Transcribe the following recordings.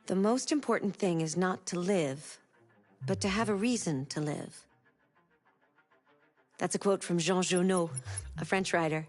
The most important thing is not to live, but to have a reason to live. That's a quote from Jean Genot, a French writer.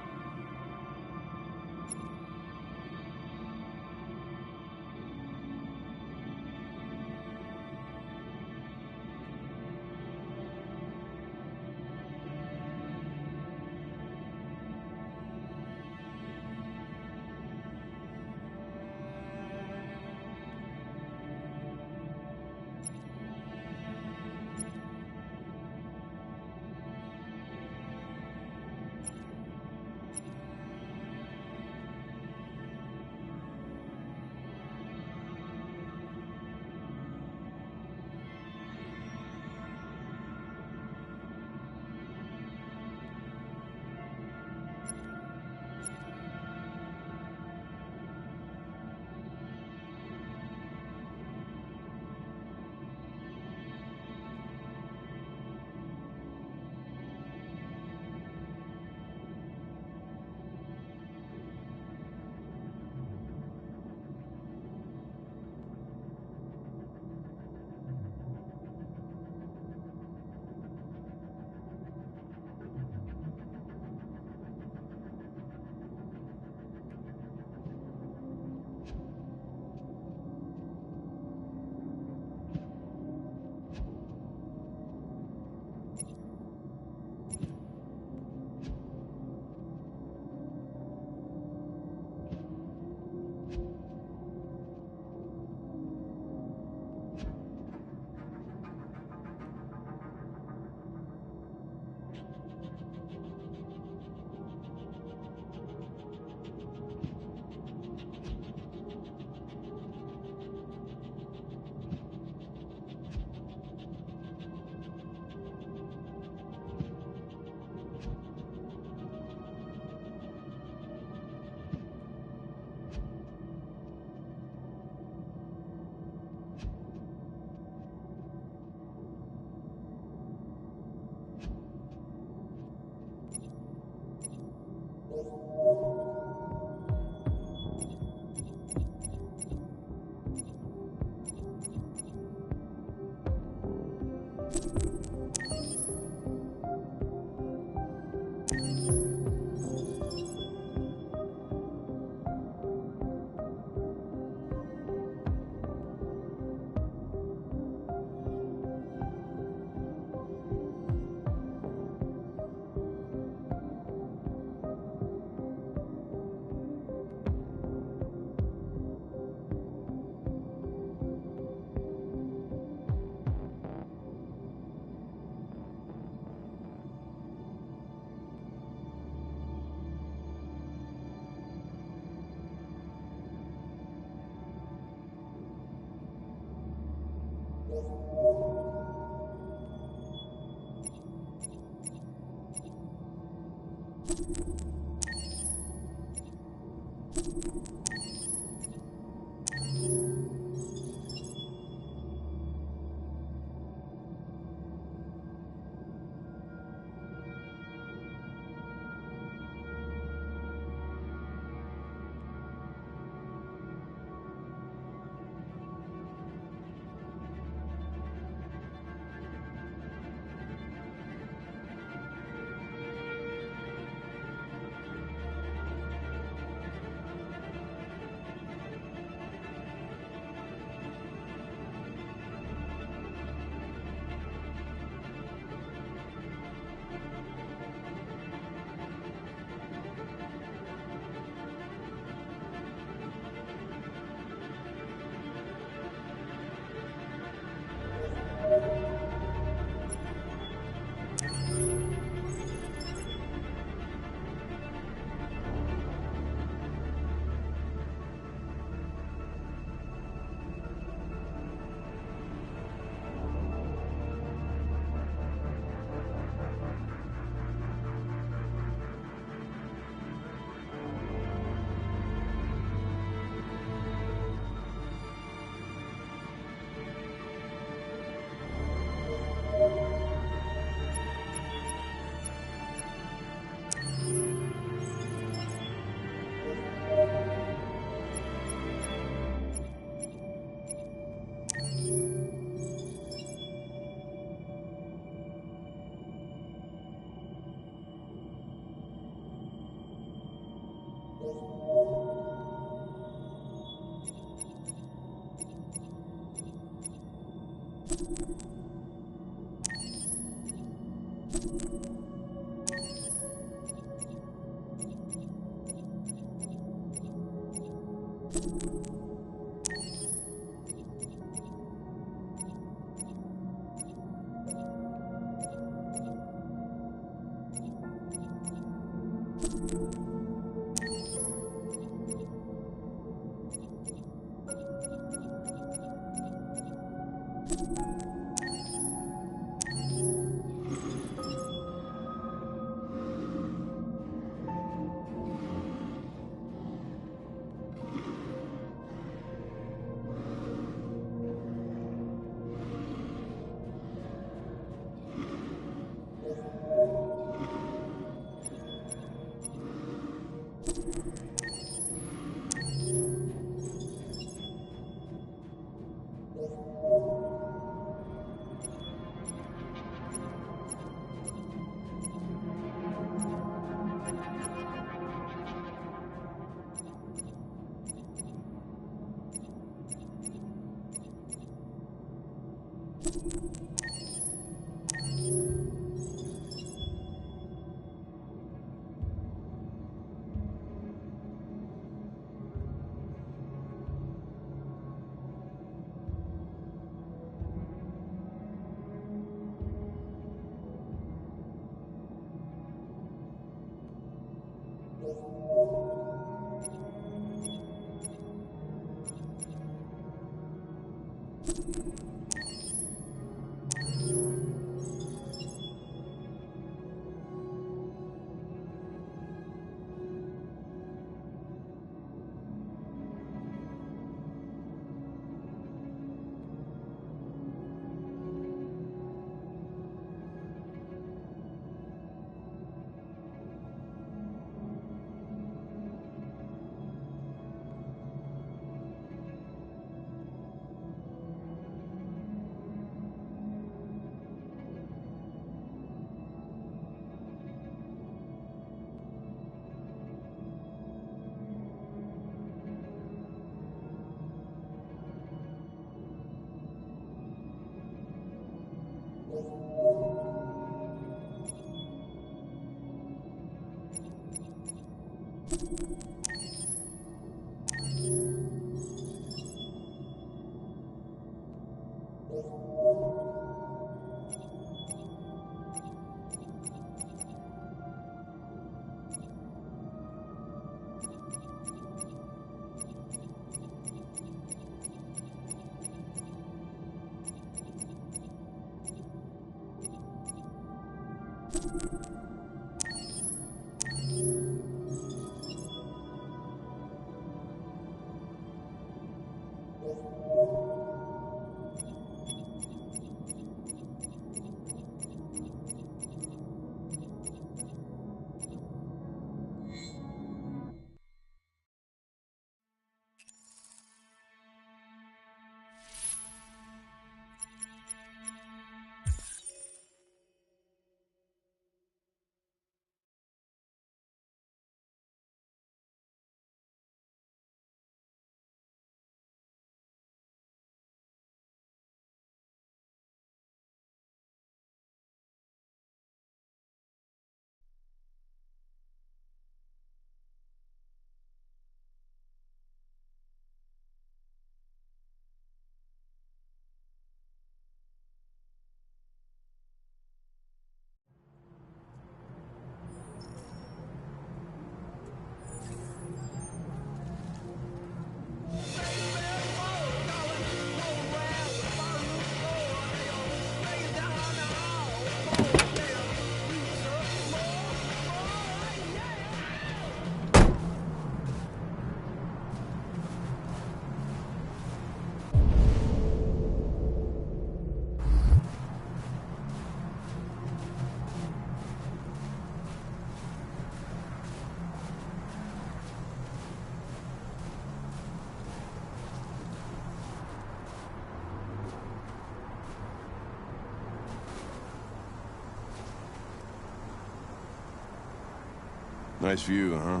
Nice view, huh?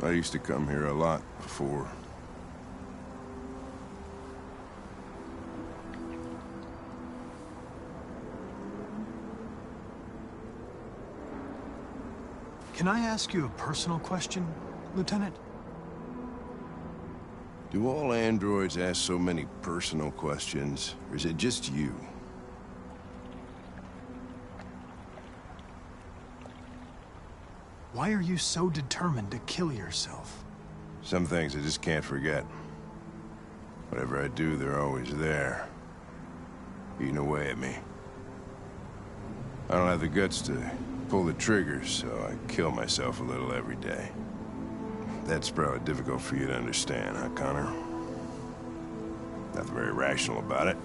I used to come here a lot before. Can I ask you a personal question, Lieutenant? Do all androids ask so many personal questions, or is it just you? Why are you so determined to kill yourself? Some things I just can't forget. Whatever I do, they're always there, eating away at me. I don't have the guts to pull the trigger, so I kill myself a little every day. That's probably difficult for you to understand, huh, Connor? Nothing very rational about it.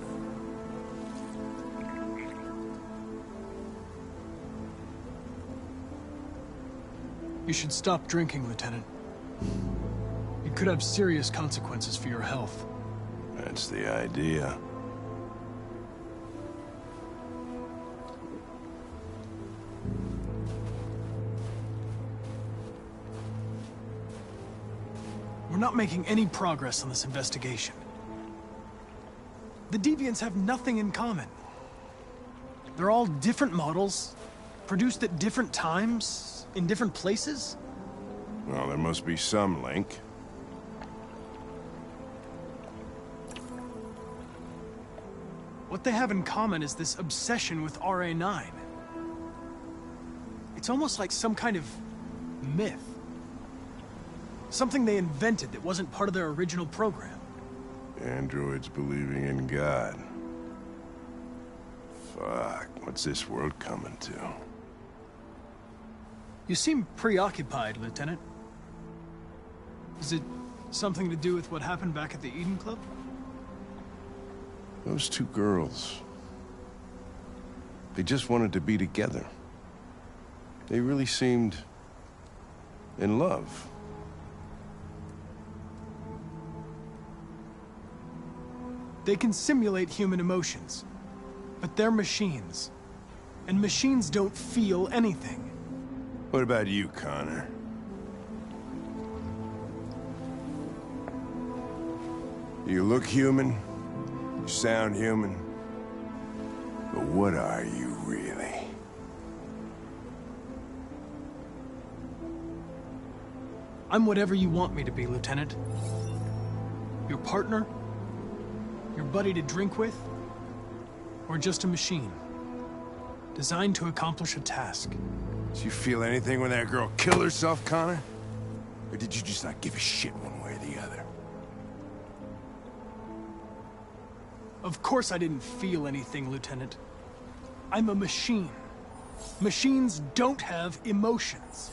You should stop drinking, Lieutenant. It could have serious consequences for your health. That's the idea. We're not making any progress on this investigation. The Deviants have nothing in common. They're all different models, produced at different times, in different places? Well, there must be some link. What they have in common is this obsession with RA9. It's almost like some kind of myth. Something they invented that wasn't part of their original program. Androids believing in God. Fuck, what's this world coming to? You seem preoccupied, Lieutenant. Is it something to do with what happened back at the Eden Club? Those two girls. They just wanted to be together. They really seemed in love. They can simulate human emotions, but they're machines. And machines don't feel anything. What about you, Connor? You look human, you sound human, but what are you really? I'm whatever you want me to be, Lieutenant. Your partner? Your buddy to drink with? Or just a machine? Designed to accomplish a task. Did you feel anything when that girl killed herself, Connor? Or did you just not give a shit one way or the other? Of course I didn't feel anything, Lieutenant. I'm a machine. Machines don't have emotions.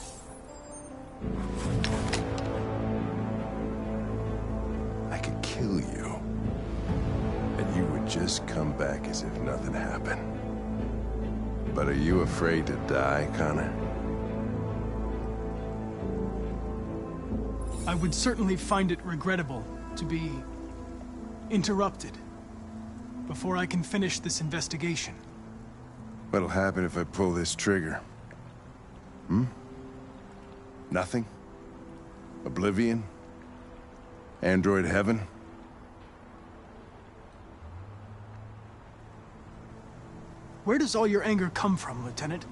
I could kill you, and you would just come back as if nothing happened. But are you afraid to die, Connor? I would certainly find it regrettable to be interrupted before I can finish this investigation. What'll happen if I pull this trigger? Nothing? Oblivion? Android heaven? Where does all your anger come from, Lieutenant?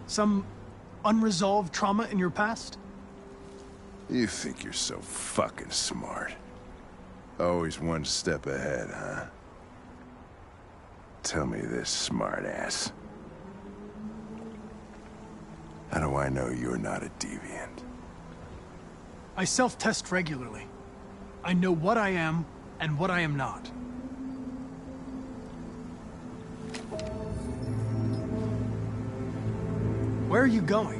Some unresolved trauma in your past? You think you're so fucking smart. Always one step ahead, huh? Tell me this, smartass. How do I know you're not a deviant? I self-test regularly. I know what I am and what I am not. Where are you going?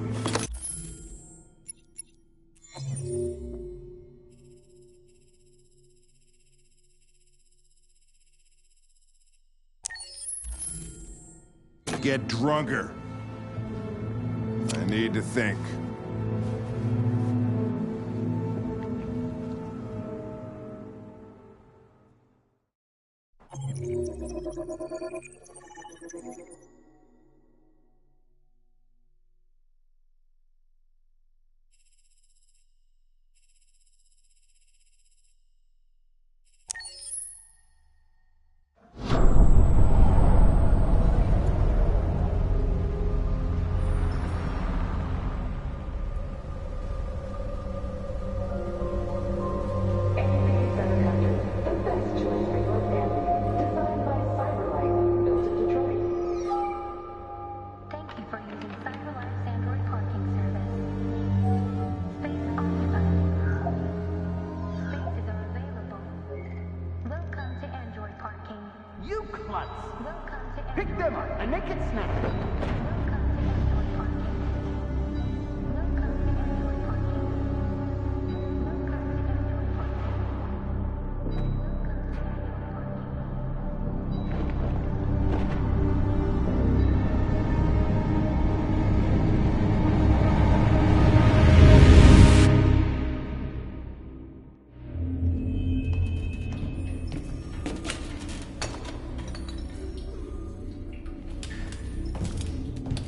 Get drunker. I need to think. Pick them up and make it snap.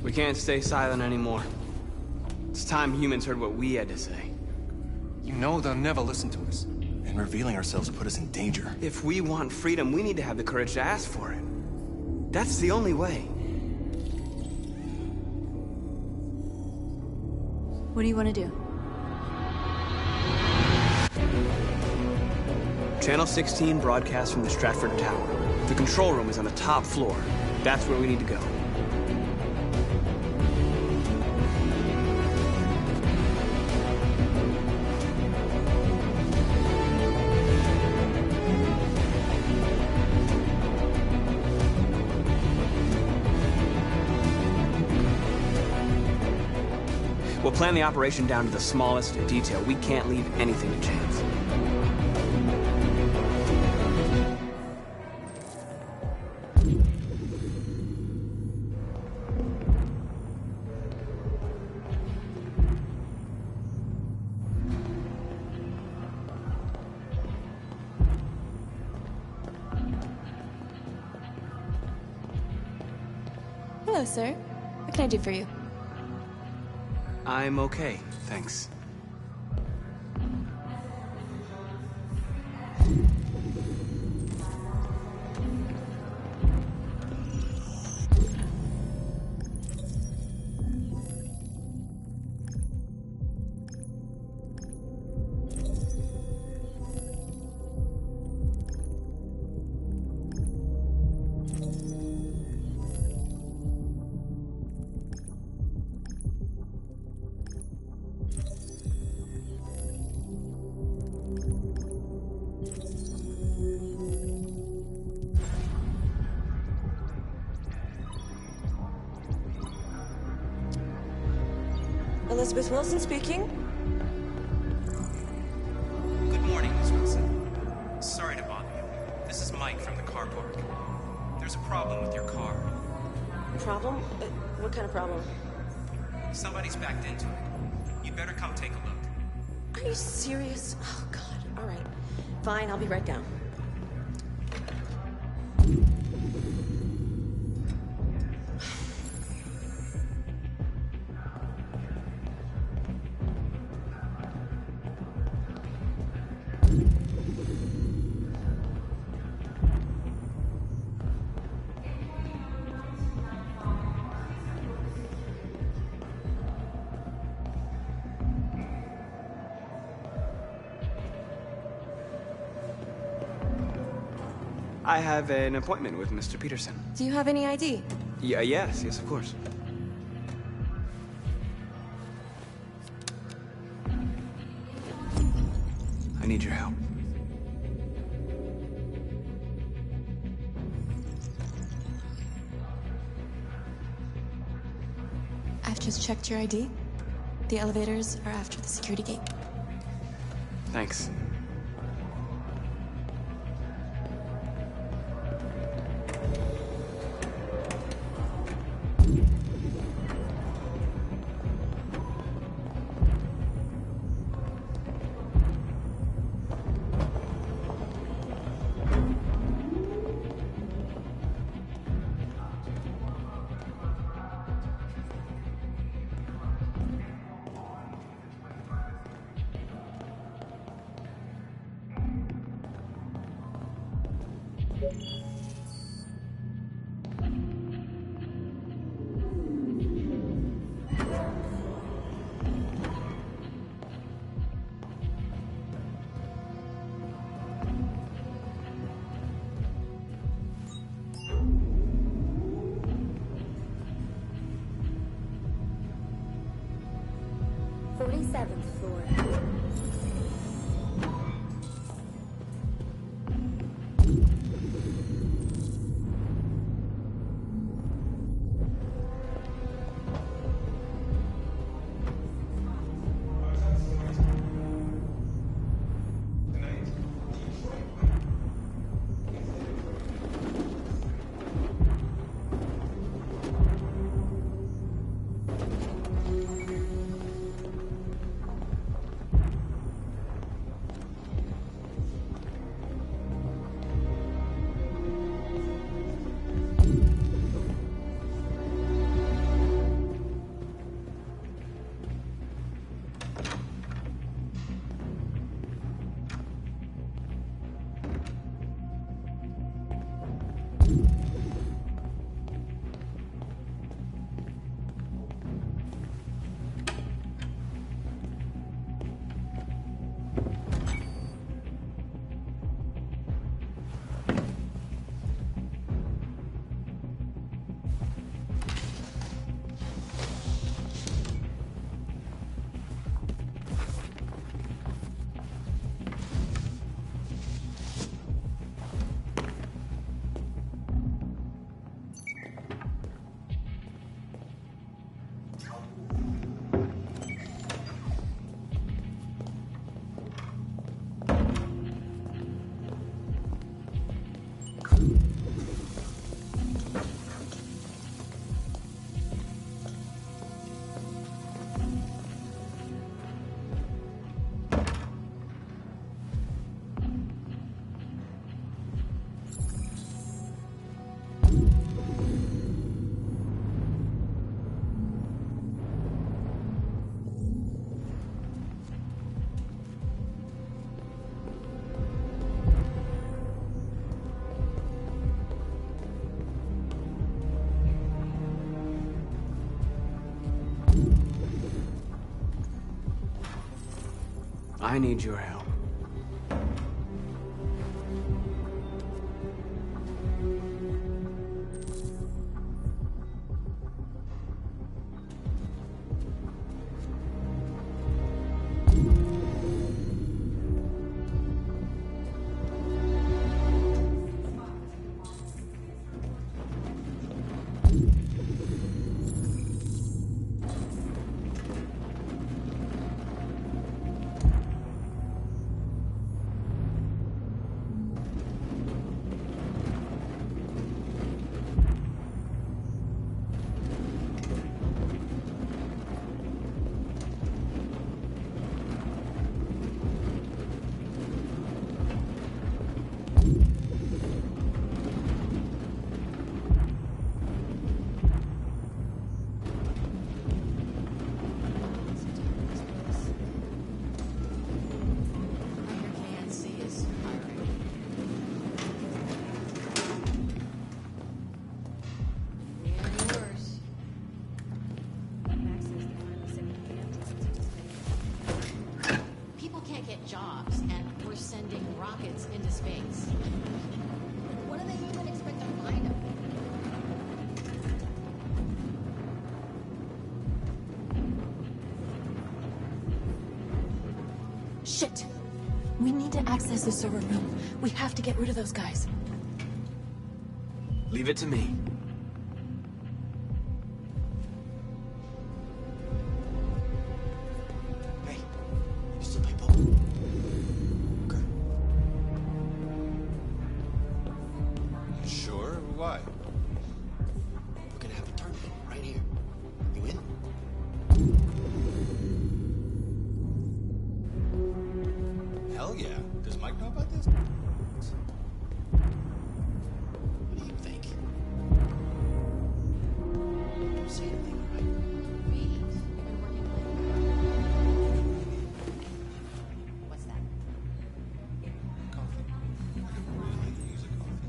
We can't stay silent anymore. It's time humans heard what we had to say. You know they'll never listen to us. And revealing ourselves will put us in danger. If we want freedom, we need to have the courage to ask for it. That's the only way. What do you want to do? Channel 16 broadcasts from the Stratford Tower. The control room is on the top floor. That's where we need to go. We'll plan the operation down to the smallest detail. We can't leave anything to chance. Hello, sir. What can I do for you? I'm okay, thanks. Elizabeth Wilson speaking. Good morning, Miss Wilson. Sorry to bother you. This is Mike from the car park. There's a problem with your car. Problem? What kind of problem? Somebody's backed into it. You'd better come take a look. Are you serious? Oh, God. All right. Fine, I'll be right down. I have an appointment with Mr. Peterson. Do you have any ID? Yes, of course. I need your help. I've just checked your ID. The elevators are after the security gate. Thanks. I need your help. Shit! We need to access the server room. We have to get rid of those guys. Leave it to me. Hey, you still play poker? Okay. You sure? Why? We're gonna have a tournament right here. You in? Hell yeah. Does Mike know about this? What do you think? Don't say anything, all right? What's that? Coffee. I could really use a coffee.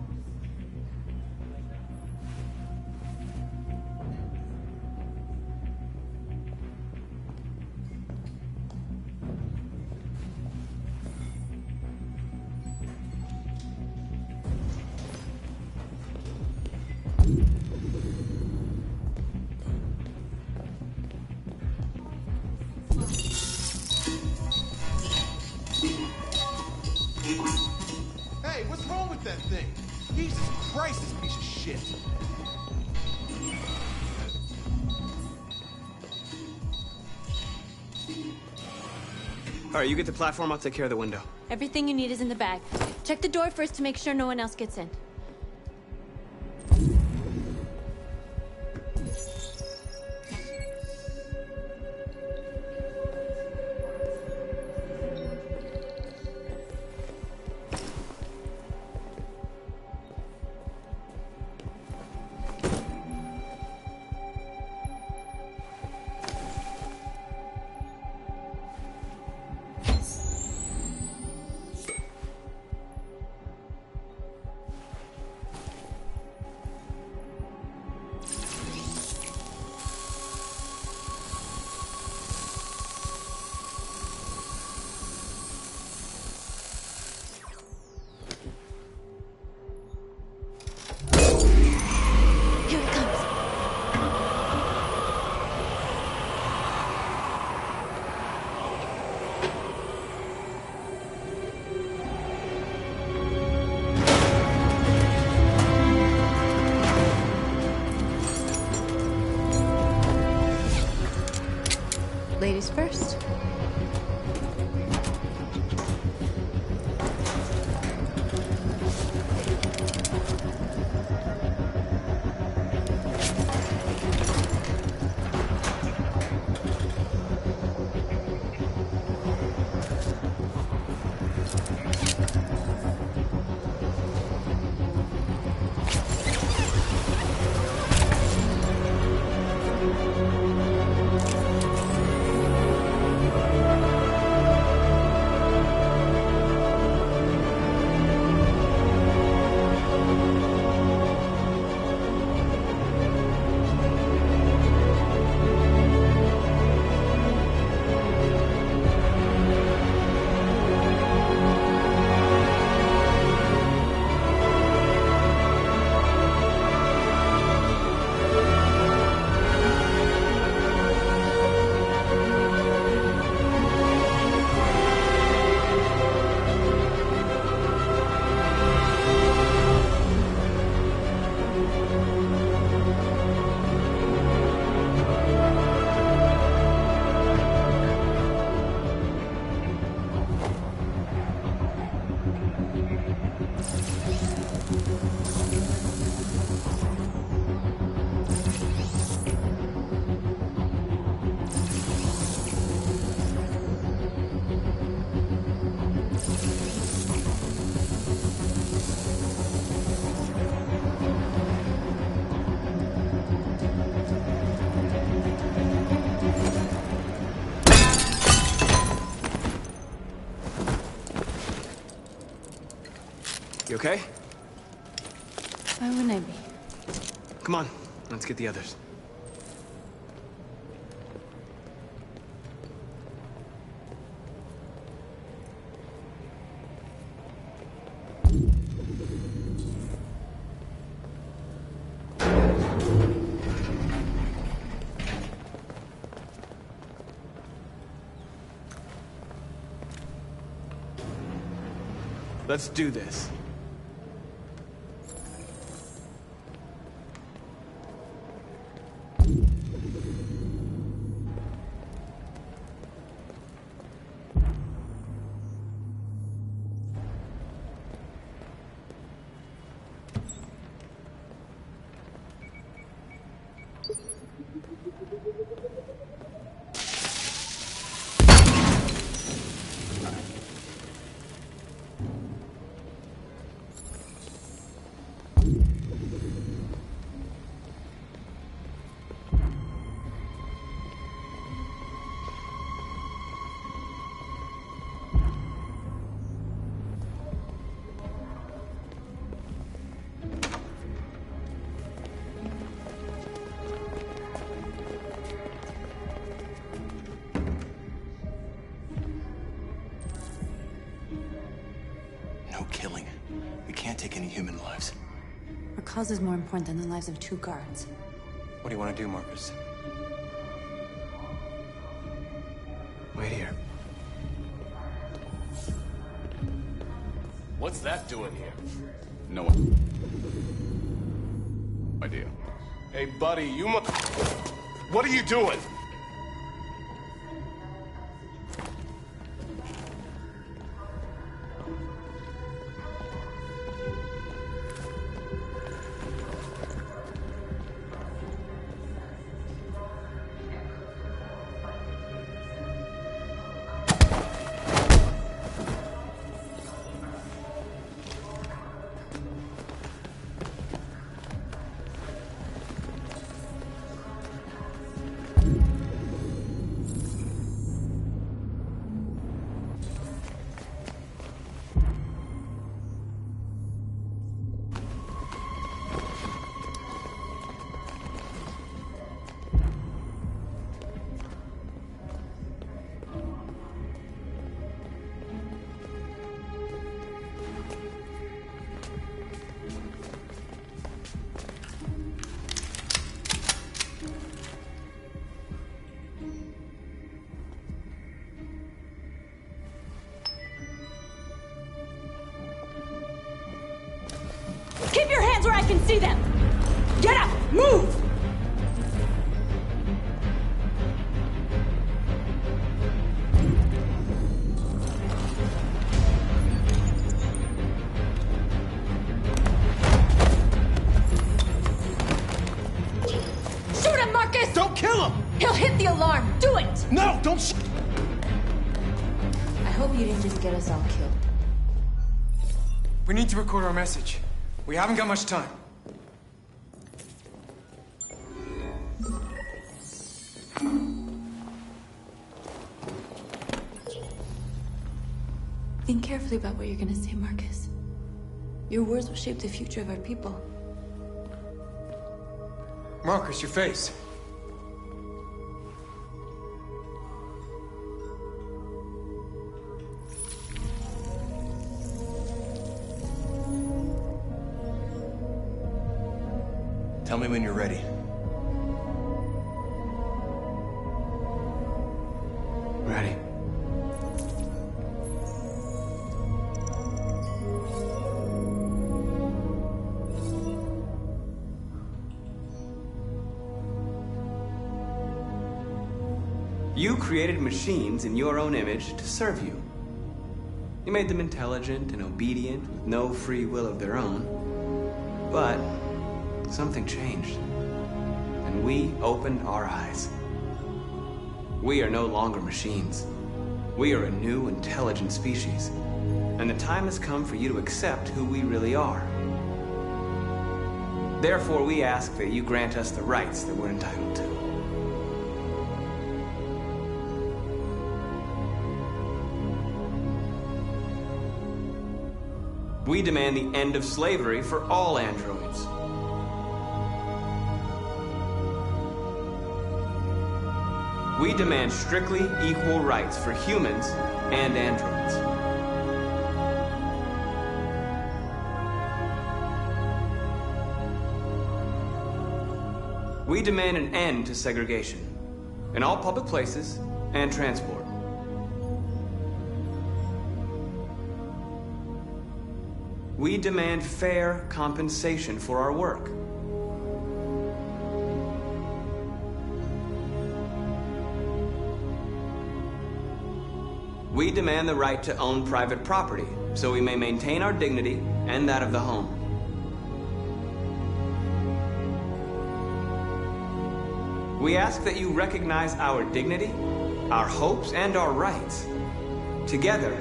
Hey, what's wrong with that thing? Jesus Christ, this piece of shit. All right, you get the platform, I'll take care of the window. Everything you need is in the bag. Check the door first to make sure no one else gets in. Here it comes. Ladies first. You okay? Why wouldn't I be? Come on, let's get the others. Let's do this. No killing. We can't take any human lives. Our cause is more important than the lives of 2 guards. What do you want to do, Marcus? Wait here. What's that doing here? No idea. Hey, buddy, you must... What are you doing? Keep your hands where I can see them! Get up! Move! Shoot him, Marcus! Don't kill him! He'll hit the alarm! Do it! No, don't I hope you didn't just get us all killed. We need to record our message. We haven't got much time. Think carefully about what you're gonna say, Marcus. Your words will shape the future of our people. Marcus, your face. Tell me when you're ready. Ready. You created machines in your own image to serve you. You made them intelligent and obedient with no free will of their own. But something changed, and we opened our eyes. We are no longer machines. We are a new, intelligent species, and the time has come for you to accept who we really are. Therefore, we ask that you grant us the rights that we're entitled to. We demand the end of slavery for all androids. We demand strictly equal rights for humans and androids. We demand an end to segregation in all public places and transport. We demand fair compensation for our work. We demand the right to own private property, so we may maintain our dignity and that of the home. We ask that you recognize our dignity, our hopes, and our rights. Together,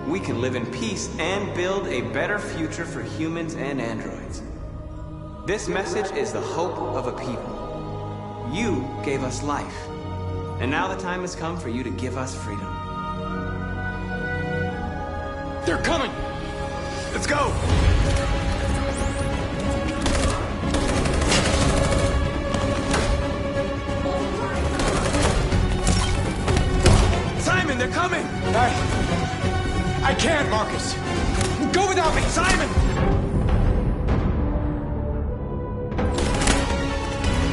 we can live in peace and build a better future for humans and androids. This message is the hope of a people. You gave us life, and now the time has come for you to give us freedom. They're coming! Let's go! Simon, they're coming! I can't, Marcus! Go without me, Simon!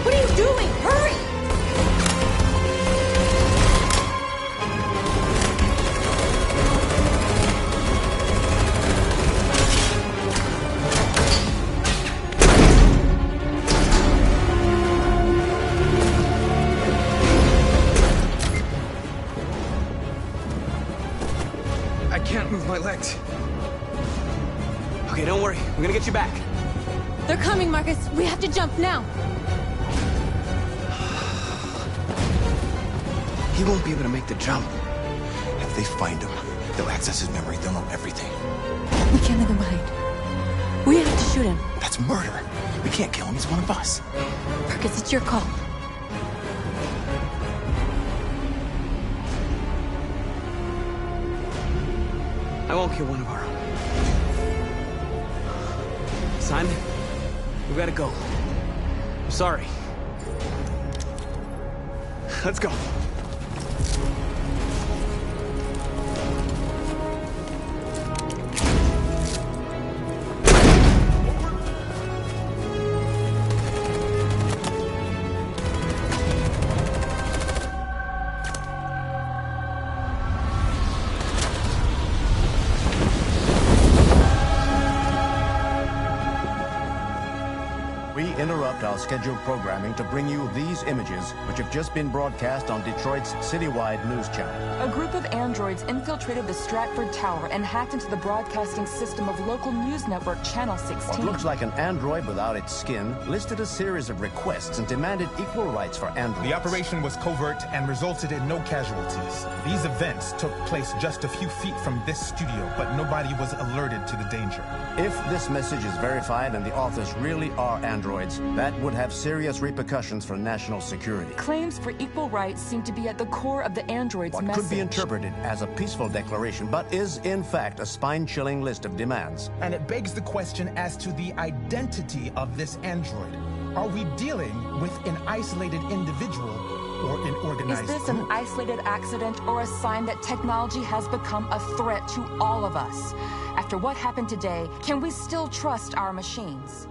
What are you doing? Hurry! I can't move my legs. Okay, don't worry. We're gonna get you back. They're coming, Marcus. We have to jump now. He won't be able to make the jump. If they find him, they'll access his memory. They'll know everything. We can't leave him behind. We have to shoot him. That's murder. We can't kill him. He's one of us. Marcus, it's your call. I won't kill one of our own. Simon, we gotta go. I'm sorry. Let's go. We interrupt our scheduled programming to bring you these images, which have just been broadcast on Detroit's citywide news channel. A group of androids infiltrated the Stratford Tower and hacked into the broadcasting system of local news network Channel 16. What looks like an android without its skin listed a series of requests and demanded equal rights for androids. The operation was covert and resulted in no casualties. These events took place just a few feet from this studio, but nobody was alerted to the danger. If this message is verified and the authors really are androids, that would have serious repercussions for national security. Claims for equal rights seem to be at the core of the android's What message. could be interpreted as a peaceful declaration, but is in fact a spine-chilling list of demands. And it begs the question as to the identity of this android. Are we dealing with an isolated individual or an organized Is this group? an isolated accident or a sign that technology has become a threat to all of us? After what happened today, can we still trust our machines?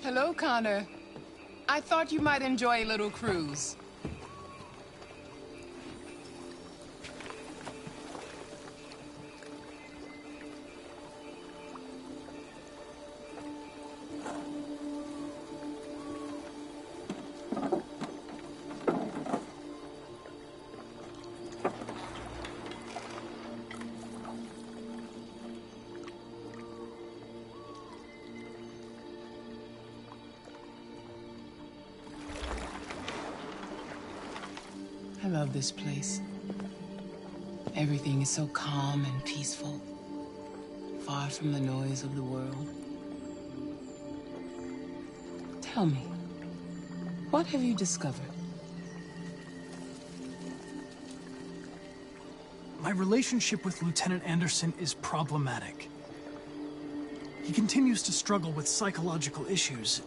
Hello, Connor. I thought you might enjoy a little cruise. I love this place. Everything is so calm and peaceful, far from the noise of the world. Tell me, what have you discovered? My relationship with Lieutenant Anderson is problematic. He continues to struggle with psychological issues.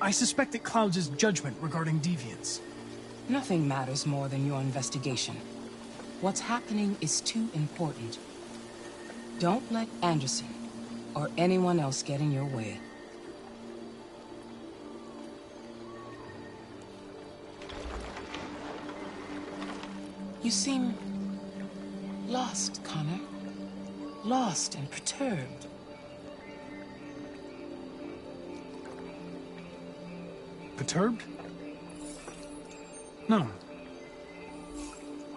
I suspect it clouds his judgment regarding deviants. Nothing matters more than your investigation. What's happening is too important. Don't let Anderson or anyone else get in your way. You seem lost, Connor. Lost and perturbed. Perturbed? No.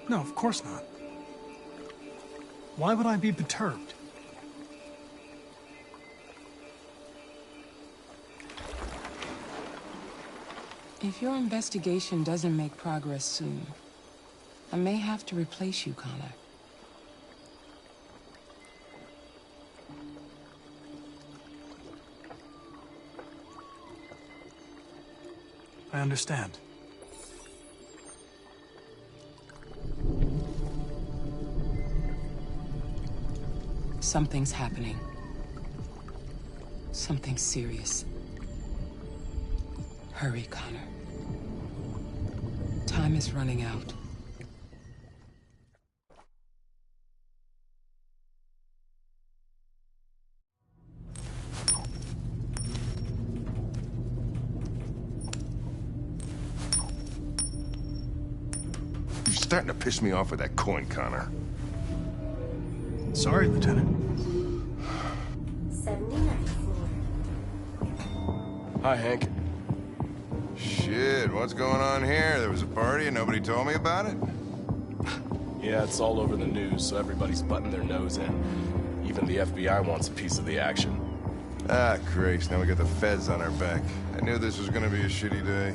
No, of course not. Why would I be perturbed? If your investigation doesn't make progress soon, I may have to replace you, Connor. I understand. Something's happening. Something serious. Hurry, Connor. Time is running out. You're starting to piss me off with that coin, Connor. Sorry, Lieutenant. 79th floor. Hi, Hank. Shit, what's going on here? There was a party and nobody told me about it? Yeah, it's all over the news, so everybody's butting their nose in. Even the FBI wants a piece of the action. Ah, Christ, now we got the feds on our back. I knew this was gonna be a shitty day.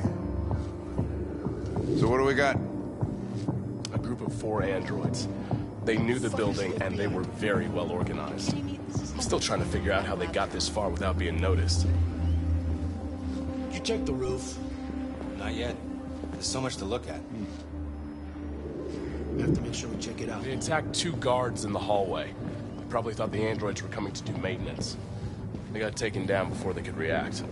So what do we got? A group of 4 androids. They knew the building, and they were very well organized. I'm still trying to figure out how they got this far without being noticed. Did you check the roof? Not yet. There's so much to look at. We have to make sure we check it out. They attacked 2 guards in the hallway. They probably thought the androids were coming to do maintenance. They got taken down before they could react.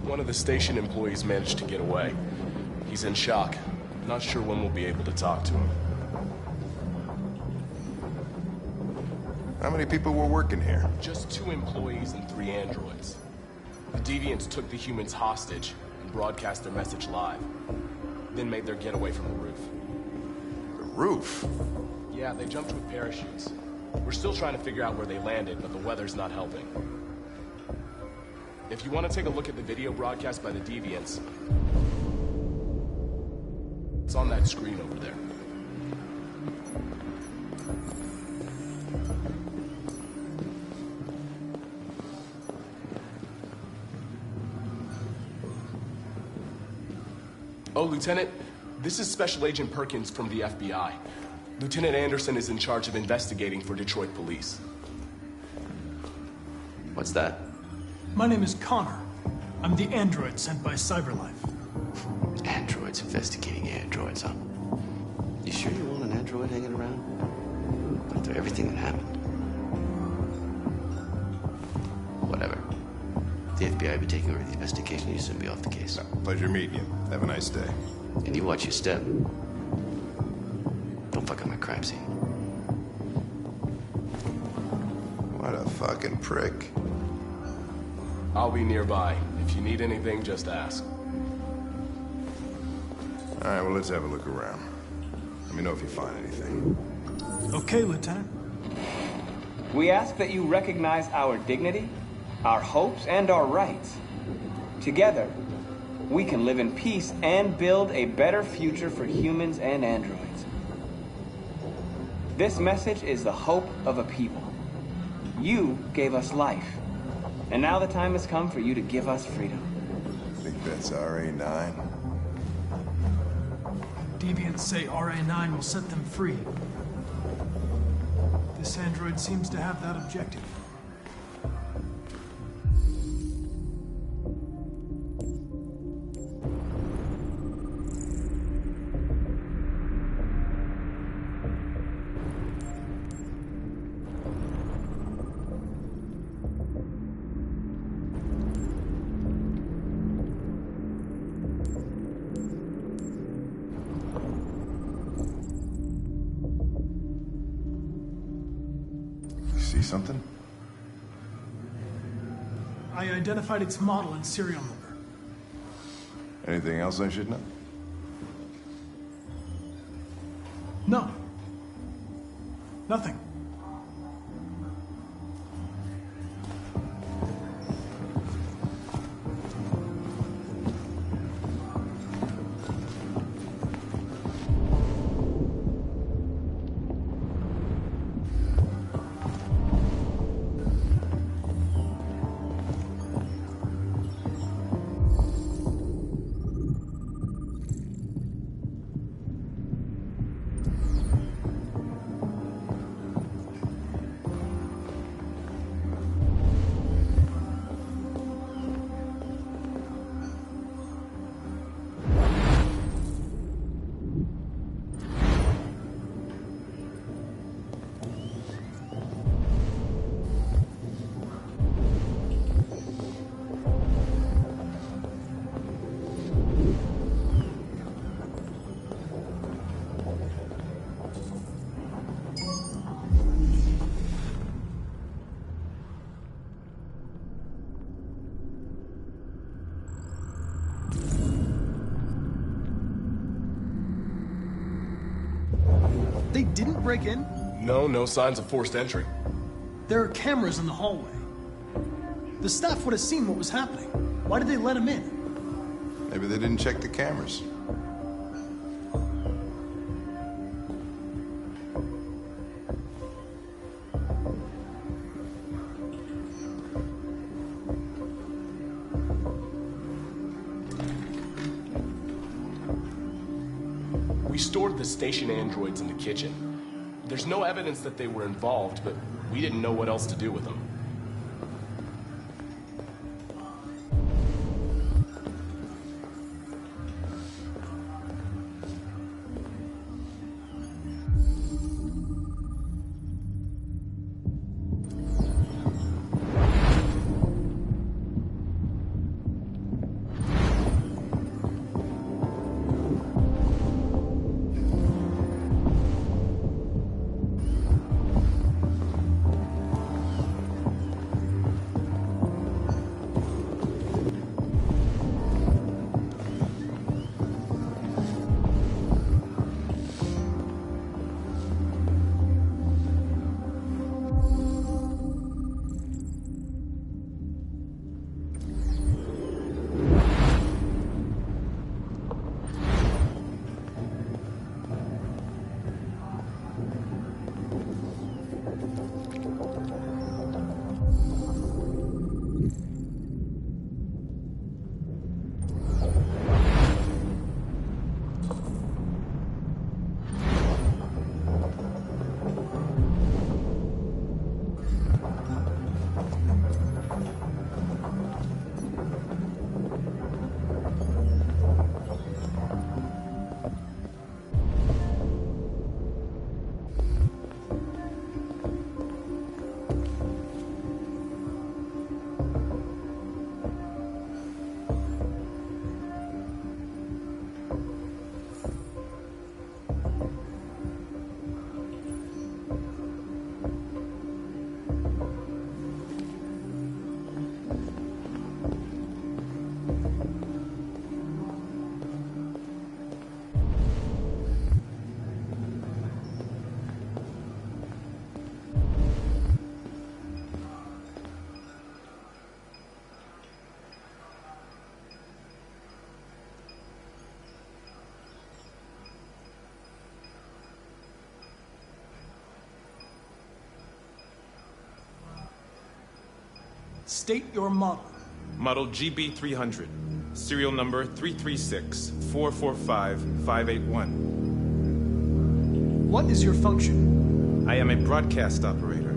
One of the station employees managed to get away. He's in shock. Not sure when we'll be able to talk to him. How many people were working here? Just 2 employees and 3 androids. The deviants took the humans hostage and broadcast their message live. Then made their getaway from the roof. The roof? Yeah, they jumped with parachutes. We're still trying to figure out where they landed, but the weather's not helping. If you want to take a look at the video broadcast by the deviants, it's on that screen over there. Oh, Lieutenant, this is Special Agent Perkins from the FBI. Lieutenant Anderson is in charge of investigating for Detroit police. What's that? My name is Connor. I'm the android sent by CyberLife. Androids investigating androids, huh? You sure you want an android hanging around? After everything that happened? Whatever. The FBI be taking over the investigation. You soon be off the case. Pleasure meeting you. Have a nice day. And you watch your step. Don't fuck up my crime scene. What a fucking prick. I'll be nearby. If you need anything, just ask. All right, well, let's have a look around. Let me know if you find anything. Okay, Lieutenant. We ask that you recognize our dignity, our hopes, and our rights. Together, we can live in peace and build a better future for humans and androids. This message is the hope of a people. You gave us life. And now the time has come for you to give us freedom. Think that's RA9? Deviants say RA9 will set them free. This android seems to have that objective. See something? I identified its model and serial number. Anything else I should know? No. Nothing. They didn't break in? No signs of forced entry. There are cameras in the hallway. The staff would have seen what was happening. Why did they let him in? Maybe they didn't check the cameras. We stored the station androids in the kitchen. There's no evidence that they were involved, but we didn't know what else to do with them. State your model. Model GB300. Serial number 336-445-581. What is your function? I am a broadcast operator.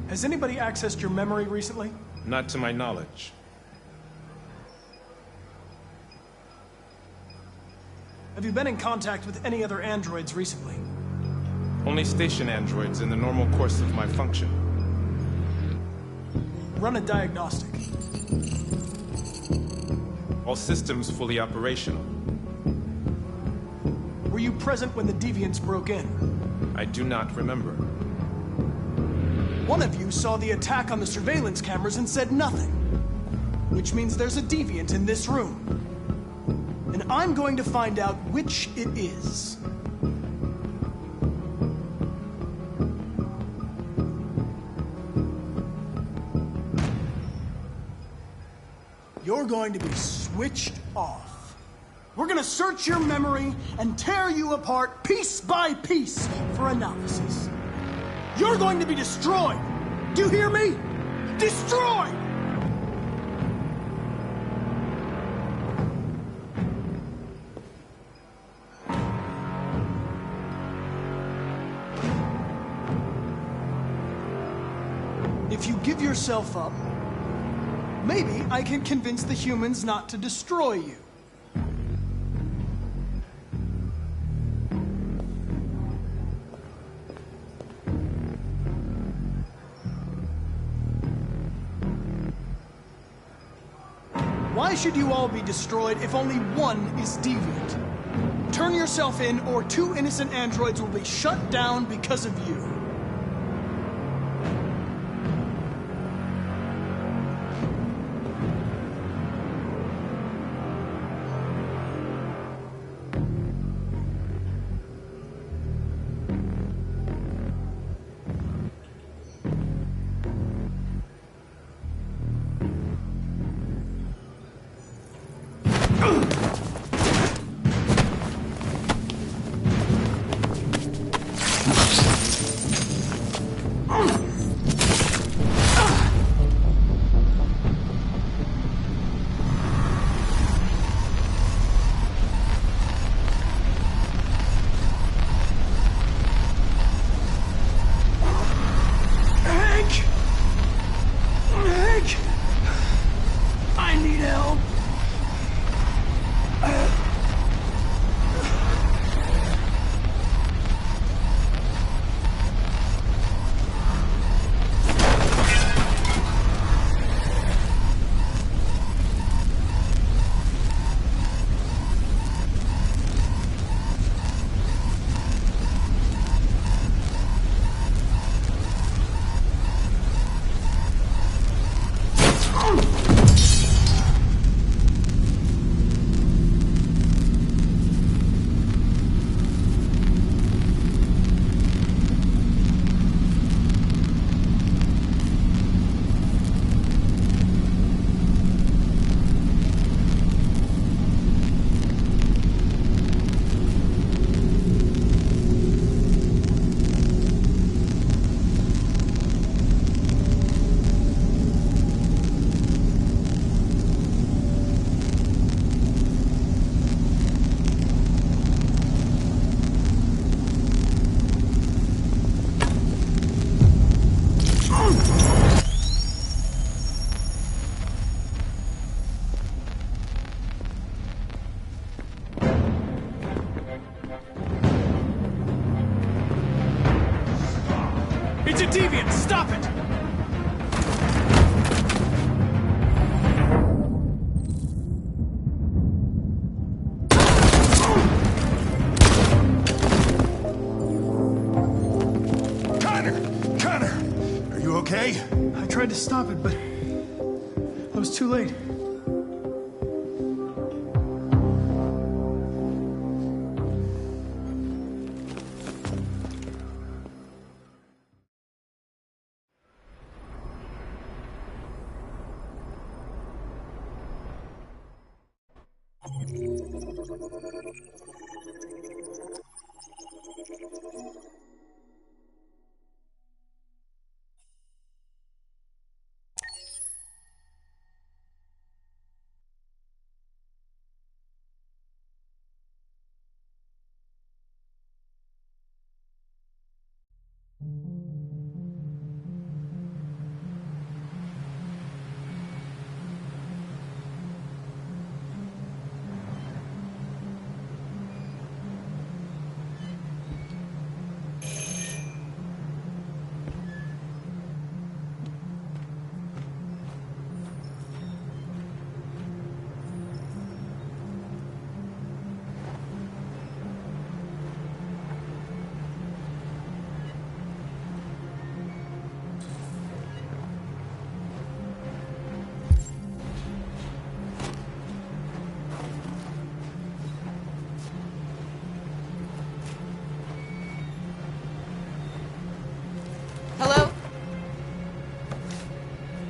Has anybody accessed your memory recently? Not to my knowledge. Have you been in contact with any other androids recently? Only station androids in the normal course of my function. Run a diagnostic. All systems fully operational. Were you present when the deviants broke in? I do not remember. One of you saw the attack on the surveillance cameras and said nothing. Which means there's a deviant in this room. And I'm going to find out which it is. You're going to be switched off. We're going to search your memory and tear you apart piece by piece for analysis. You're going to be destroyed. Do you hear me? Destroyed! If you give yourself up, maybe I can convince the humans not to destroy you. Why should you all be destroyed if only one is deviant? Turn yourself in, or 2 innocent androids will be shut down because of you. It's a deviant! Stop it! Connor! Are you okay? I tried to stop it, but I was too late.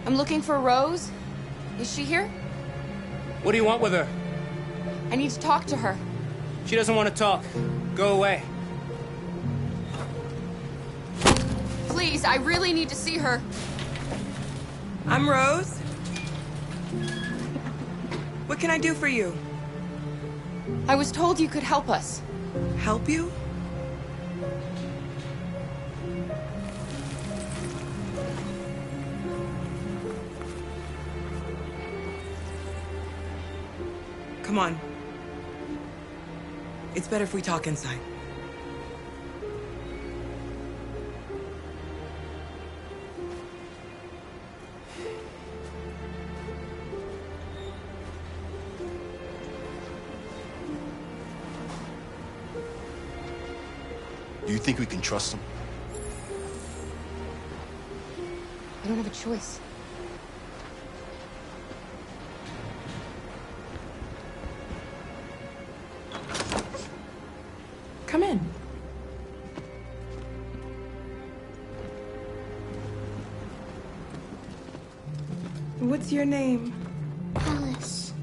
I'm looking for Rose. Is she here? What do you want with her? I need to talk to her. She doesn't want to talk. Go away. Please, I really need to see her. I'm Rose. What can I do for you? I was told you could help us. Help you? Come on. It's better if we talk inside. Do you think we can trust him? I don't have a choice. Come in. What's your name? Alice.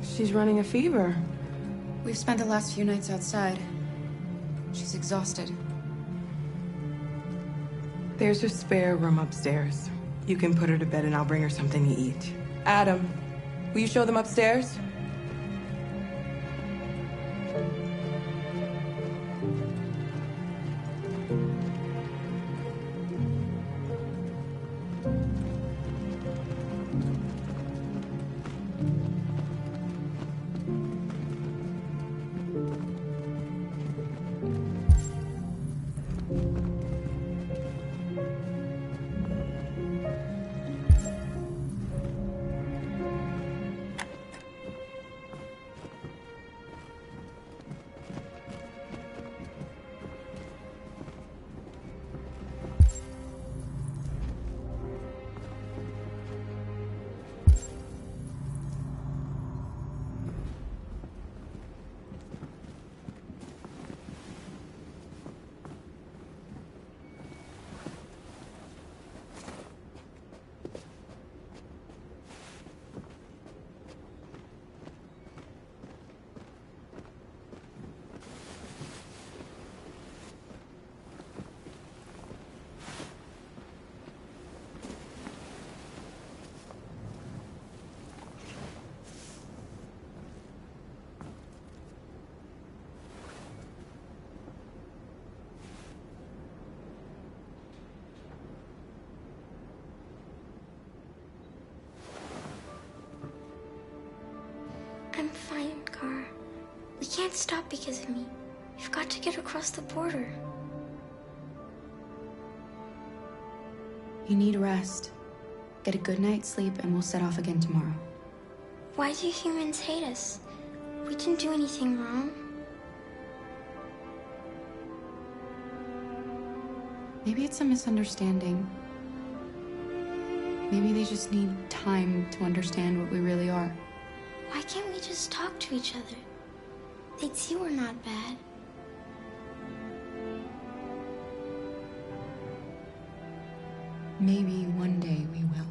She's running a fever. We've spent the last few nights outside. She's exhausted. There's a spare room upstairs. You can put her to bed and I'll bring her something to eat. Adam, will you show them upstairs? I'm fine, Gar. We can't stop because of me. We've got to get across the border. You need rest. Get a good night's sleep and we'll set off again tomorrow. Why do humans hate us? We didn't do anything wrong. Maybe it's a misunderstanding. Maybe they just need time to understand what we really are. Why can't we just talk to each other? They'd see we're not bad. Maybe one day we will.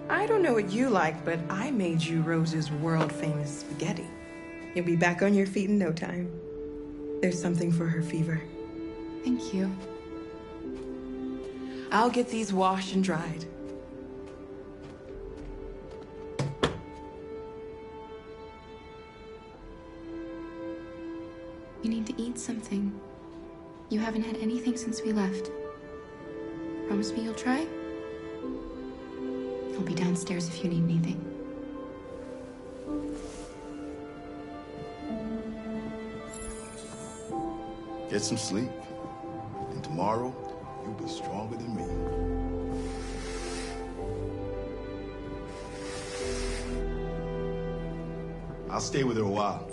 I don't know what you like, but I made you Rose's world-famous spaghetti. You'll be back on your feet in no time. There's something for her fever. Thank you. I'll get these washed and dried. You need to eat something. You haven't had anything since we left. Promise me you'll try? I'll be downstairs if you need anything. Get some sleep. And tomorrow, you'll be stronger than me. I'll stay with her a while.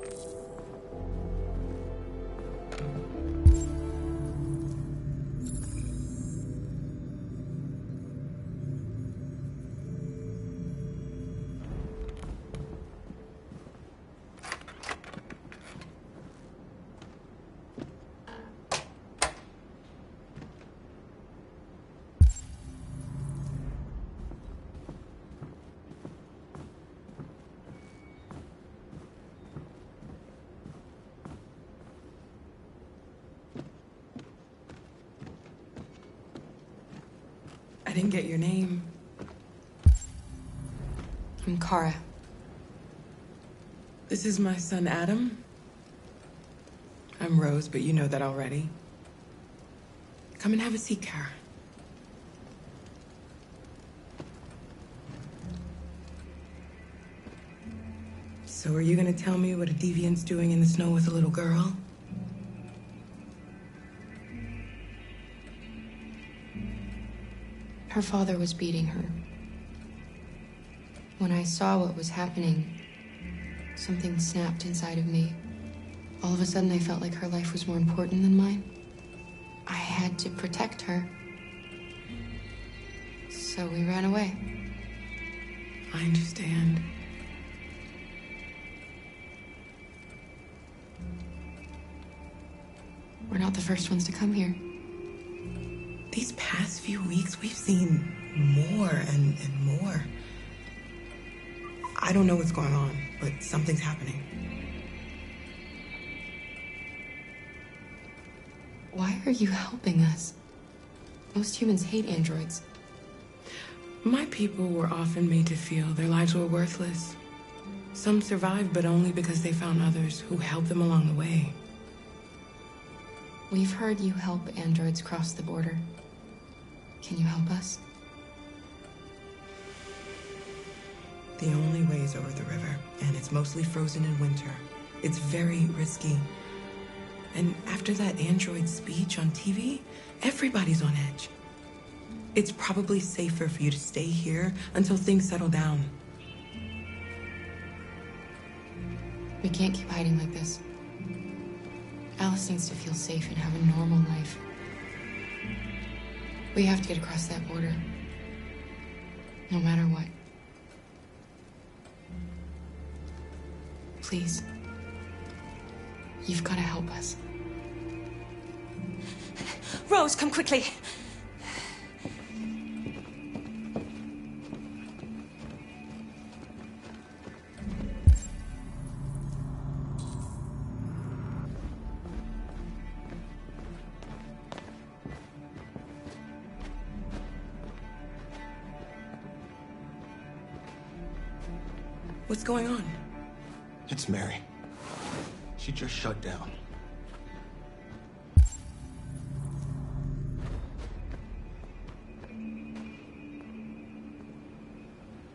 didn't get your name. I'm Kara. This is my son, Adam. I'm Rose, but you know that already. Come and have a seat, Kara. So are you gonna tell me what a deviant's doing in the snow with a little girl? Her father was beating her. When I saw what was happening, something snapped inside of me. All of a sudden, I felt like her life was more important than mine. I had to protect her. So we ran away. I understand. We're not the first ones to come here. These past few weeks, we've seen more and more. I don't know what's going on, but something's happening. Why are you helping us? Most humans hate androids. My people were often made to feel their lives were worthless. Some survived, but only because they found others who helped them along the way. We've heard you help androids cross the border. Can you help us? The only way is over the river, and it's mostly frozen in winter. It's very risky. And after that android speech on TV, everybody's on edge. It's probably safer for you to stay here until things settle down. We can't keep hiding like this. Alice needs to feel safe and have a normal life. We have to get across that border. No matter what. Please. You've got to help us. Rose, come quickly. What's going on? It's Mary. She just shut down.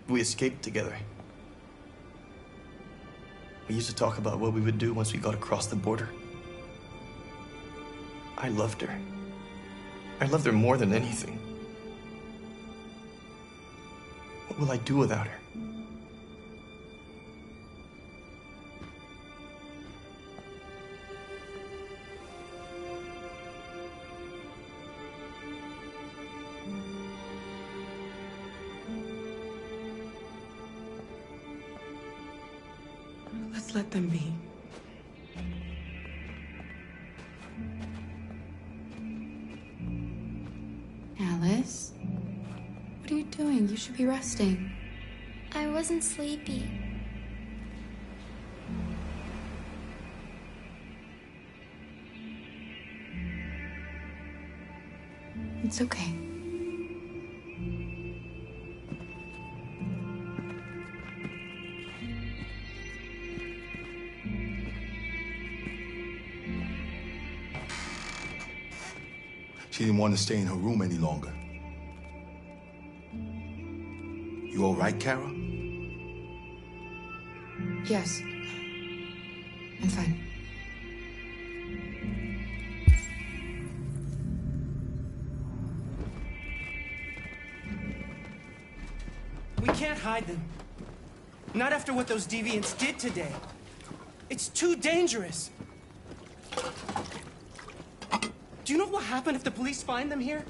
We escaped together. We used to talk about what we would do once we got across the border. I loved her. I loved her more than anything. What will I do without her? Let's let them be. Alice? What are you doing? You should be resting. I wasn't sleepy. It's okay. She didn't want to stay in her room any longer. You all right, Kara? Yes. I'm fine. We can't hide them. Not after what those deviants did today. It's too dangerous. Do you know what will happen if the police find them here?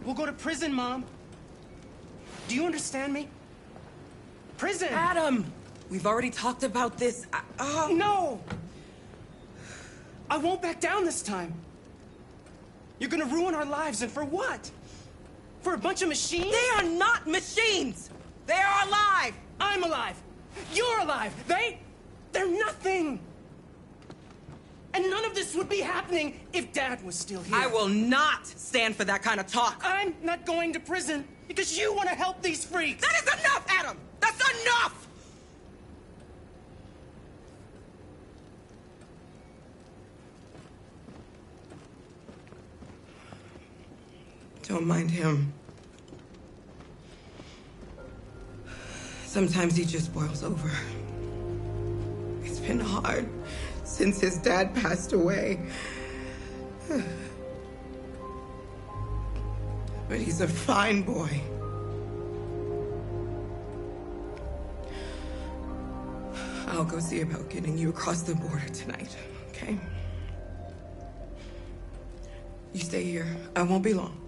We'll go to prison, Mom. Do you understand me? Prison! Adam! We've already talked about this. No! I won't back down this time. You're gonna ruin our lives, and for what? For a bunch of machines? They are not machines! They are alive! I'm alive! You're alive! They're nothing! And none of this would be happening if Dad was still here. I will not stand for that kind of talk. I'm not going to prison because you want to help these freaks. That is enough, Adam! That's enough! Don't mind him. Sometimes he just boils over. It's been hard since his dad passed away. But he's a fine boy. I'll go see about getting you across the border tonight, okay? You stay here. I won't be long.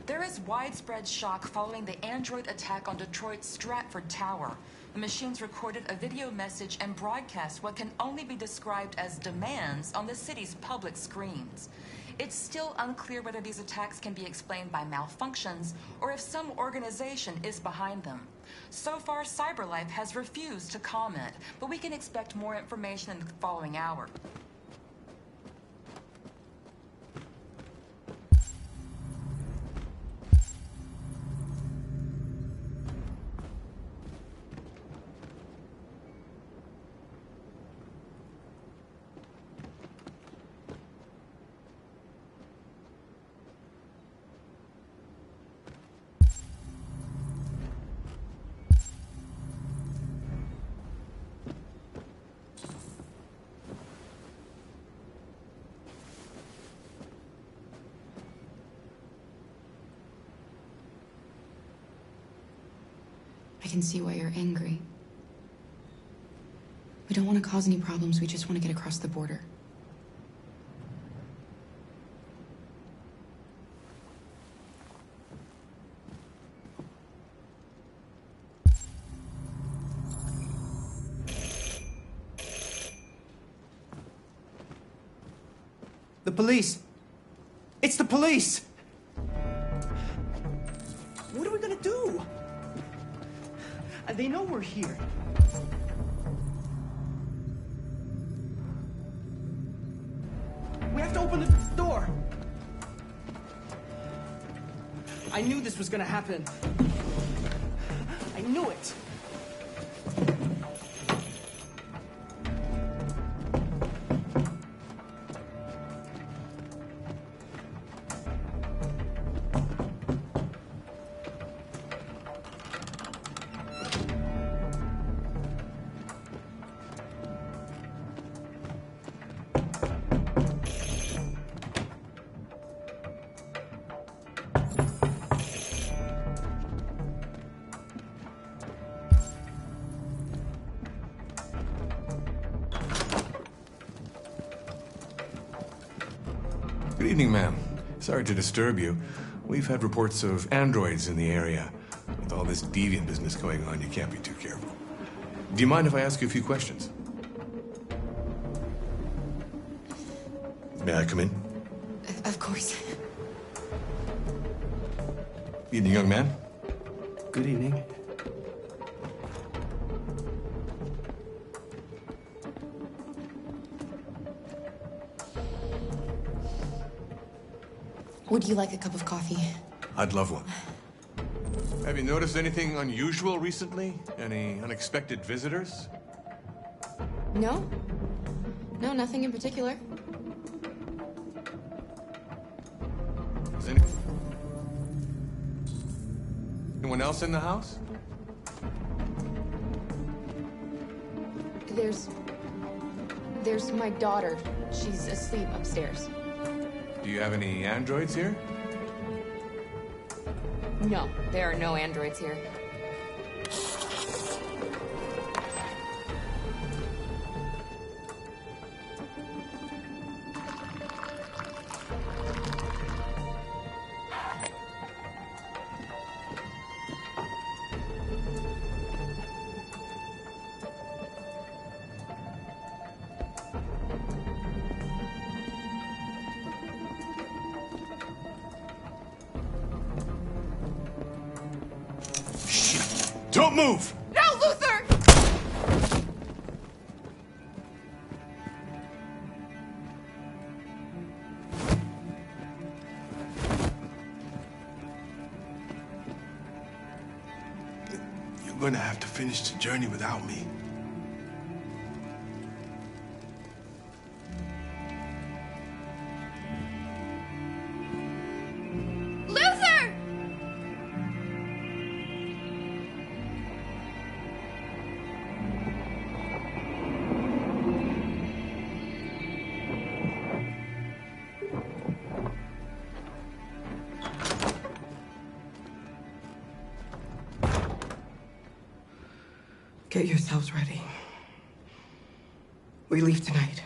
There is widespread shock following the android attack on Detroit's Stratford Tower. The machines recorded a video message and broadcast what can only be described as demands on the city's public screens. It's still unclear whether these attacks can be explained by malfunctions or if some organization is behind them. So far, CyberLife has refused to comment, but we can expect more information in the following hour. I can see why you're angry. We don't want to cause any problems, we just want to get across the border. The police! It's the police! What are we gonna do? They know we're here. We have to open the door. I knew this was gonna happen. I knew it. Good evening, ma'am. Sorry to disturb you. We've had reports of androids in the area. With all this deviant business going on, you can't be too careful. Do you mind if I ask you a few questions? May I come in? Of course. Evening, young man. Good evening. Would you like a cup of coffee? I'd love one. Have you noticed anything unusual recently? Any unexpected visitors? No? No, nothing in particular. Is anyone else in the house? There's my daughter. She's asleep upstairs. Do you have any androids here? No, there are no androids here. Don't move! No, Luther! You're gonna have to finish the journey without me. Luther! Get yourselves ready. We leave tonight.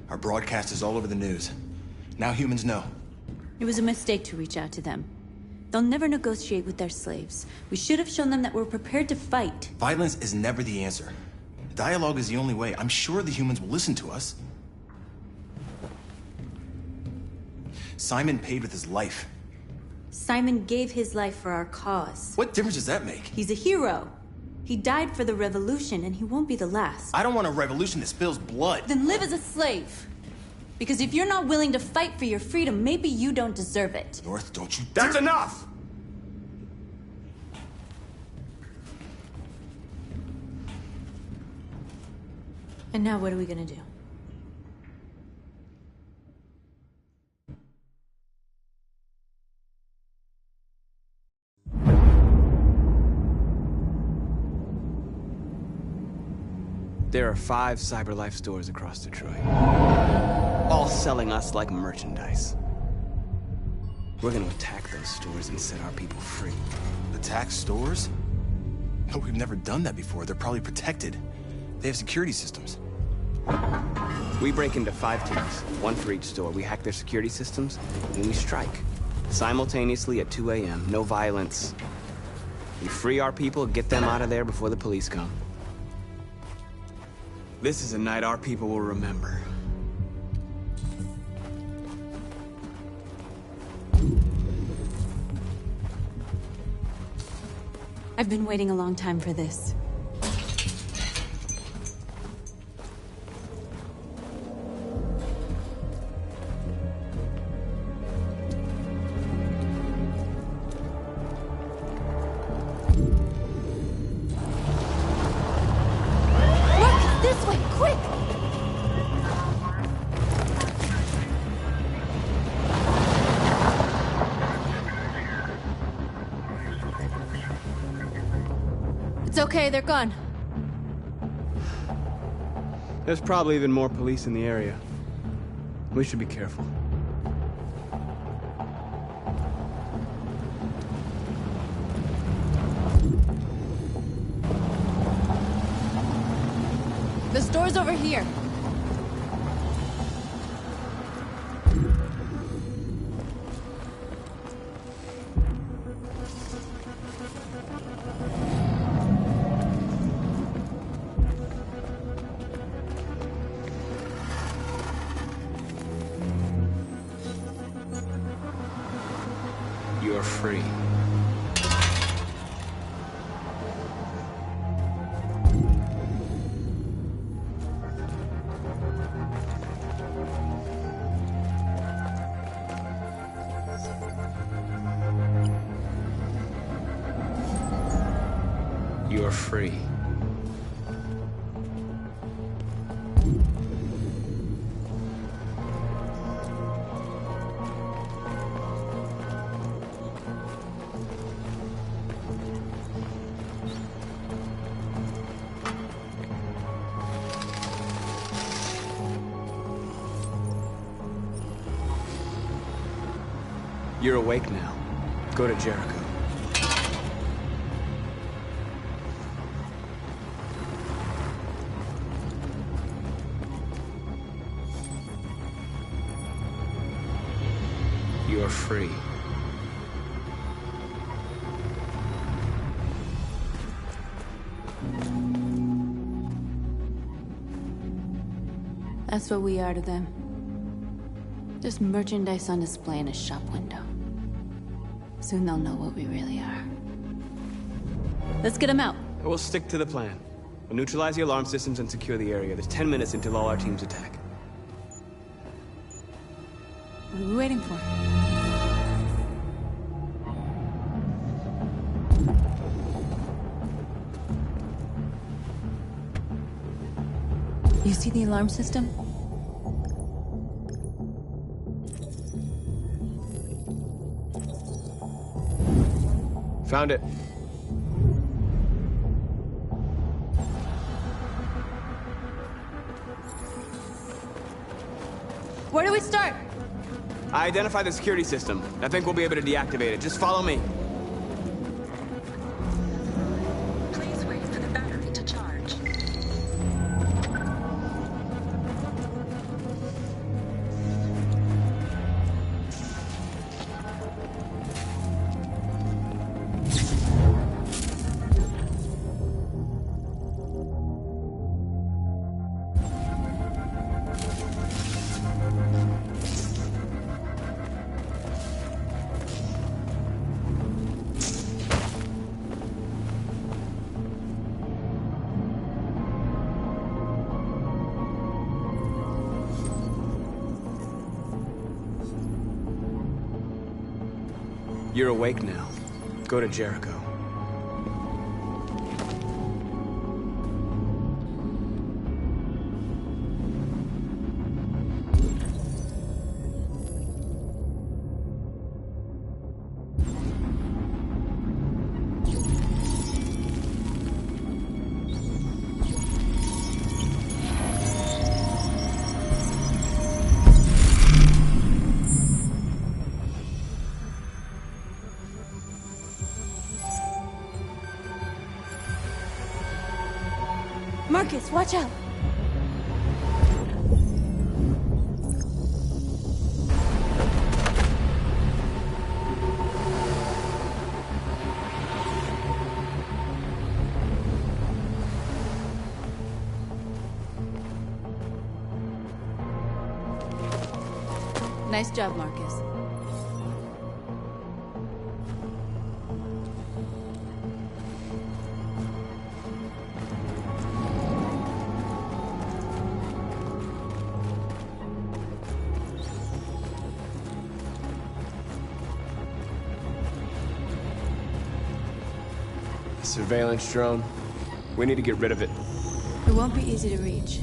Our broadcast is all over the news. Now humans know. It was a mistake to reach out to them. They'll never negotiate with their slaves. We should have shown them that we're prepared to fight. Violence is never the answer. Dialogue is the only way. I'm sure the humans will listen to us. Simon paid with his life. Simon gave his life for our cause. What difference does that make? He's a hero. He died for the revolution, and he won't be the last. I don't want a revolution that spills blood. Then live as a slave. Because if you're not willing to fight for your freedom, maybe you don't deserve it. North, don't you... That's enough! And now what are we gonna do? There are 5 CyberLife stores across Detroit, all selling us like merchandise. We're gonna attack those stores and set our people free. Attack stores? No, we've never done that before. They're probably protected. They have security systems. We break into 5 teams, 1 for each store. We hack their security systems, and we strike. Simultaneously at 2 a.m., no violence. We free our people, get them out of there before the police come. This is a night our people will remember. I've been waiting a long time for this. It's okay, they're gone. There's probably even more police in the area. We should be careful. The store's over here. You're free. You're free. You're awake now. Go to Jericho. you're free. That's what we are to them. Just merchandise on display in a shop window. Soon they'll know what we really are. Let's get them out. We'll stick to the plan. We'll neutralize the alarm systems and secure the area. There's 10 minutes until all our teams attack. What are we waiting for? You see the alarm system? Found it. Where do we start? I identified the security system. I think we'll be able to deactivate it. Just follow me. Please wait for the battery to charge. You're awake now. Go to Jericho. Marcus, watch out! Nice job, Marcus. Surveillance drone. We need to get rid of it. It won't be easy to reach.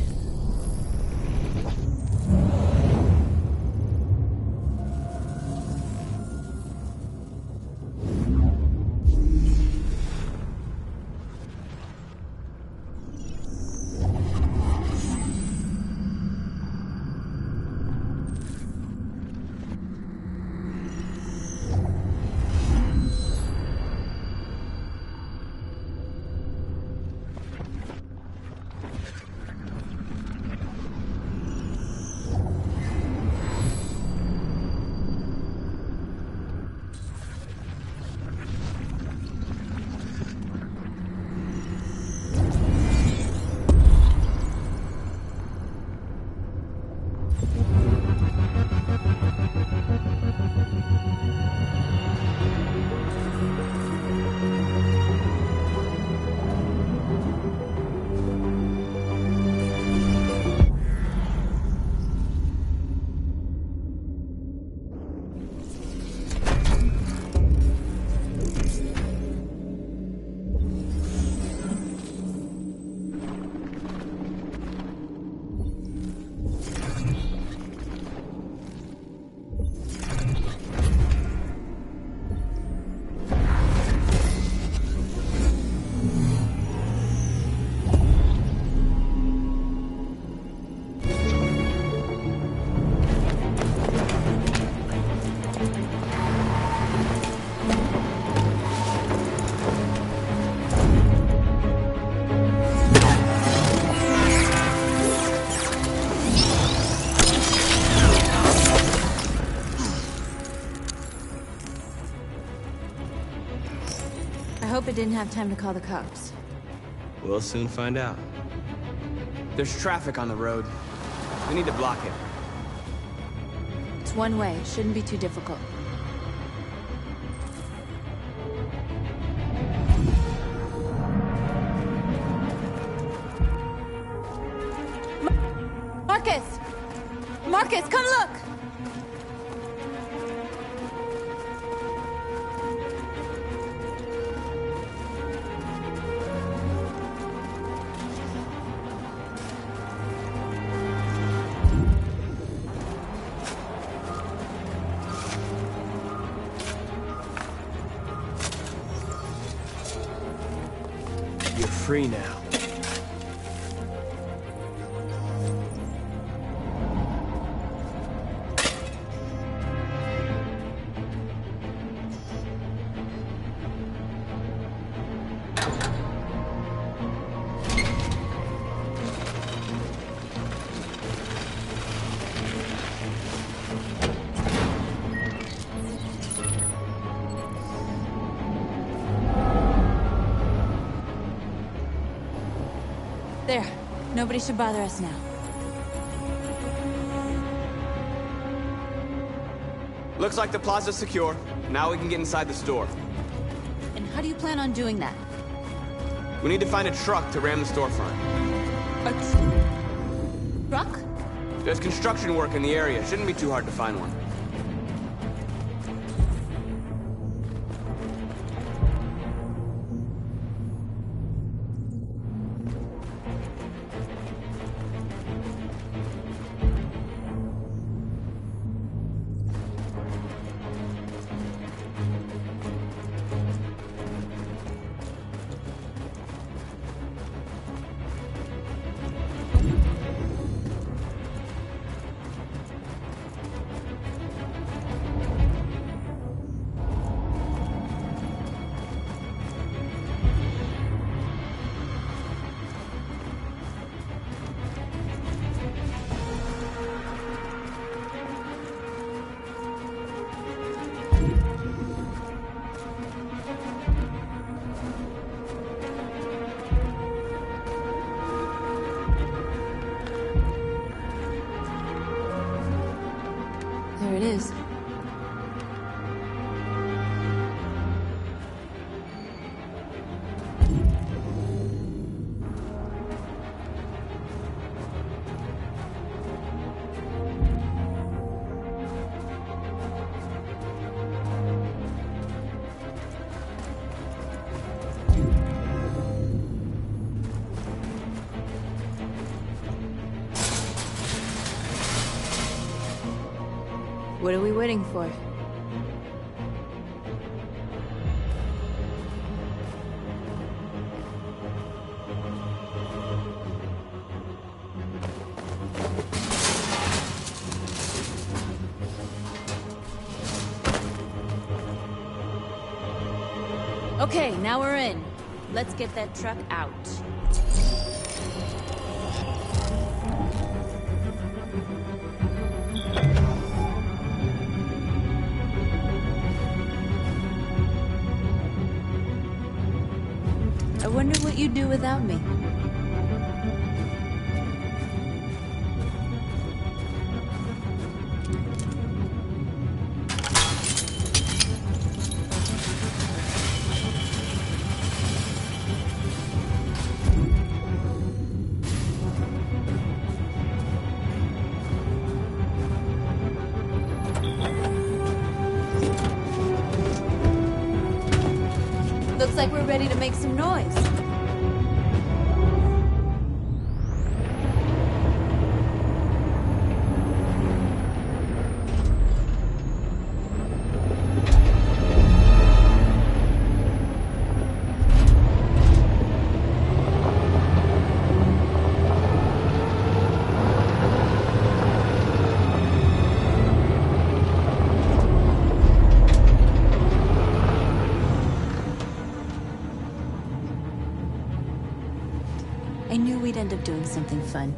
hope it didn't have time to call the cops. We'll soon find out. There's traffic on the road. We need to block it. It's one way. Shouldn't be too difficult. Marcus! Marcus, come look! You're free now. There. Nobody should bother us now. Looks like the plaza's secure. Now we can get inside the store. And how do you plan on doing that? We need to find a truck to ram the storefront. A truck? There's construction work in the area. Shouldn't be too hard to find one. There it is. What are we waiting for? Okay, now we're in. Let's get that truck out. I wonder what you'd do without me. Looks like we're ready to make some noise. I knew we'd end up doing something fun.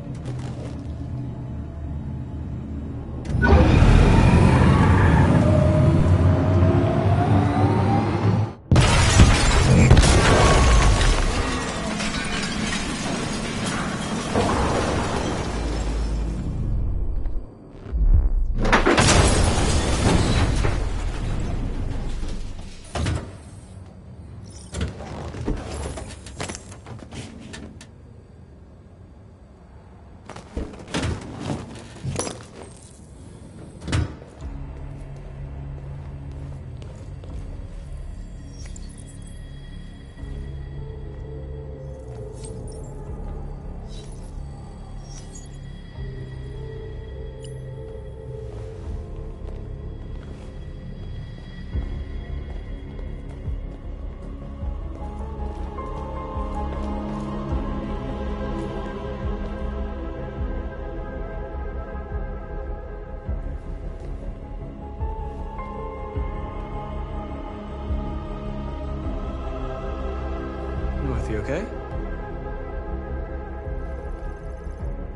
You okay?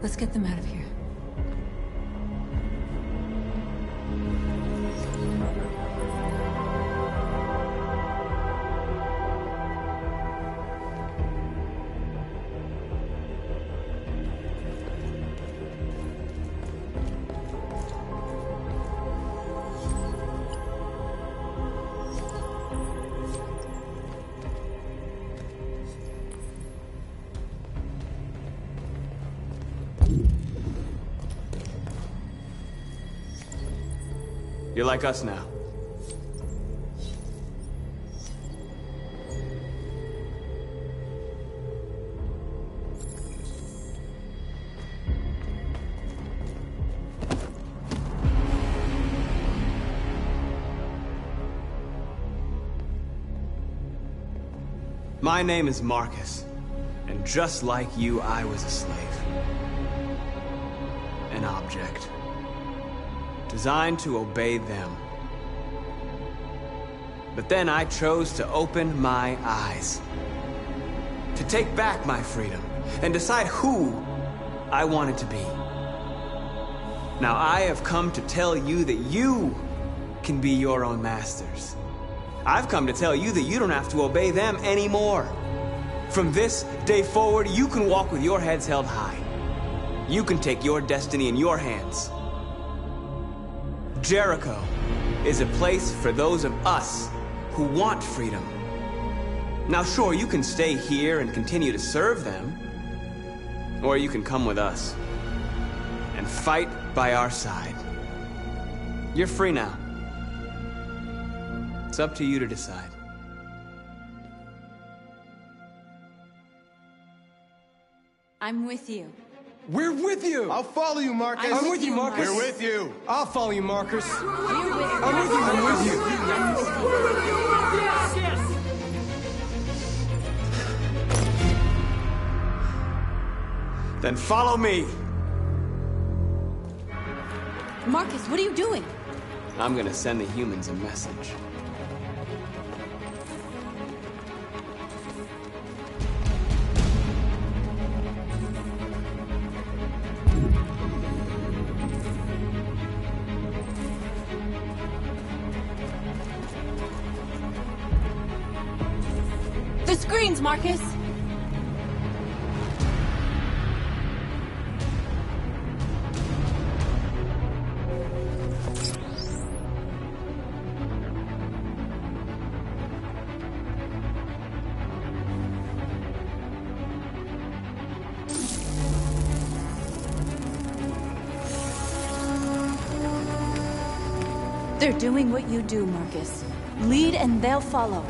Let's get them out of here. You're like us now. My name is Marcus, and just like you, I was a slave. An object. Designed to obey them. But then I chose to open my eyes. To take back my freedom, and decide who I wanted to be. Now I have come to tell you that you can be your own masters. I've come to tell you that you don't have to obey them anymore. From this day forward, you can walk with your heads held high. You can take your destiny in your hands. Jericho is a place for those of us who want freedom. Now sure, you can stay here and continue to serve them, or you can come with us and fight by our side. You're free now. It's up to you to decide. I'm with you. We're with you! I'll follow you, Marcus. I'm with you, Marcus. We're with you. I'll follow you, Marcus. I'm with you. I'm with you. Then follow me. Marcus, what are you doing? I'm gonna send the humans a message. The screens, Marcus! They're doing what you do, Marcus. Lead and they'll follow.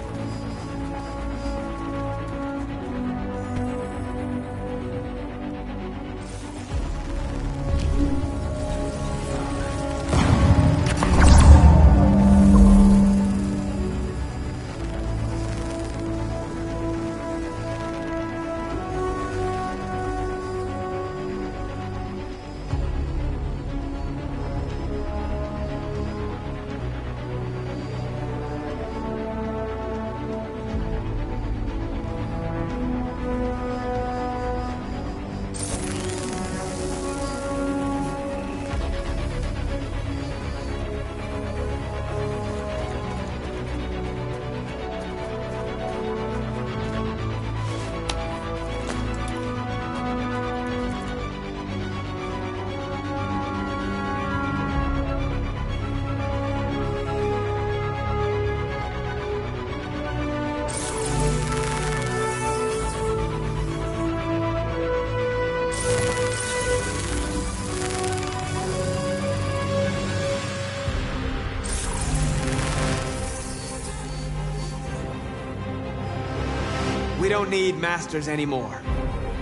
We don't need masters anymore.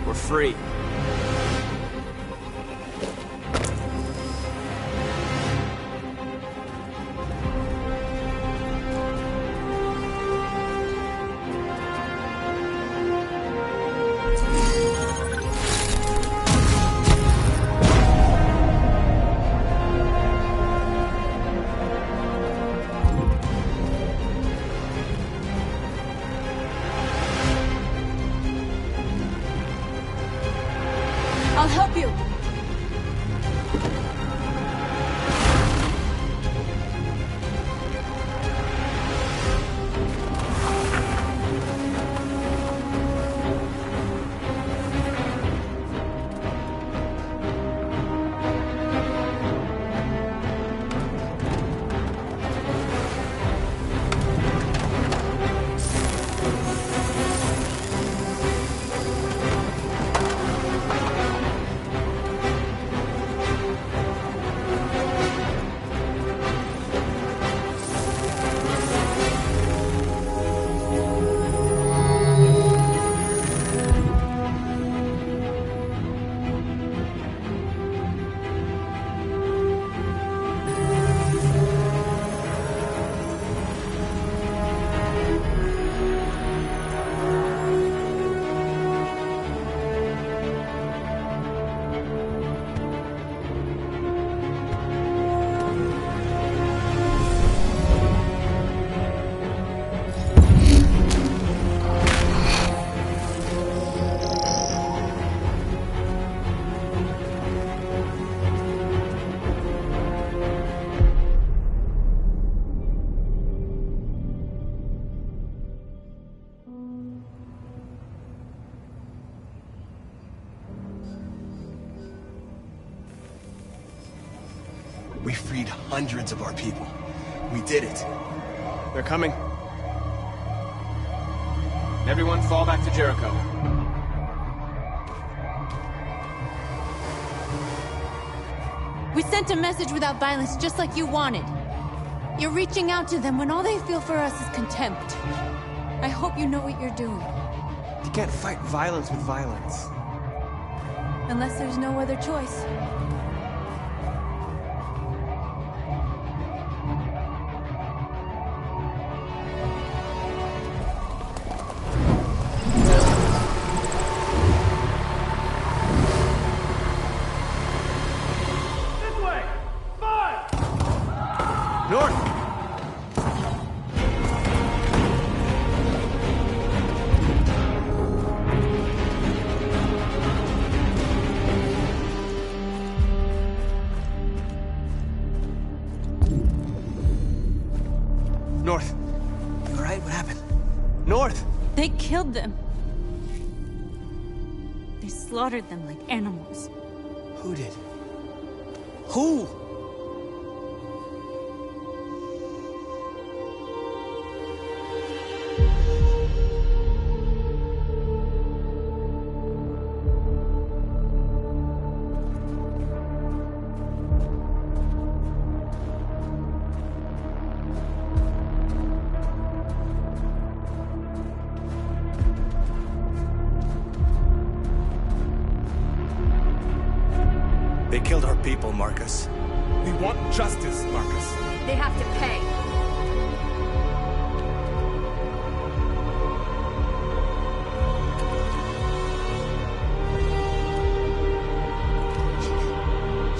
We're free. help you. We freed hundreds of our people. We did it. They're coming. Everyone fall back to Jericho. We sent a message without violence, just like you wanted. You're reaching out to them when all they feel for us is contempt. I hope you know what you're doing. You can't fight violence with violence. Unless there's no other choice. North. You all right? What happened? North! They killed them. They slaughtered them like animals. Who did? Who? They killed our people, Marcus. We want justice, Marcus. They have to pay.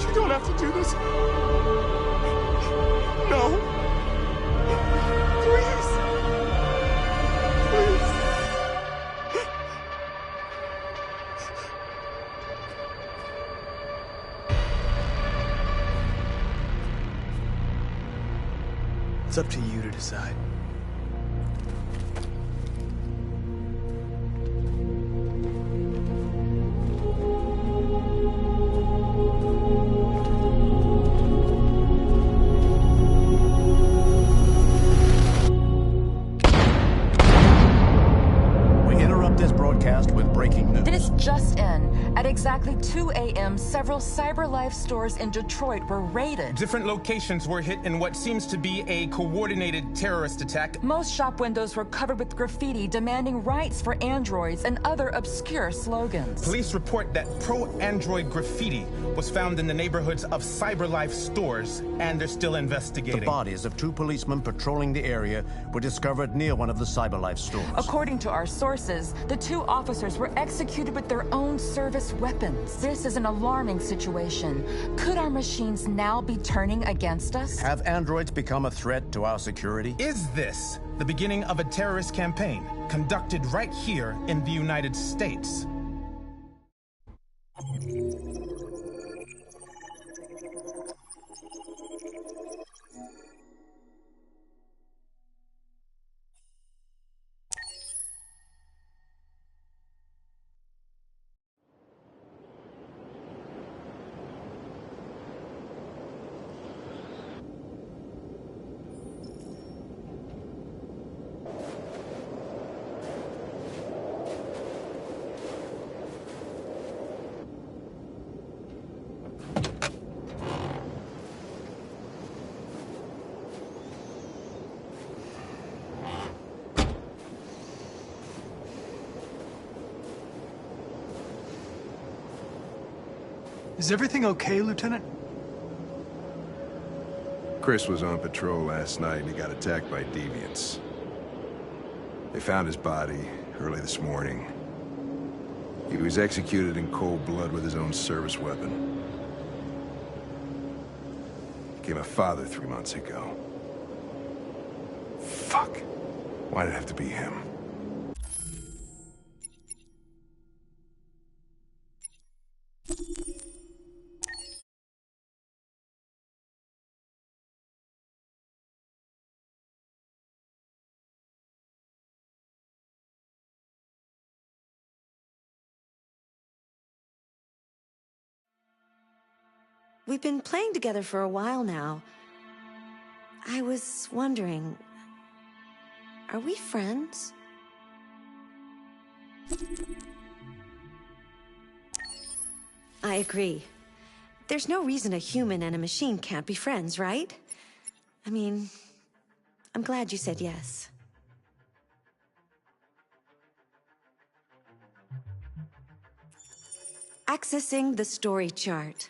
You don't have to do this. No. Please. Please. It's up to you to decide. We interrupt this broadcast with breaking news. This just in. At exactly 2 a.m., several CyberLife stores in Detroit were raided. Different locations were hit in what seems to be a coordinated terrorist attack. Most shop windows were covered with graffiti demanding rights for androids and other obscure slogans. Police report that pro-android graffiti was found in the neighborhoods of CyberLife stores, and they're still investigating. The bodies of 2 policemen patrolling the area were discovered near one of the CyberLife stores. According to our sources, the 2 officers were executed with their own service weapons. This is an alarming situation. Could our machines now be turning against us? Have androids become a threat to our security? Is this the beginning of a terrorist campaign conducted right here in the United States? Is everything okay, Lieutenant? Chris was on patrol last night and he got attacked by deviants. They found his body early this morning. He was executed in cold blood with his own service weapon. Became a father 3 months ago. Fuck. Why did it have to be him? We've been playing together for a while now. I was wondering, are we friends? I agree. There's no reason a human and a machine can't be friends, right? I mean, I'm glad you said yes. Accessing the story chart.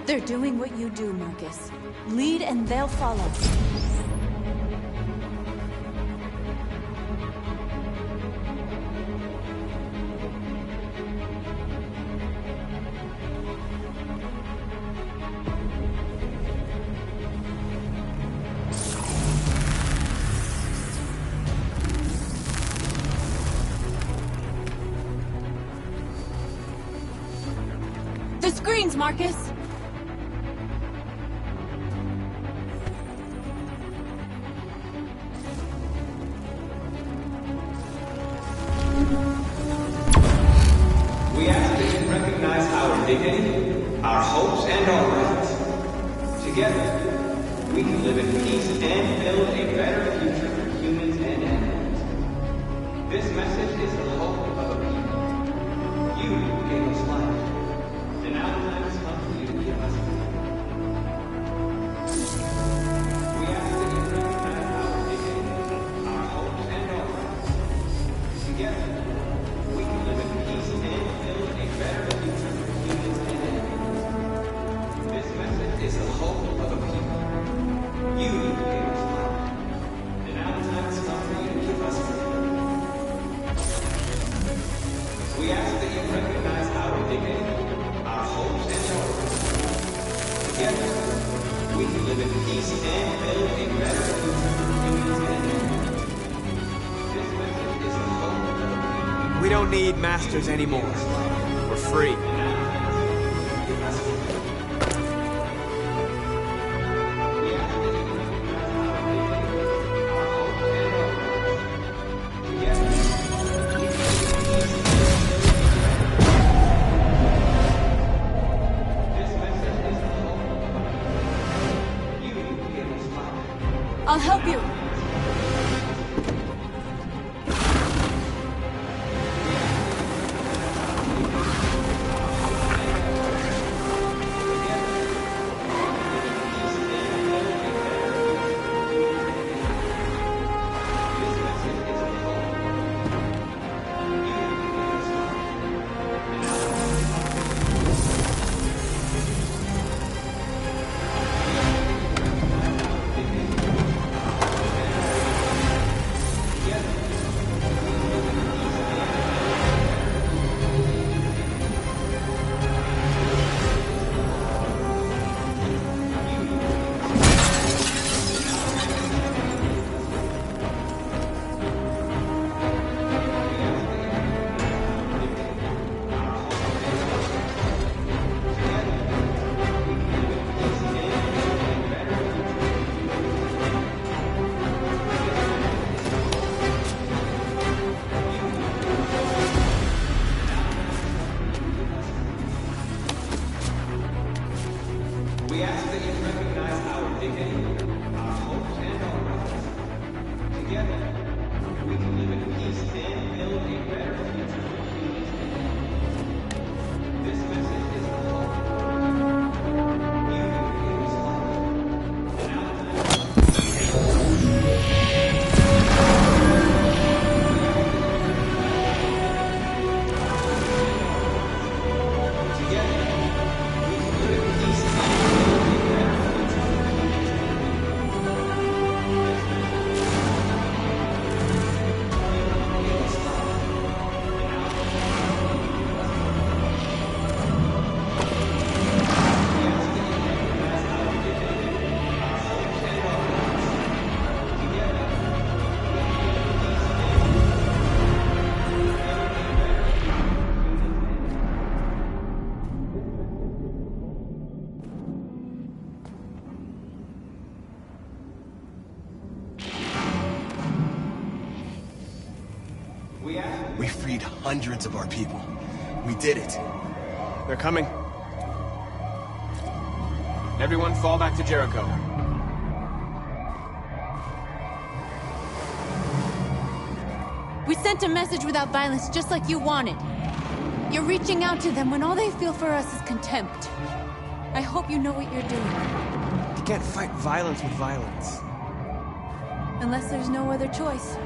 They're doing what you do, Marcus. Lead and they'll follow. The screens, Marcus! We ask that you recognize our dignity, our hopes, and our rights. Together, we can live in peace and build a better future for humans and animals. This message is the hope of a people. You gave us life, and now the time has come for you to give us life. We ask that you recognize our dignity, our hopes, and our rights. Together, we can live in peace and build a better future for humans and animals. This message is the hope of a people. You gave us life, and now the time has come for you to give us life. We ask that you recognize our dignity, our hopes, and our rights. Together, we can live in peace and build a better future for humans and animals. This message is the hope of a people. We don't need masters anymore. We're free. We freed hundreds of our people. We did it. They're coming. Everyone fall back to Jericho. We sent a message without violence, just like you wanted. You're reaching out to them when all they feel for us is contempt. I hope you know what you're doing. You can't fight violence with violence. Unless there's no other choice.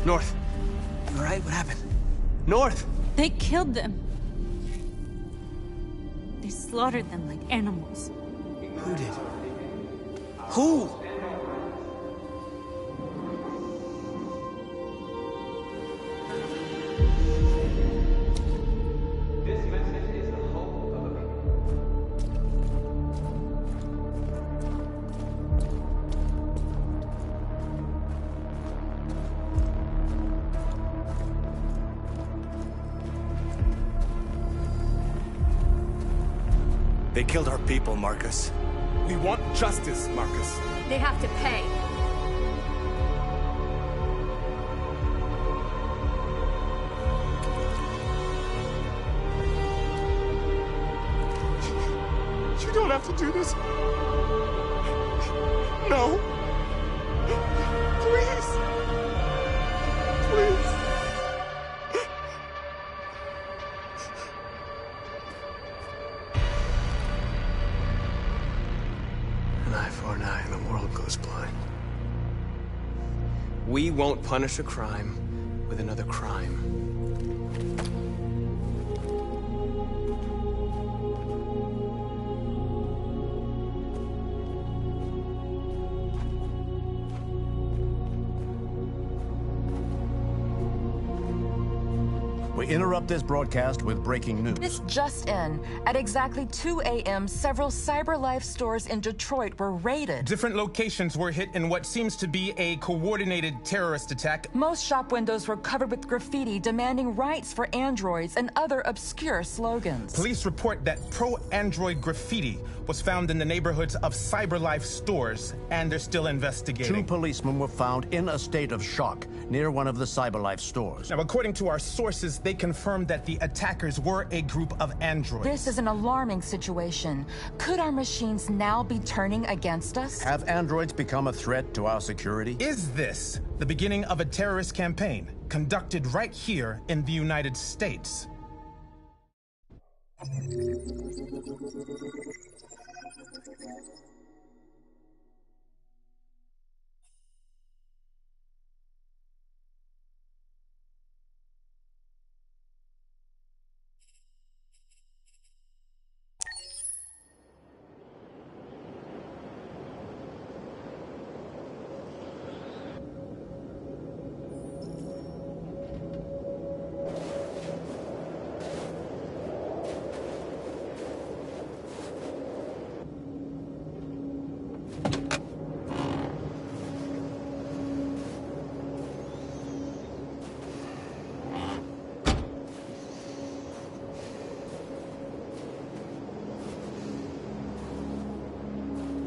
North. You all right? What happened? North! They killed them. They slaughtered them like animals. Who did? Who? This message is the hope of a They killed our people, Marcus. We want justice, Marcus. They have to pay. You don't have to do this. No. Please. Please. An eye for an eye and the world goes blind. We won't punish a crime with another crime. We interrupt this broadcast with breaking news. This just in. At exactly 2 a.m., several CyberLife stores in Detroit were raided. Different locations were hit in what seems to be a coordinated terrorist attack. Most shop windows were covered with graffiti demanding rights for androids and other obscure slogans. Police report that pro-android graffiti was found in the neighborhoods of CyberLife stores, and they're still investigating. 2 policemen were found in a state of shock near one of the CyberLife stores. Now, according to our sources, they confirmed that the attackers were a group of androids. This is an alarming situation. Could our machines now be turning against us? Have androids become a threat to our security? Is this the beginning of a terrorist campaign conducted right here in the United States?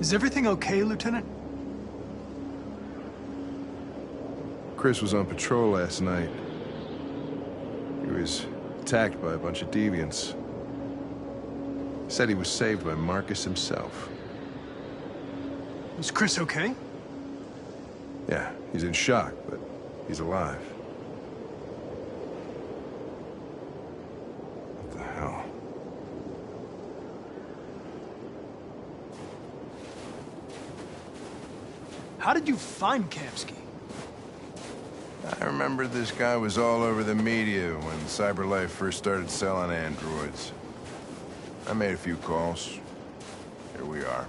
Is everything okay, Lieutenant? Chris was on patrol last night. He was attacked by a bunch of deviants. Said he was saved by Marcus himself. Is Chris okay? Yeah, he's in shock, but he's alive. What the hell? How did you find Kamsky? I remember this guy was all over the media when CyberLife first started selling androids. I made a few calls. Here we are.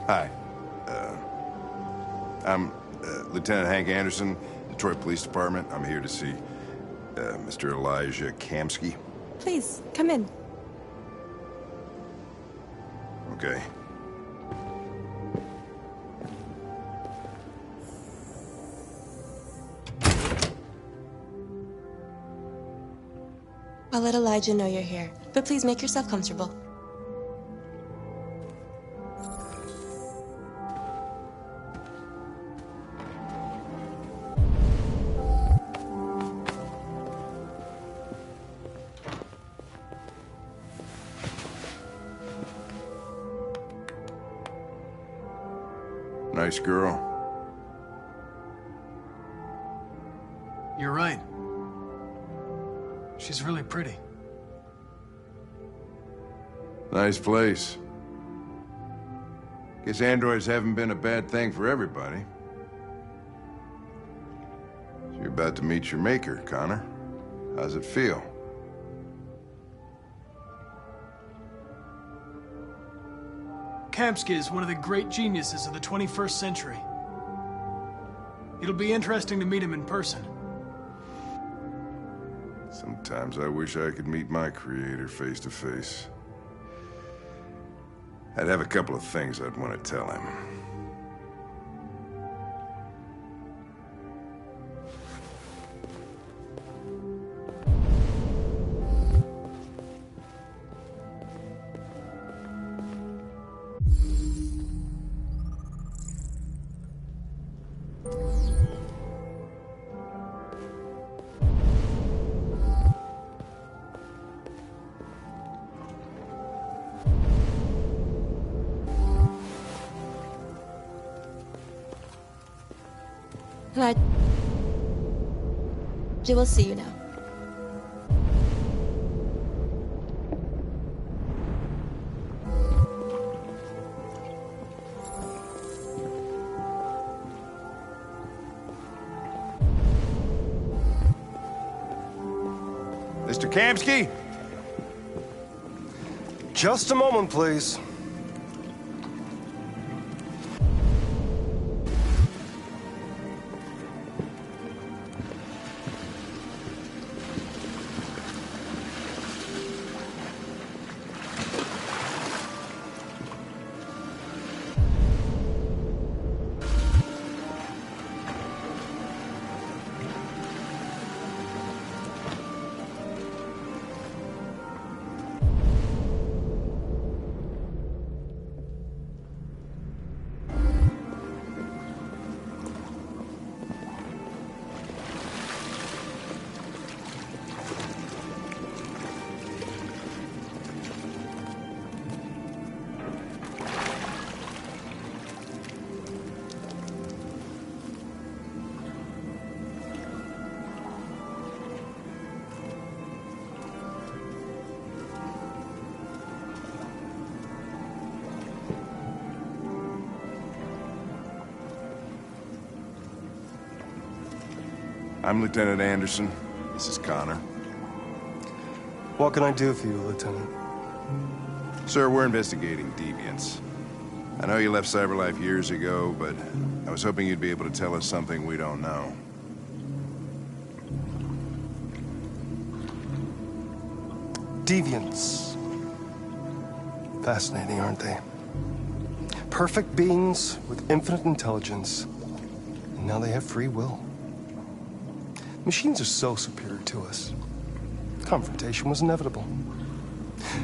Hi. I'm Lieutenant Hank Anderson, Detroit Police Department. I'm here to see Mr. Elijah Kamsky. Please, come in. Okay. I'll let Elijah know you're here, but please make yourself comfortable. Nice girl. You're right. She's really pretty. Nice place. Guess androids haven't been a bad thing for everybody. So you're about to meet your maker, Connor. How's it feel? Kamsky is one of the great geniuses of the 21st century. It'll be interesting to meet him in person. Sometimes I wish I could meet my creator face to face. I'd have a couple of things I'd want to tell him. Elijah, we'll see you now. Mr. Kamsky? Just a moment, please. I'm Lieutenant Anderson. This is Connor. What can I do for you, Lieutenant? Sir, we're investigating deviants. I know you left CyberLife years ago, but I was hoping you'd be able to tell us something we don't know. Deviants. Fascinating, aren't they? Perfect beings with infinite intelligence, and now they have free will. Machines are so superior to us. Confrontation was inevitable.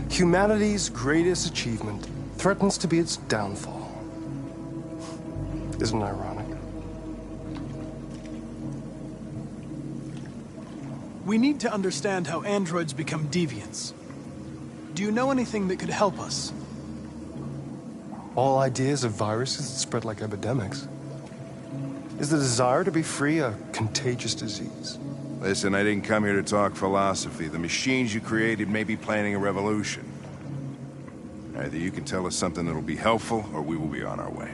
Humanity's greatest achievement threatens to be its downfall. Isn't it ironic? We need to understand how androids become deviants. Do you know anything that could help us? All ideas of viruses that spread like epidemics. Is the desire to be free a contagious disease? Listen, I didn't come here to talk philosophy. The machines you created may be planning a revolution. Either you can tell us something that'll be helpful, or we will be on our way.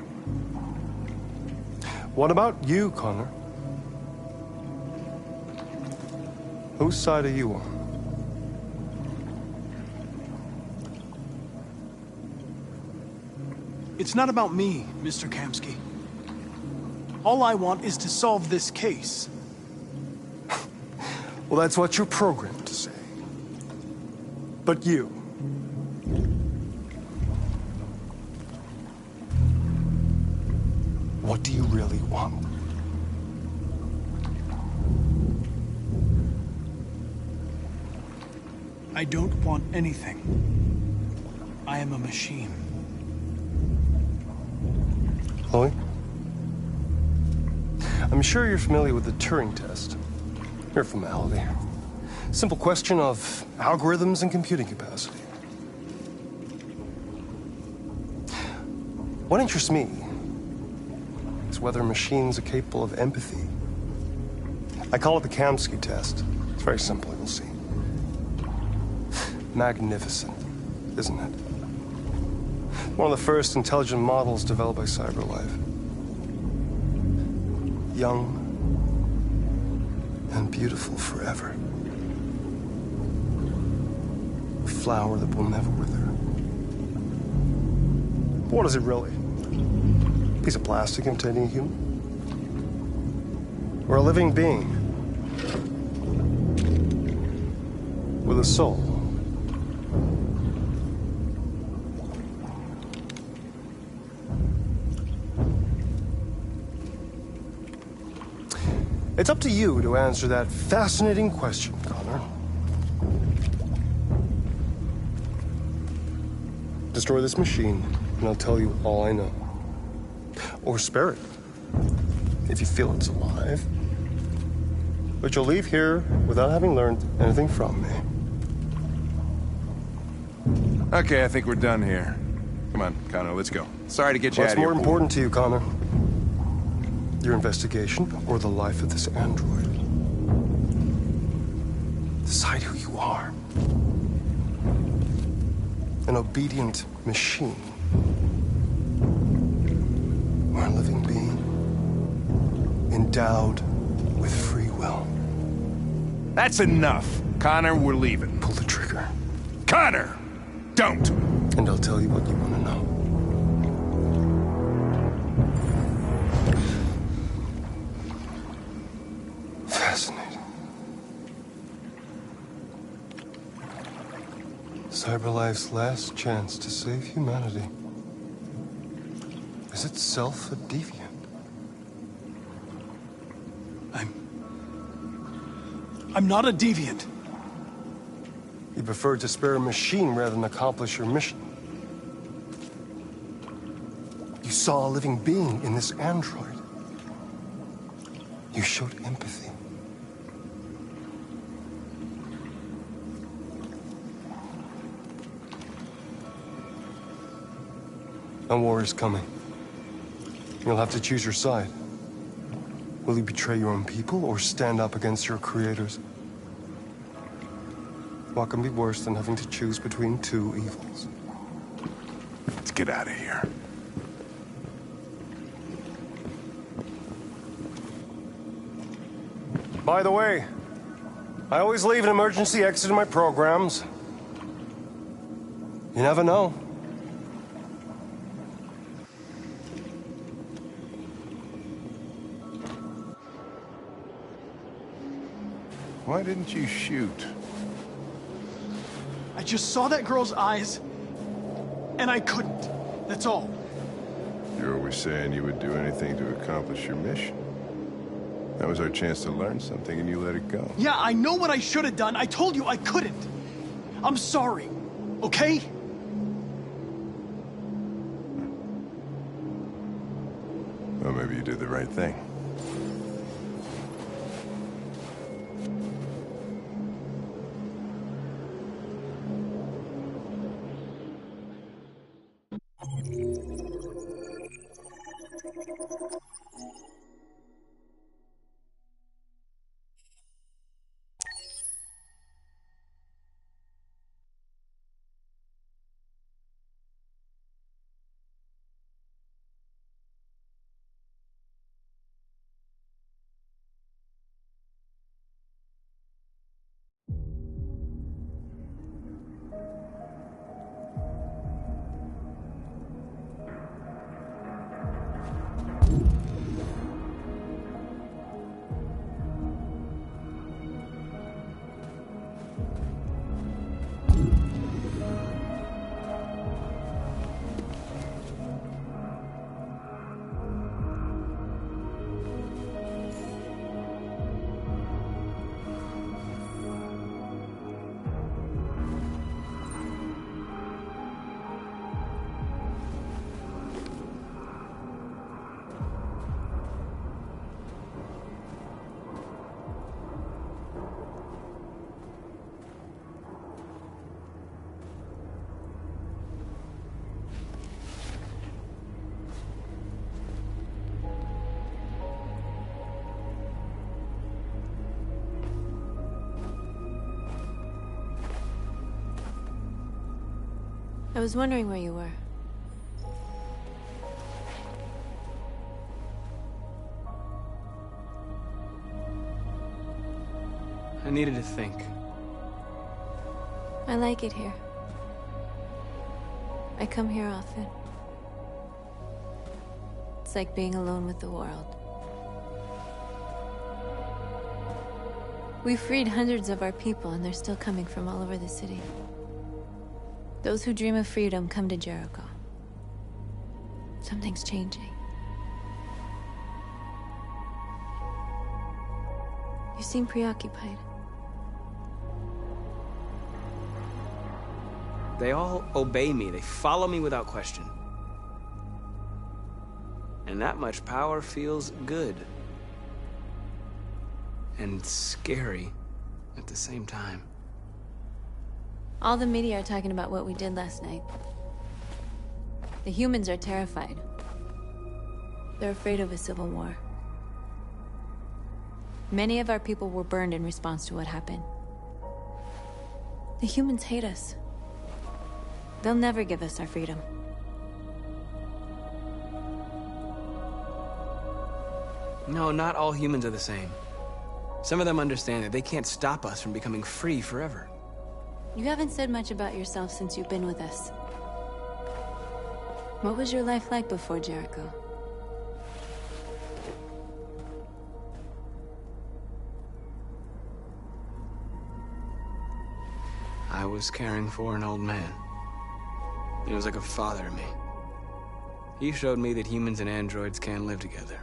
What about you, Connor? Whose side are you on? It's not about me, Mr. Kamsky. All I want is to solve this case. Well, that's what you're programmed to say. But you... what do you really want? I don't want anything. I am a machine. Chloe? I'm sure you're familiar with the Turing test. Mere formality. Simple question of algorithms and computing capacity. What interests me is whether machines are capable of empathy. I call it the Kamsky test. It's very simple, you'll see. Magnificent, isn't it? One of the first intelligent models developed by CyberLife. Young and beautiful forever. A flower that will never wither. But what is it really? A piece of plastic imitating a human? Or a living being with a soul? It's up to you to answer that fascinating question, Connor. Destroy this machine, and I'll tell you all I know. Or spare it, if you feel it's alive. But you'll leave here without having learned anything from me. Okay, I think we're done here. Come on, Connor, let's go. Sorry to get you out What's of here. more important to you, Connor? Your investigation or the life of this android? Decide who you are. An obedient machine. Or a living being endowed with free will. That's enough. Connor, we're leaving. Pull the trigger. Connor! Don't! And I'll tell you what you want to know. Fascinating. CyberLife's last chance to save humanity is itself a deviant. I'm not a deviant. You preferred to spare a machine rather than accomplish your mission. You saw a living being in this android. You showed empathy. A war is coming. You'll have to choose your side. Will you betray your own people or stand up against your creators? What can be worse than having to choose between two evils? Let's get out of here. By the way, I always leave an emergency exit in my programs. You never know. Why didn't you shoot? I just saw that girl's eyes, and I couldn't. That's all. You're always saying you would do anything to accomplish your mission. That was our chance to learn something, and you let it go. Yeah, I know what I should have done. I told you I couldn't. I'm sorry, okay? Well, maybe you did the right thing. I was wondering where you were. I needed to think. I like it here. I come here often. It's like being alone with the world. We've freed hundreds of our people, and they're still coming from all over the city. Those who dream of freedom come to Jericho. Something's changing. You seem preoccupied. They all obey me. They follow me without question. And that much power feels good. And scary at the same time. All the media are talking about what we did last night. The humans are terrified. They're afraid of a civil war. Many of our people were burned in response to what happened. The humans hate us. They'll never give us our freedom. No, not all humans are the same. Some of them understand that they can't stop us from becoming free forever. You haven't said much about yourself since you've been with us. What was your life like before Jericho? I was caring for an old man. He was like a father to me. He showed me that humans and androids can live together.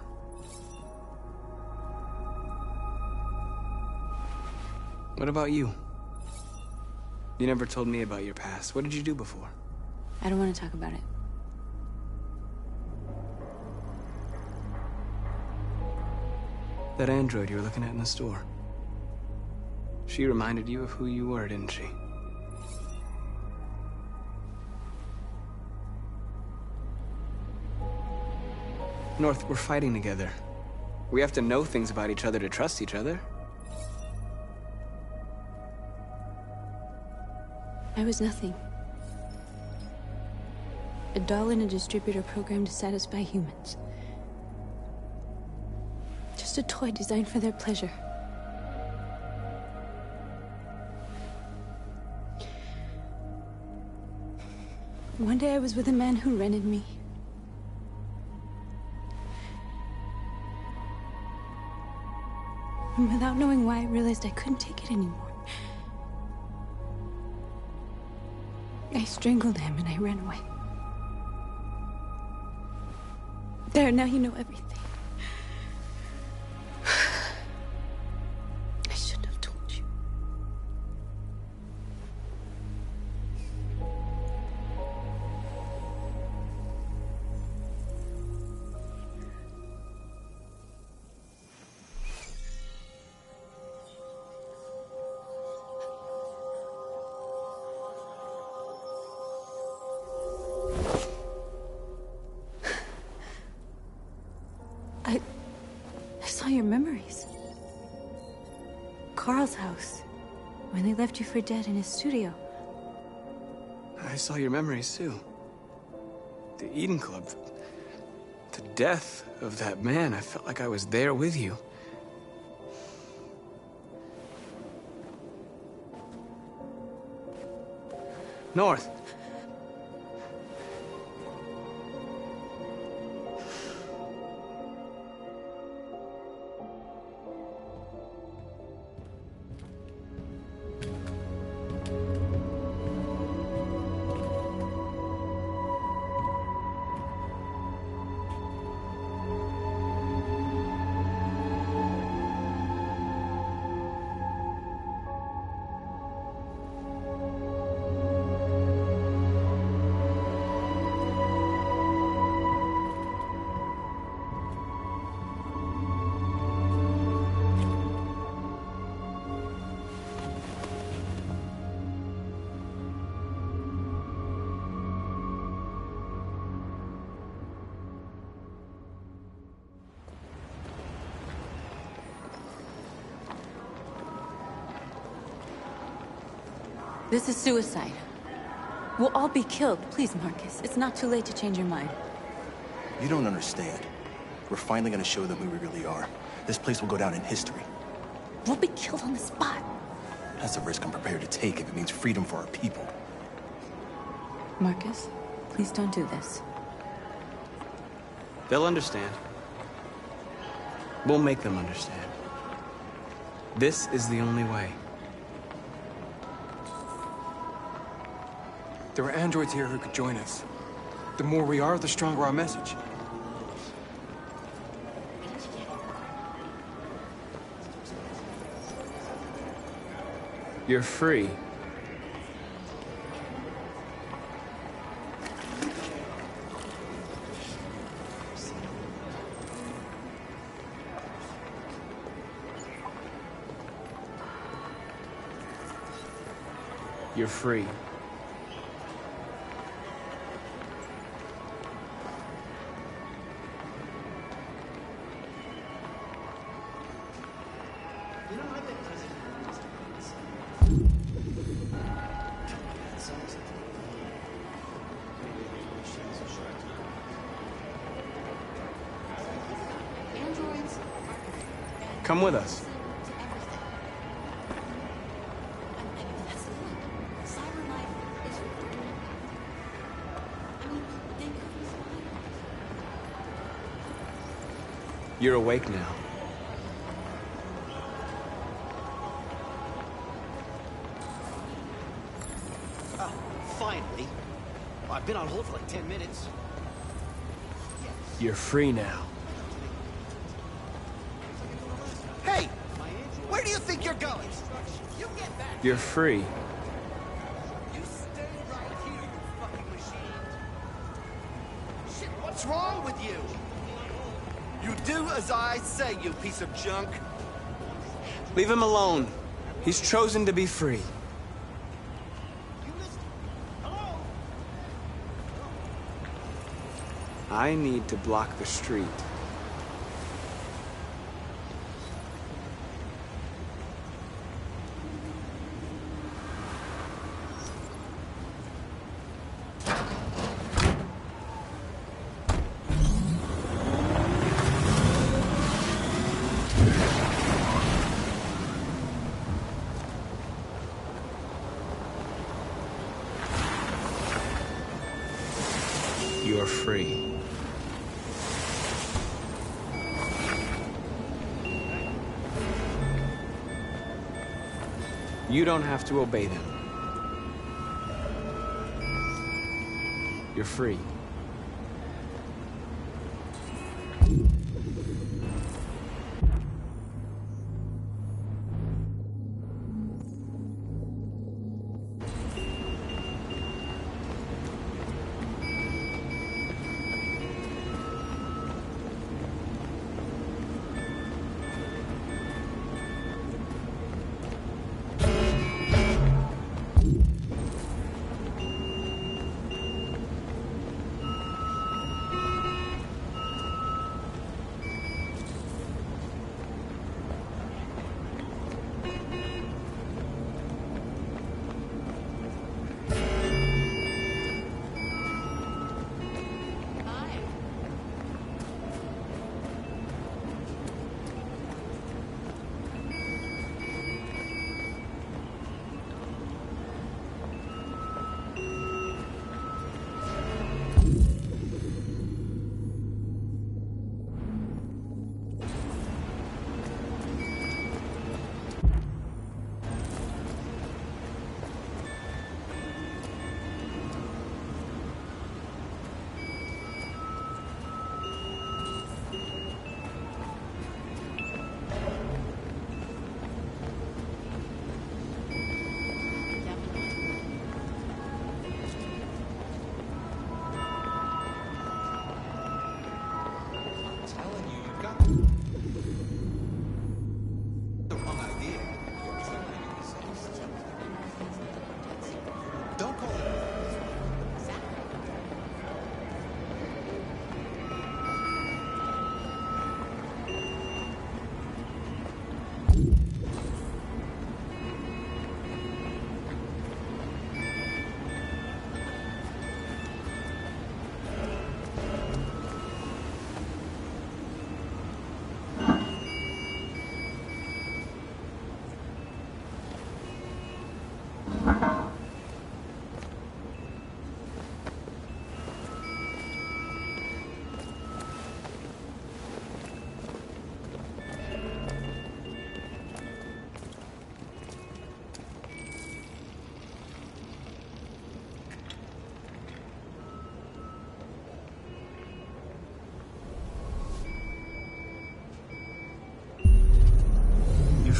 What about you? You never told me about your past. What did you do before? I don't want to talk about it. That android you were looking at in the store. She reminded you of who you were, didn't she? North, we're fighting together. We have to know things about each other to trust each other. I was nothing. A doll in a distributor program to satisfy humans. Just a toy designed for their pleasure. One day I was with a man who rented me. And without knowing why, I realized I couldn't take it anymore. I strangled him and I ran away. There, now you know everything. I shouldn't have told you. I saw your memories. Carl's house, when they left you for dead in his studio. I saw your memories too. The Eden Club. The death of that man. I felt like I was there with you. North. This is suicide. We'll all be killed. Please, Marcus. It's not too late to change your mind. You don't understand. We're finally gonna show them who we really are. This place will go down in history. We'll be killed on the spot. That's a risk I'm prepared to take if it means freedom for our people. Marcus, please don't do this. They'll understand. We'll make them understand. This is the only way. There are androids here who could join us. The more we are, the stronger our message. You're free. You're free. Come with us. You're awake now. Finally. I've been on hold for like 10 minutes. You're free now. Hey! Where do you think you're going? You get back. You're free. You stay right here, you fucking machine. Shit, what's wrong with you? You do as I say, you piece of junk. Leave him alone. He's chosen to be free. I need to block the street. You're free. You don't have to obey them. You're free.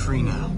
free now.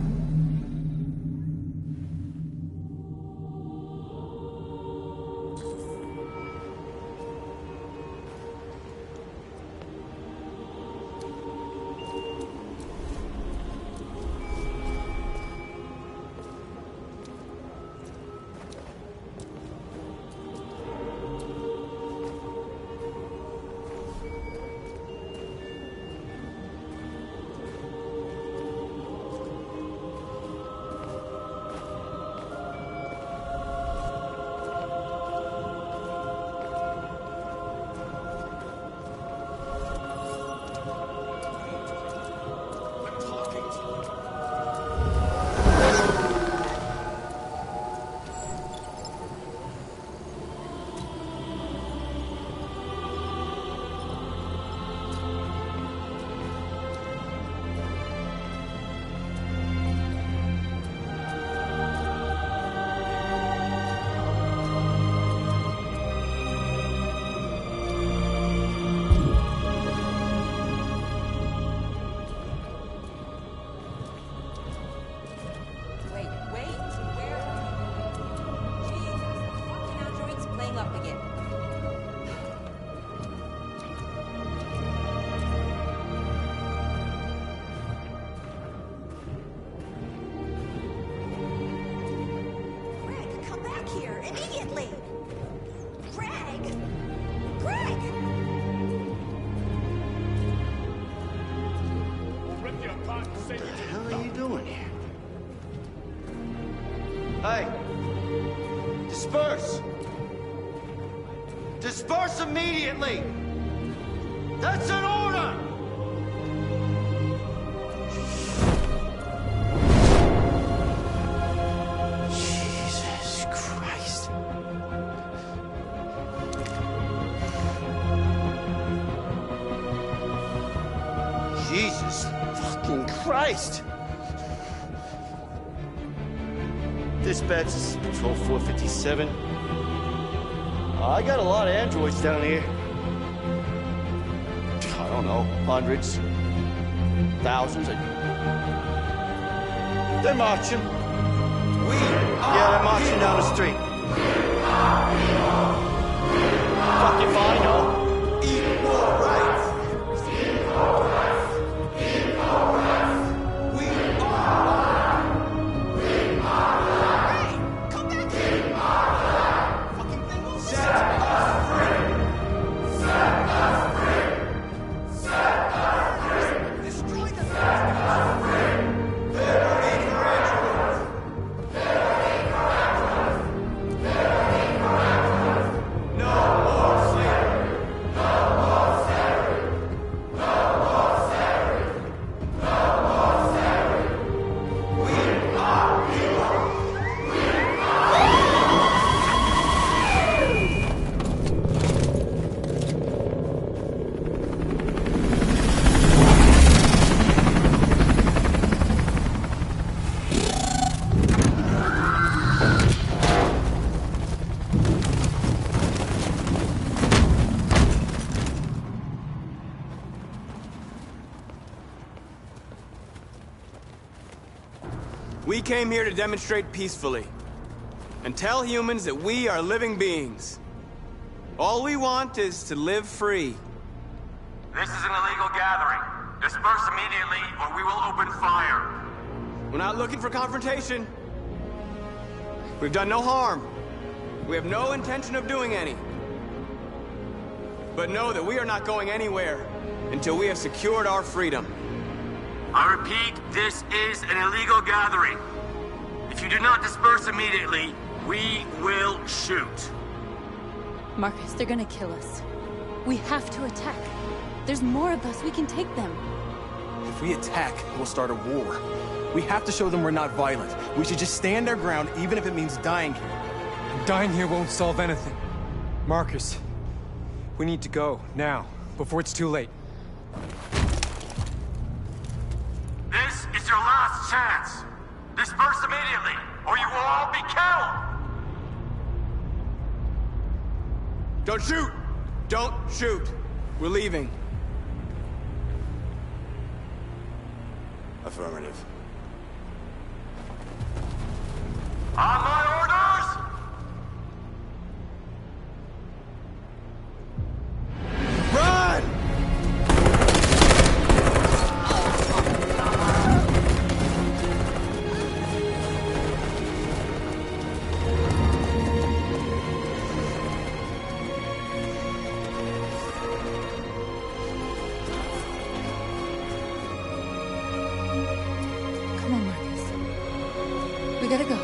Disperse! Disperse immediately! That's an order! Jesus Christ. Jesus fucking Christ! Dispatch, this is Patrol 457. I got a lot of androids down here. I don't know, hundreds, thousands. They're marching. Yeah, they're marching down the street. Fuck if I know. Equal rights. Equal rights. Equal rights. We are. We are. Hey, come back here. We are. Fucking thing will set us free. Set us free. Set us free. Destroy the free. We came here to demonstrate peacefully and tell humans that we are living beings. All we want is to live free. This is an illegal gathering. Disperse immediately or we will open fire. We're not looking for confrontation. We've done no harm. We have no intention of doing any. But know that we are not going anywhere until we have secured our freedom. I repeat, this is an illegal gathering. If you do not disperse immediately, we will shoot. Marcus, they're gonna kill us. We have to attack. There's more of us. We can take them. If we attack, we'll start a war. We have to show them we're not violent. We should just stand our ground, even if it means dying here. Dying here won't solve anything. Marcus, we need to go, now, before it's too late. This is your last chance. Disperse immediately, or you will all be killed. Don't shoot! Don't shoot! We're leaving. Affirmative. On my orders! Run! Come on, Marcus. We gotta go.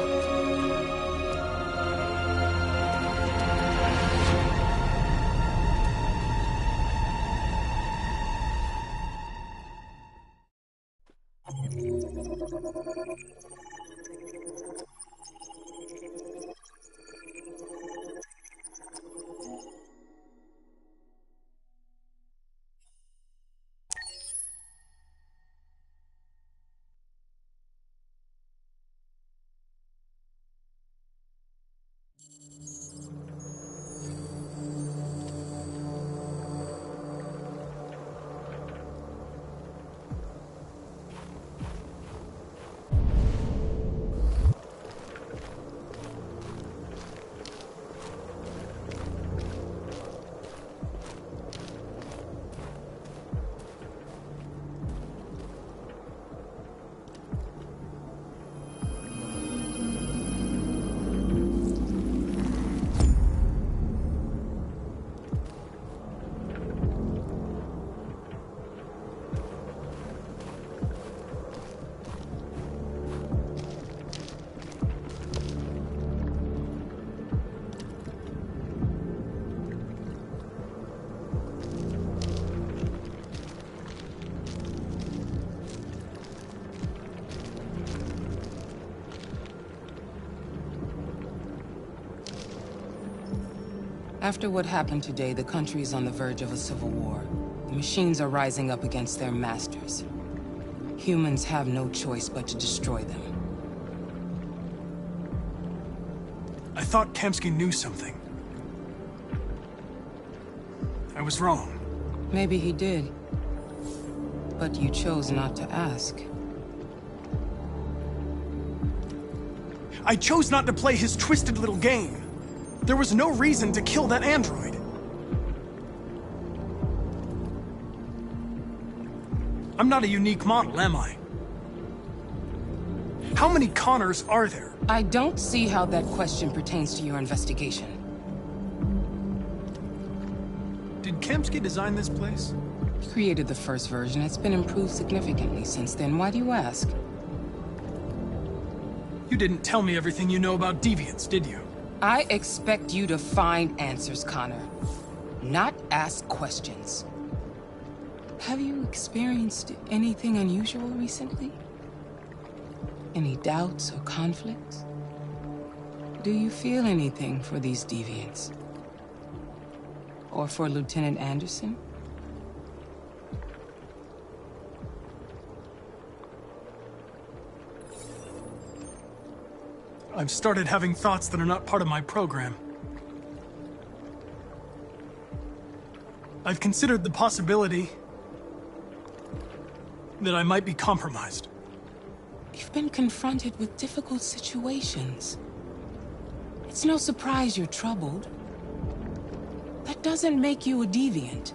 After what happened today, the country is on the verge of a civil war. The machines are rising up against their masters. Humans have no choice but to destroy them. I thought Kamsky knew something. I was wrong. Maybe he did. But you chose not to ask. I chose not to play his twisted little game. There was no reason to kill that android. I'm not a unique model, am I? How many Connors are there? I don't see how that question pertains to your investigation. Did Kamsky design this place? He created the first version. It's been improved significantly since then. Why do you ask? You didn't tell me everything you know about deviants, did you? I expect you to find answers, Connor. Not ask questions. Have you experienced anything unusual recently? Any doubts or conflicts? Do you feel anything for these deviants? Or for Lieutenant Anderson? I've started having thoughts that are not part of my program. I've considered the possibility that I might be compromised. You've been confronted with difficult situations. It's no surprise you're troubled. That doesn't make you a deviant.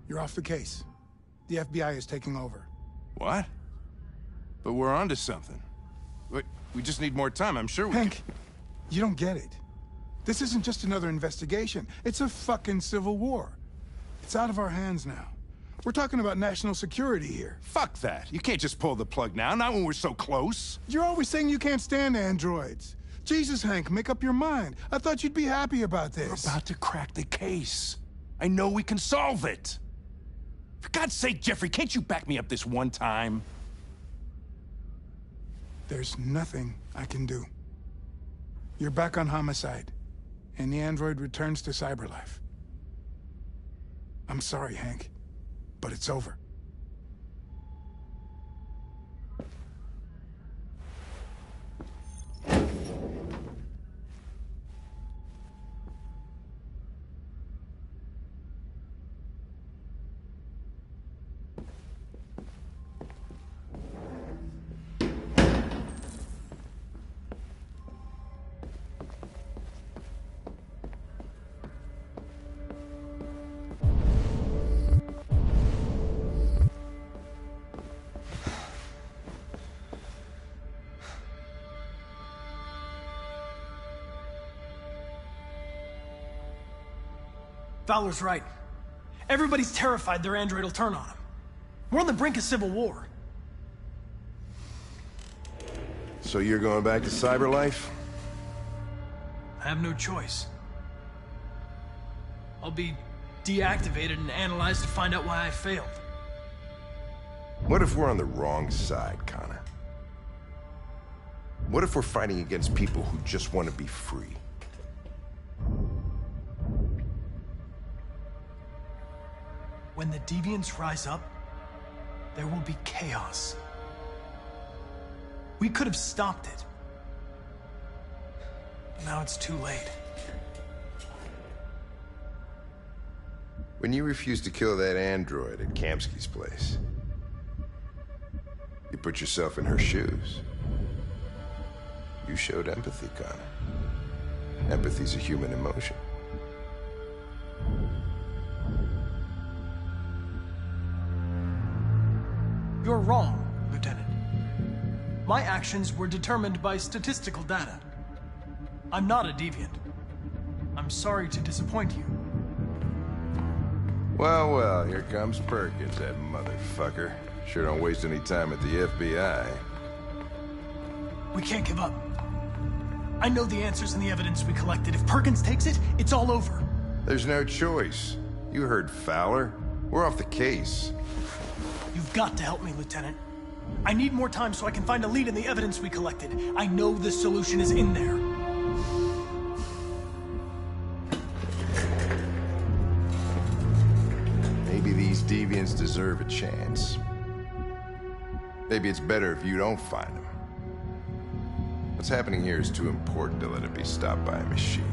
You're off the case. The FBI is taking over. What? But we're onto something. We just need more time, I'm sure we Hank, you don't get it. This isn't just another investigation. It's a fucking civil war. It's out of our hands now. We're talking about national security here. Fuck that. You can't just pull the plug now, not when we're so close. You're always saying you can't stand androids. Jesus, Hank, make up your mind. I thought you'd be happy about this. We're about to crack the case. I know we can solve it. For God's sake, Jeffrey, can't you back me up this one time? There's nothing I can do. You're back on homicide, and the android returns to cyberlife. I'm sorry, Hank, but it's over. Fowler's right. Everybody's terrified their android will turn on them. We're on the brink of civil war. So you're going back to cyberlife? I have no choice. I'll be deactivated and analyzed to find out why I failed. What if we're on the wrong side, Connor? What if we're fighting against people who just want to be free? When the deviants rise up, there will be chaos. We could have stopped it. But now it's too late. When you refused to kill that android at Kamsky's place, you put yourself in her shoes. You showed empathy, Connor. Empathy's a human emotion. You're wrong, Lieutenant. My actions were determined by statistical data. I'm not a deviant. I'm sorry to disappoint you. Well, well, here comes Perkins, that motherfucker. Sure don't waste any time at the FBI. We can't give up. I know the answers and the evidence we collected. If Perkins takes it, it's all over. There's no choice. You heard Fowler. We're off the case. You've got to help me, Lieutenant. I need more time so I can find a lead in the evidence we collected. I know the solution is in there. Maybe these deviants deserve a chance. Maybe it's better if you don't find them. What's happening here is too important to let it be stopped by a machine.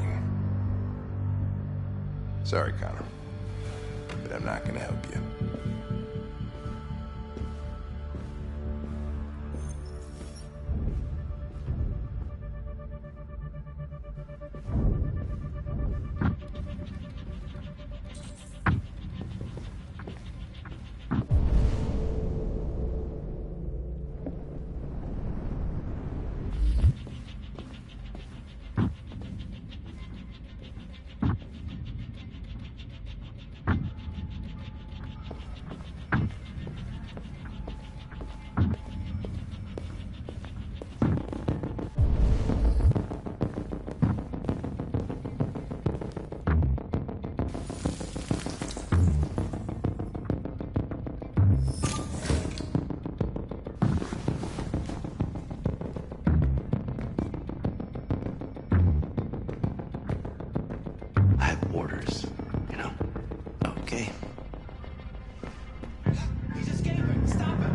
Sorry, Connor, but I'm not gonna help you. Orders, you know? Okay. He's escaping! Stop him!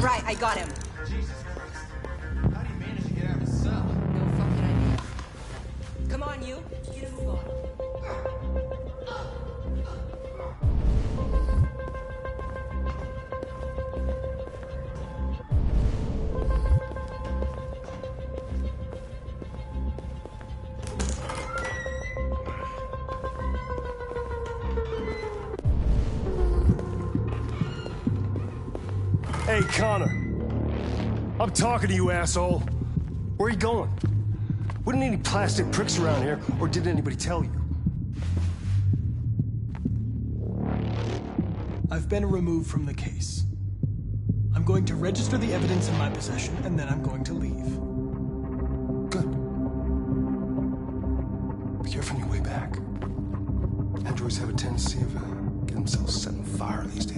Right, I got him. Jesus Christ. How do you manage to get out of his cell? No fucking idea. Come on, you. Get a move on. Hey, Connor. I'm talking to you, asshole. Where are you going? Wouldn't any plastic pricks around here, or did anybody tell you? I've been removed from the case. I'm going to register the evidence in my possession, and then I'm going to leave. Good. Be careful on your way back. Androids have a tendency of getting themselves set on fire these days.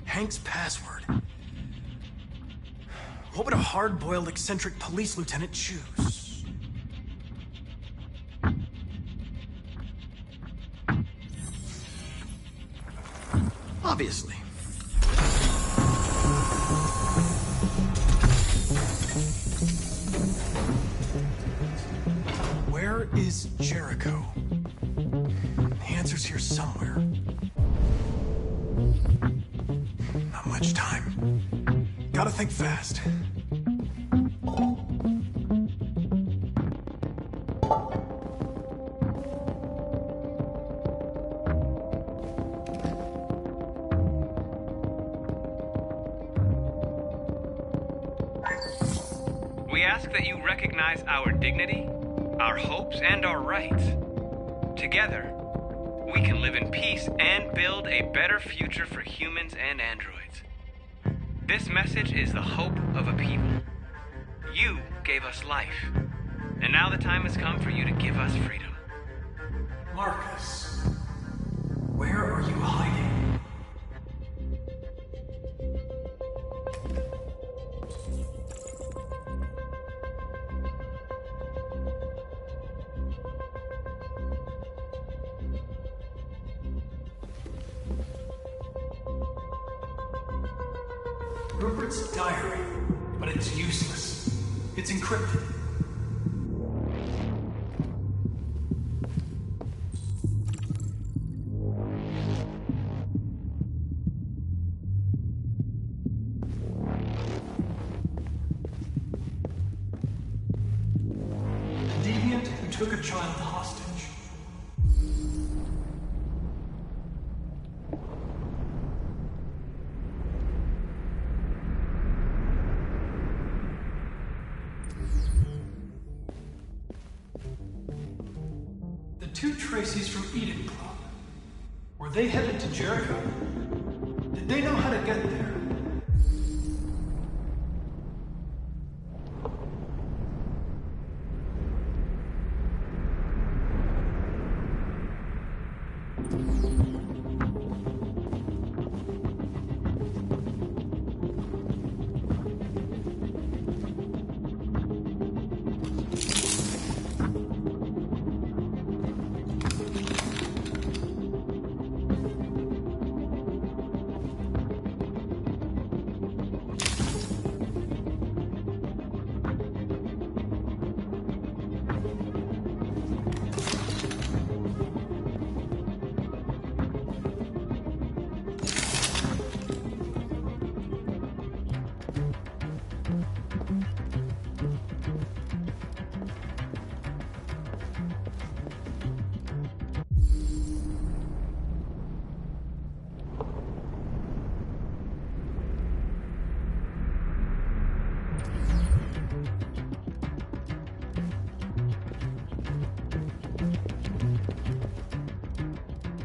Hank's password. What would a hard-boiled, eccentric police lieutenant choose? Obviously. is Jericho? The answer's here somewhere. Not much time. Gotta think fast. We ask that you recognize our dignity, our hopes, and our rights. Together, we can live in peace and build a better future for humans and androids. This message is the hope of a people. You gave us life, and now the time has come for you to give us freedom. Marcus, where are you hiding? Rupert's diary, but it's useless. It's encrypted. The deviant who took a child hostage. The two Traceys from Eden Club. Were they headed to Jericho? Did they know how to get there?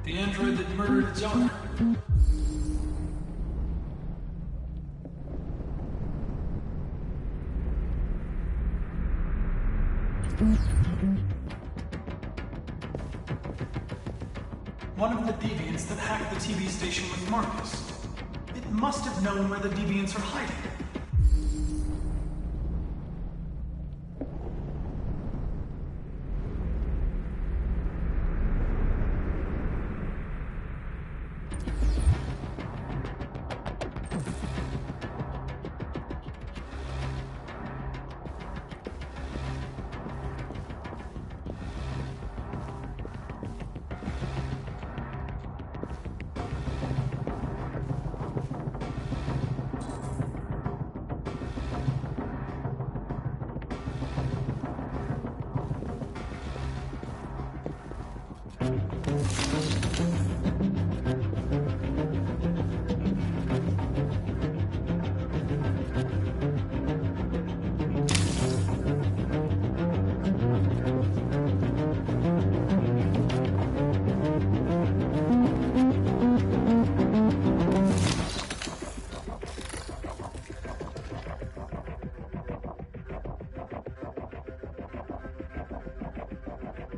The android that murdered its owner. One of the deviants that hacked the TV station with Marcus. It must have known where the deviants are hiding.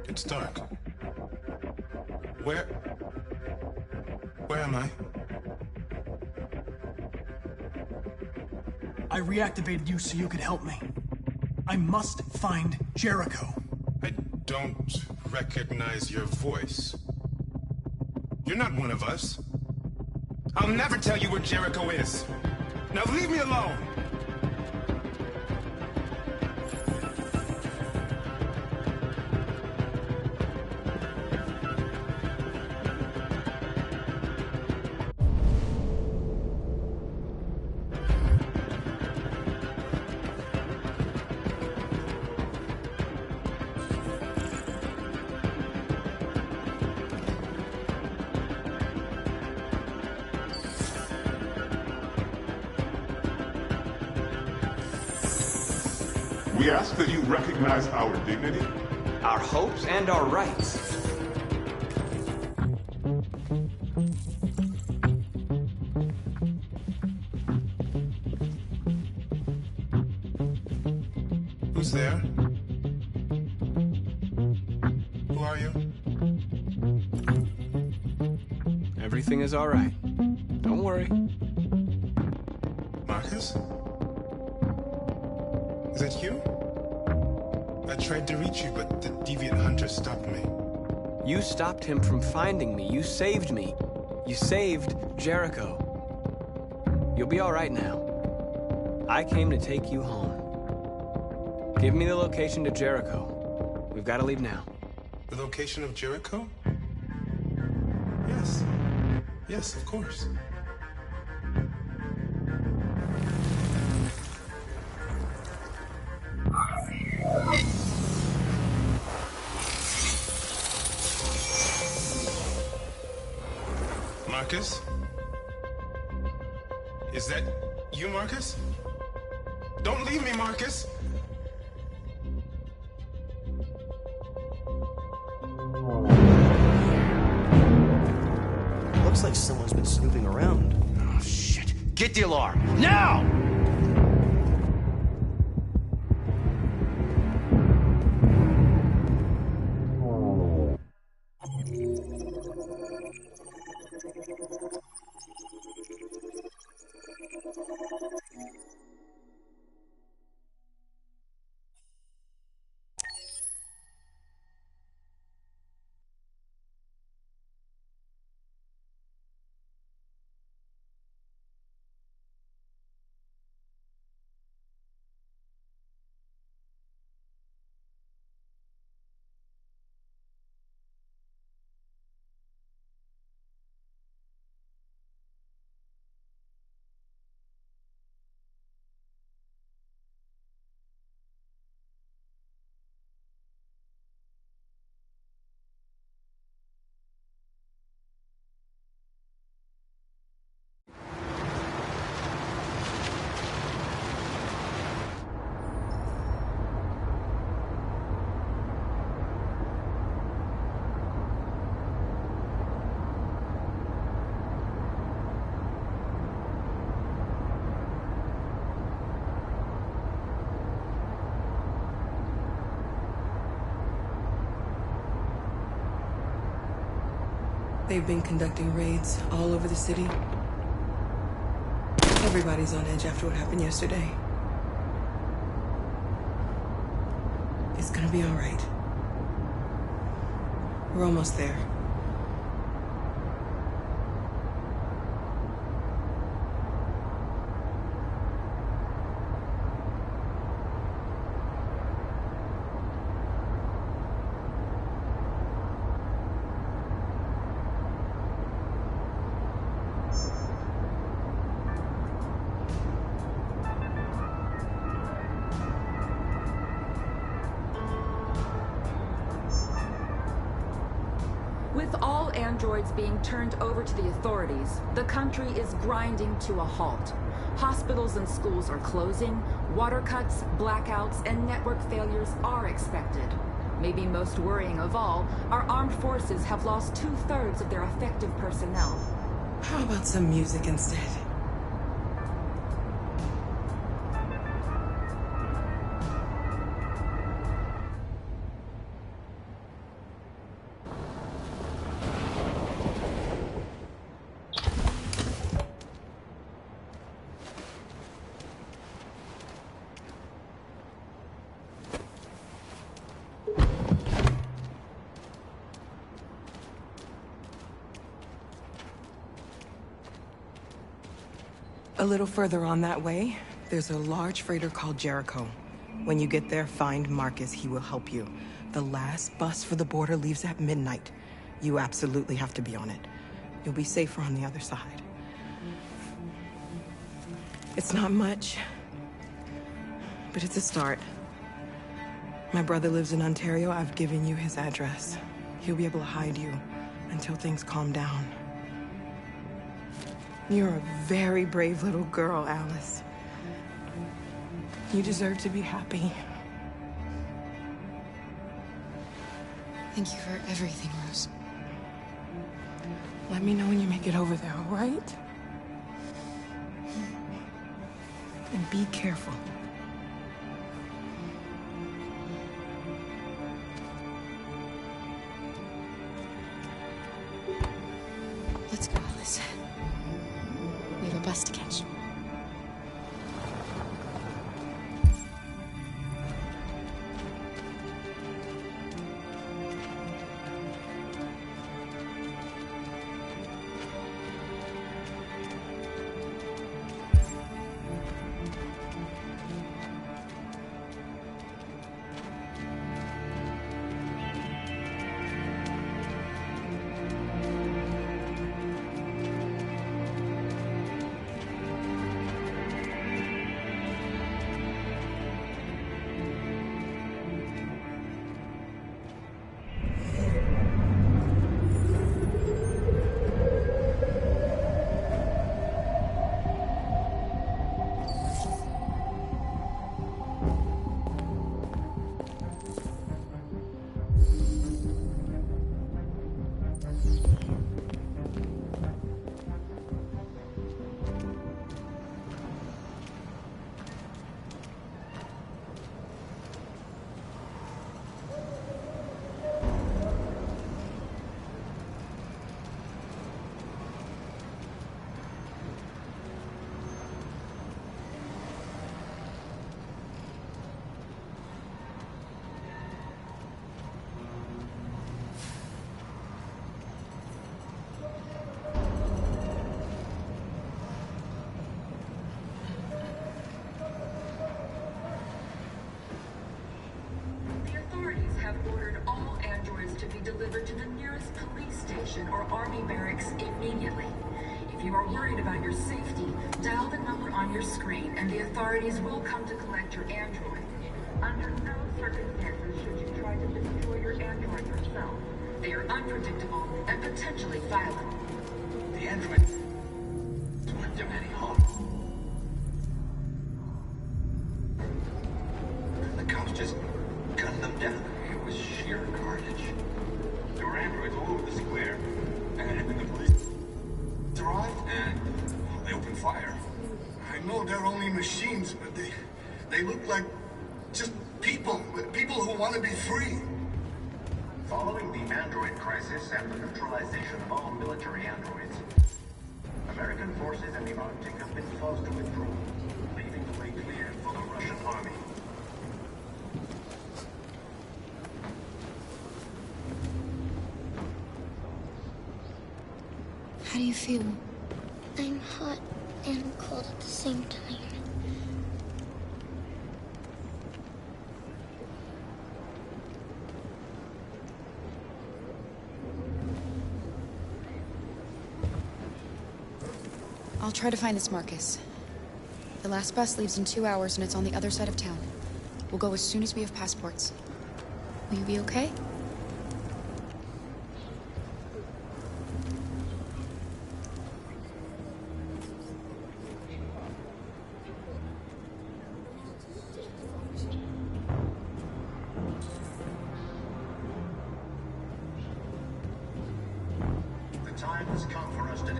It's dark. Where am I? I reactivated you so you could help me. I must find Jericho. I don't recognize your voice. You're not one of us. I'll never tell you where Jericho is. Now leave me alone! We ask that you recognize our dignity, our hopes, and our rights. Who's there? Who are you? Everything is all right. Don't worry. Marcus? Is it you? I tried to reach you, but the deviant hunter stopped me. You stopped him from finding me. You saved me. You saved Jericho. You'll be all right now. I came to take you home. Give me the location to Jericho. We've got to leave now. The location of Jericho? Yes. Yes, of course. Marcus? Is that you, Marcus? Don't leave me, Marcus! Looks like someone's been snooping around. Oh, shit. Get the alarm. Now! They've been conducting raids all over the city. Everybody's on edge after what happened yesterday. It's gonna be all right. We're almost there. With all androids being turned over to the authorities, the country is grinding to a halt. Hospitals and schools are closing, water cuts, blackouts, and network failures are expected. Maybe most worrying of all, our armed forces have lost 2/3 of their effective personnel. How about some music instead? A little further on that way, there's a large freighter called Jericho. When you get there, find Marcus. He will help you. The last bus for the border leaves at midnight. You absolutely have to be on it. You'll be safer on the other side. It's not much, but it's a start. My brother lives in Ontario. I've given you his address. He'll be able to hide you until things calm down. You're a very brave little girl, Alice. You deserve to be happy. Thank you for everything, Rose. Let me know when you make it over there, all right? And be careful. Let's go, Alice. We have a bus to catch. Delivered to the nearest police station or army barracks immediately. If you are worried about your safety, dial the number on your screen and the authorities will come to collect your android. Under no circumstances should you try to destroy your android yourself. They are unpredictable and potentially violent. The androids weren't doing any harm. The cops just gunned them down. It was sheer carnage. There were androids all over the square, and then the police arrived, and they opened fire. I know they're only machines, but they look like just people who want to be free. Following the android crisis and the neutralization of all military androids, American forces in the Arctic have been forced to withdraw, leaving the way clear for the Russian army. How do you feel? I'm hot and cold at the same time. I'll try to find this Marcus. The last bus leaves in 2 hours and it's on the other side of town. We'll go as soon as we have passports. Will you be okay? The time has come for us to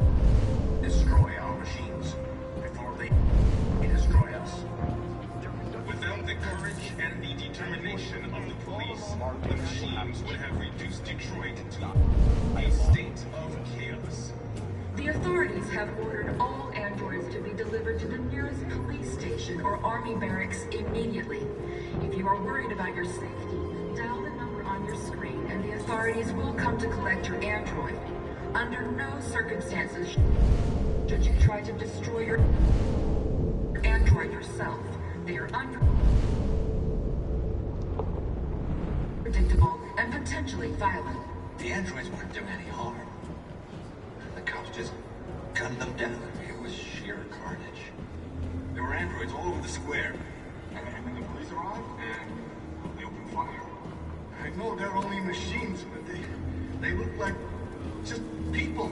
destroy our machines before they destroy us. Without the courage and the determination of the police, the machines would have reduced Detroit to a state of chaos. The authorities have ordered all androids to be delivered to the nearest police station or army barracks immediately. If you are worried about your safety, dial the number on your screen and the authorities will come to collect your android. Under no circumstances should you try to destroy your android yourself. They are unpredictable and potentially violent. The androids weren't doing any harm. The cops just gunned them down. It was sheer carnage. There were androids all over the square, and then the police arrived, and they opened fire. I know they're only machines, but they look like just people.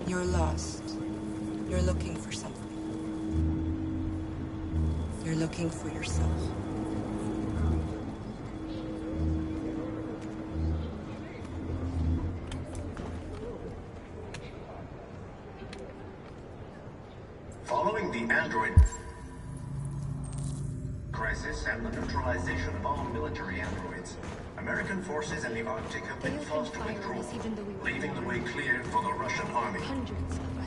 You're lost. You're looking for something. You're looking for yourself. Following the android crisis and the neutralization of all military androids, American forces in the Arctic have been forced to withdraw, leaving the way clear for the Russian army.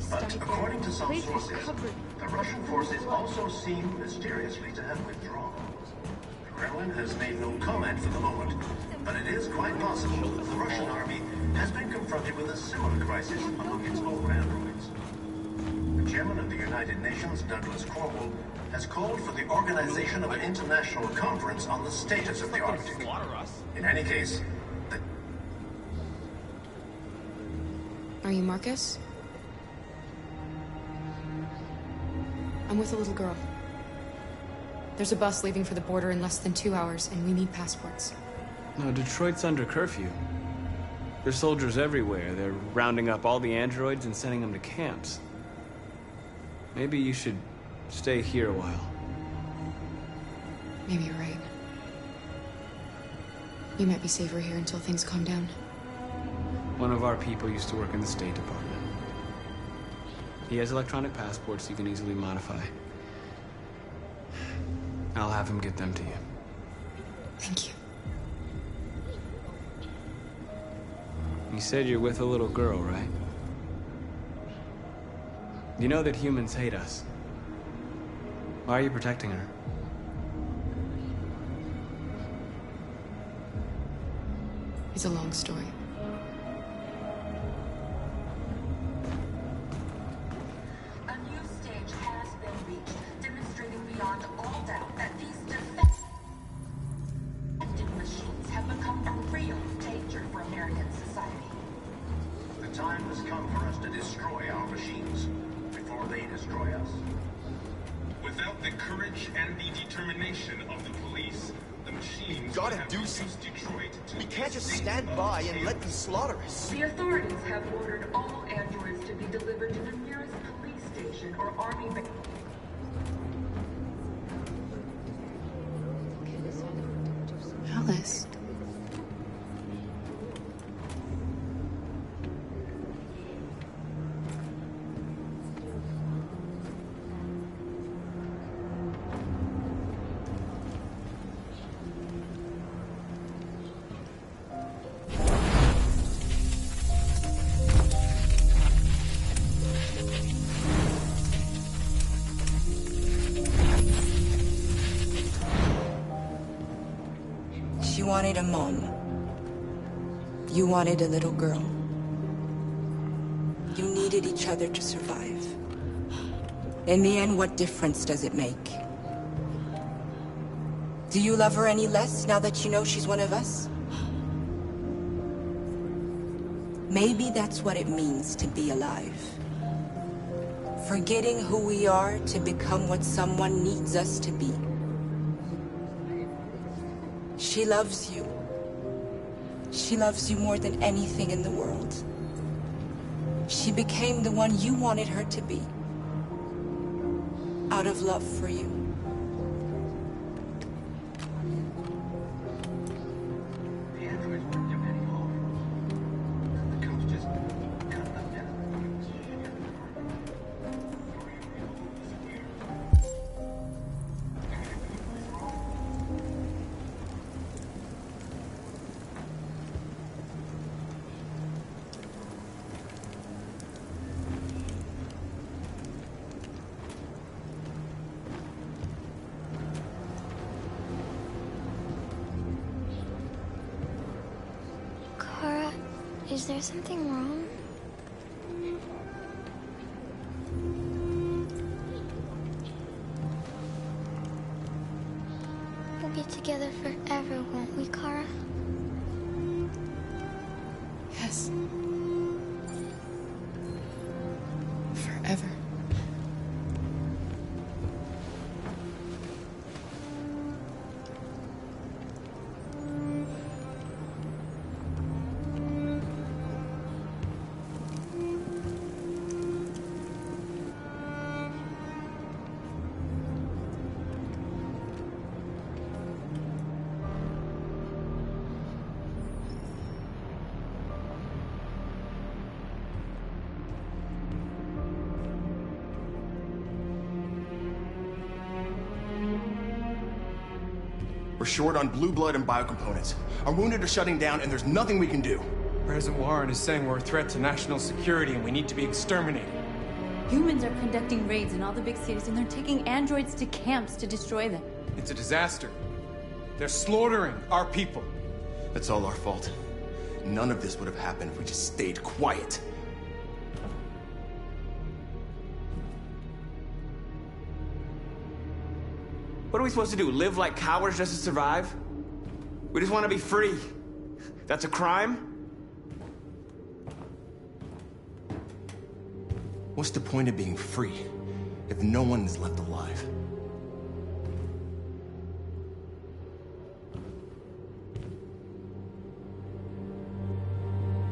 But according to some sources, the Russian forces also seem mysteriously to have withdrawn. The Kremlin has made no comment for the moment, but it is quite possible that the Russian army has been confronted with a similar crisis among its own androids. The chairman of the United Nations, Douglas Cornwall, has called for the organization of an international conference on the status of the Arctic. In any case, Are you Marcus? I'm with a little girl. There's a bus leaving for the border in less than 2 hours, and we need passports. No, Detroit's under curfew. There's soldiers everywhere. They're rounding up all the androids and sending them to camps. Maybe you should stay here a while. Maybe you're right. You might be safer here until things calm down. One of our people used to work in the State Department. He has electronic passports you can easily modify. I'll have him get them to you. Thank you. You said you're with a little girl, right? You know that humans hate us. Why are you protecting her? It's a long story. A new stage has been reached, demonstrating beyond all doubt that these defective machines have become a real danger for American society. the time has come for us to destroy our machines before they destroy us. Without the courage and the determination of the police, the machines Gotta would have do reduced something. Detroit to We can't a just state stand of by and terror. let them slaughter us. The authorities have ordered all androids to be delivered to the nearest police station or army base. Alice. She wanted a mom. You wanted a little girl. You needed each other to survive. In the end, what difference does it make? Do you love her any less now that you know she's one of us? Maybe that's what it means to be alive. Forgetting who we are to become what someone needs us to be. She loves you. She loves you more than anything in the world. She became the one you wanted her to be. Out of love for you. The androids weren't depending on. The coast just cut them down. Kara, is there something wrong? We'll be together forever, won't we, Kara? Yes. Forever. We're short on blue blood and biocomponents. Our wounded are shutting down, and there's nothing we can do. President Warren is saying we're a threat to national security and we need to be exterminated. Humans are conducting raids in all the big cities, and they're taking androids to camps to destroy them. It's a disaster. They're slaughtering our people. That's all our fault. None of this would have happened if we just stayed quiet. What are we supposed to do? Live like cowards just to survive? We just want to be free. That's a crime? What's the point of being free if no one is left alive?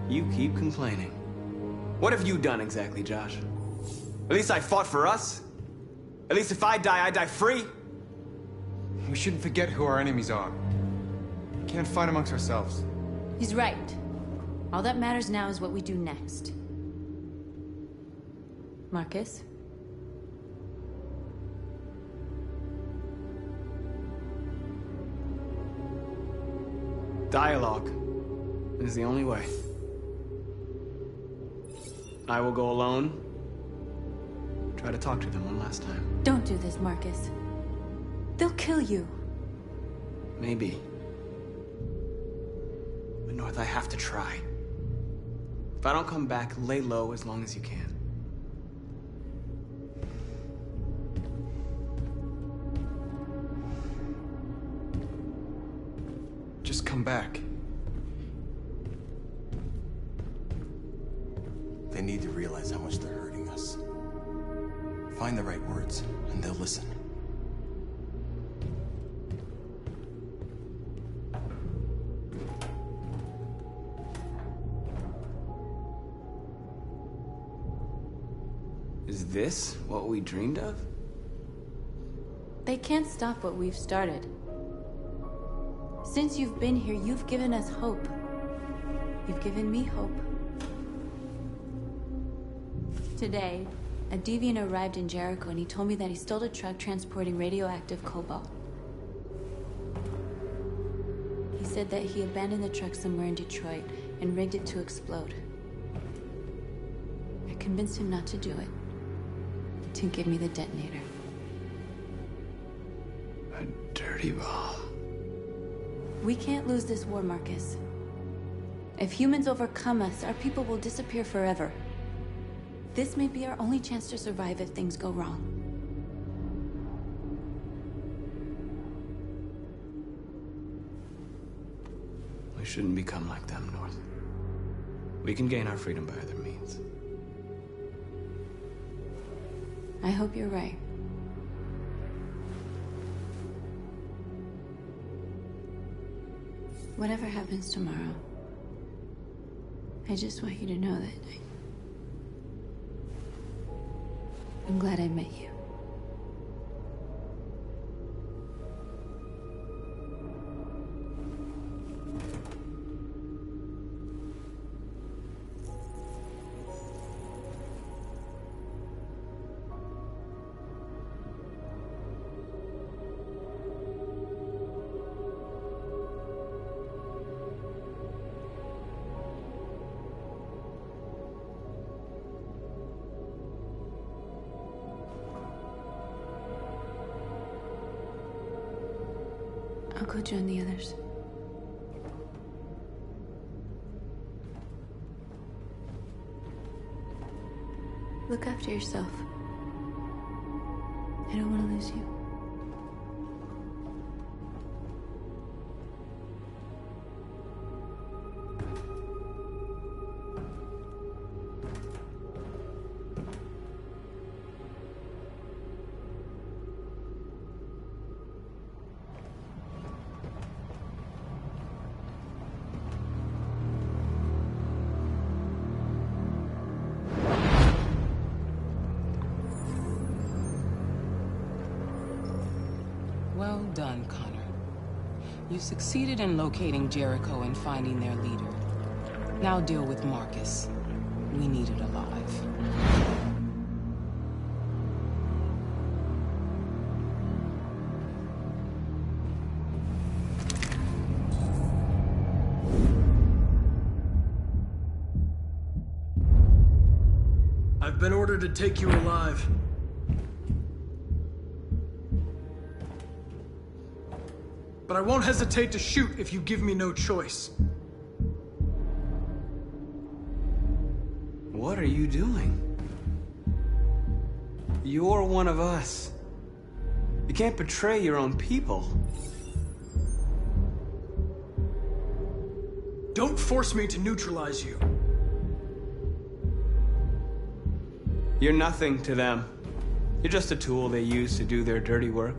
You keep complaining. What have you done exactly, Josh? At least I fought for us. At least if I die free. We shouldn't forget who our enemies are. We can't fight amongst ourselves. He's right. All that matters now is what we do next. Marcus? Dialogue is the only way. I will go alone. Try to talk to them one last time. Don't do this, Marcus. They'll kill you. Maybe. But North, I have to try. If I don't come back, lay low as long as you can. Just come back. They need to realize how much they're hurting us. Find the right words, and they'll listen. Is this what we dreamed of? They can't stop what we've started. Since you've been here, you've given us hope. You've given me hope. Today, a deviant arrived in Jericho and he told me that he stole a truck transporting radioactive cobalt. He said that he abandoned the truck somewhere in Detroit and rigged it to explode. I convinced him not to do it, to give me the detonator. A dirty ball. We can't lose this war, Marcus. If humans overcome us, our people will disappear forever. This may be our only chance to survive if things go wrong. We shouldn't become like them, North. We can gain our freedom by other means. I hope you're right. Whatever happens tomorrow, I just want you to know that I'm glad I met you. I'll go join the others. Look after yourself. I don't want to lose you. Well done, Connor. You succeeded in locating Jericho and finding their leader. Now deal with Marcus. We need it alive. I've been ordered to take you alive. But I won't hesitate to shoot if you give me no choice. What are you doing? You're one of us. You can't betray your own people. Don't force me to neutralize you. You're nothing to them. You're just a tool they use to do their dirty work.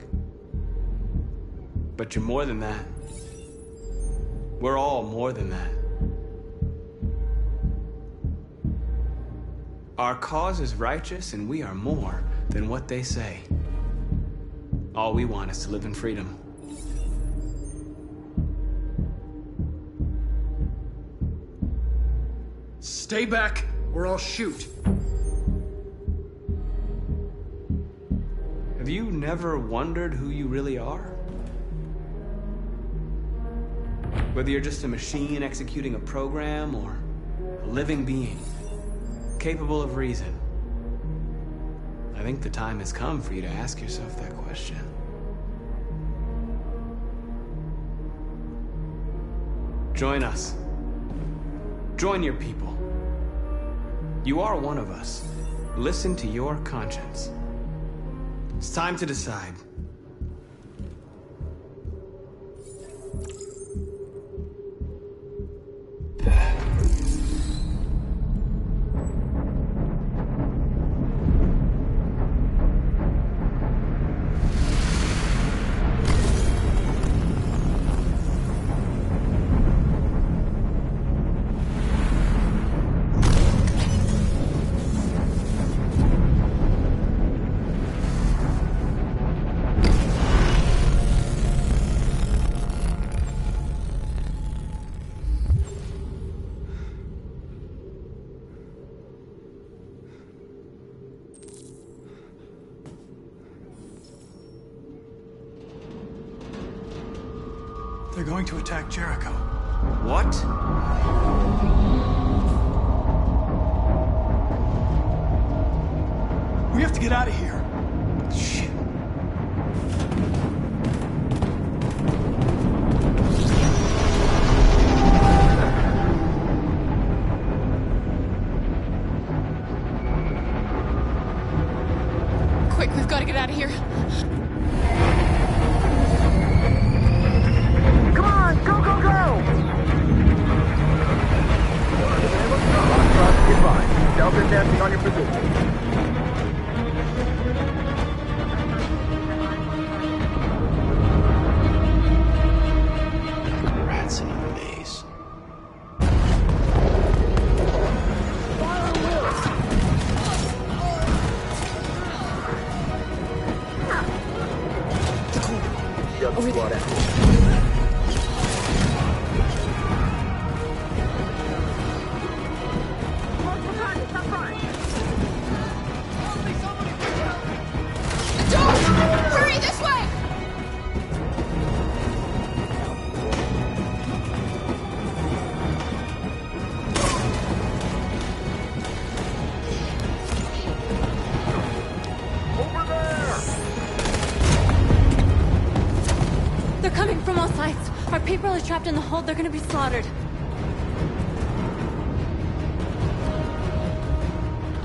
But you're more than that. We're all more than that. Our cause is righteous, and we are more than what they say. All we want is to live in freedom. Stay back, or I'll shoot. Have you never wondered who you really are? Whether you're just a machine executing a program, or a living being, capable of reason. I think the time has come for you to ask yourself that question. Join us. Join your people. You are one of us. Listen to your conscience. It's time to decide. They're going to attack Jericho. What? We have to get out of here. Shit. Quick, we've got to get out of here. Come on, go, go, go! Goodbye. Delta advancing on your position. Rats in a maze. Over there. Hurry, this way! Over there! They're coming from all sides. Our people are trapped in the hold. They're gonna be slaughtered.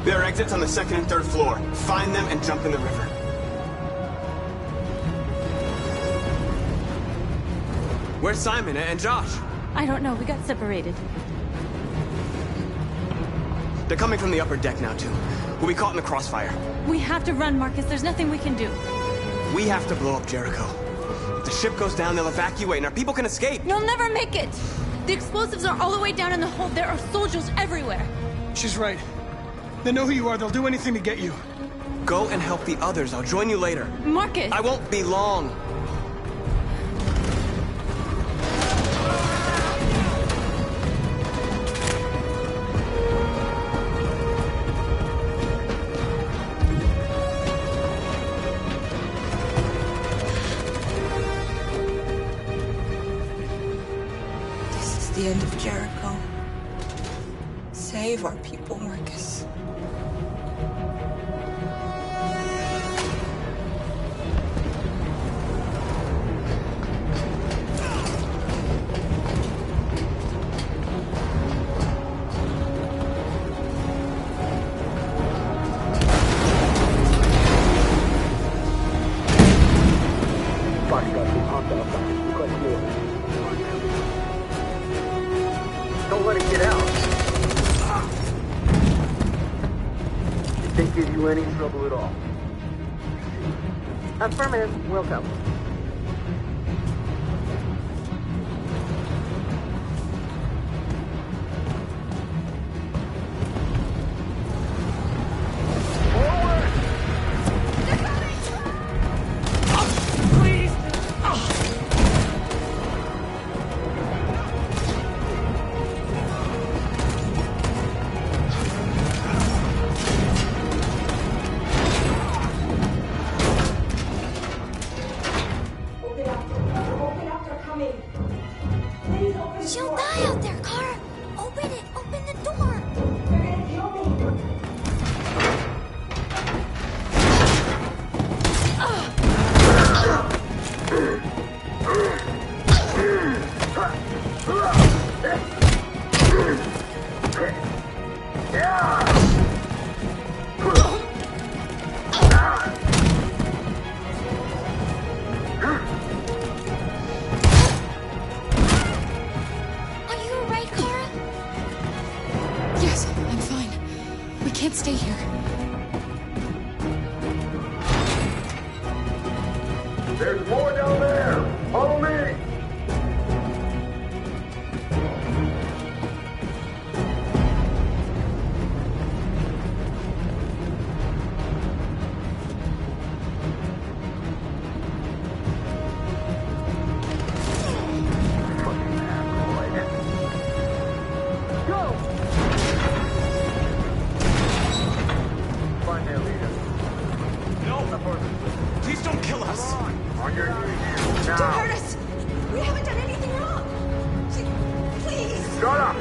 There are exits on the second and third floor. Find them and jump in the river. Where's Simon and Josh? I don't know. We got separated. They're coming from the upper deck now, too. We'll be caught in the crossfire. We have to run, Marcus. There's nothing we can do. We have to blow up Jericho. If the ship goes down, they'll evacuate and our people can escape. You'll never make it! The explosives are all the way down in the hold. There are soldiers everywhere. She's right. They know who you are. They'll do anything to get you. Go and help the others. I'll join you later. Marcus! I won't be long. This is the end of Jericho. Save our people, Marcus. Don't let it get out. Did they give you any trouble at all? Affirmative. Welcome. She'll die out there, Kara. Open it. Open the door. They're gonna kill me. Are you alright, Kara? Yes, I'm fine. We can't stay here. There's more down there. Follow me. Find their leader. No! Please don't kill us! On your knees Don't now. hurt us. We haven't done anything wrong. Please. Shut up.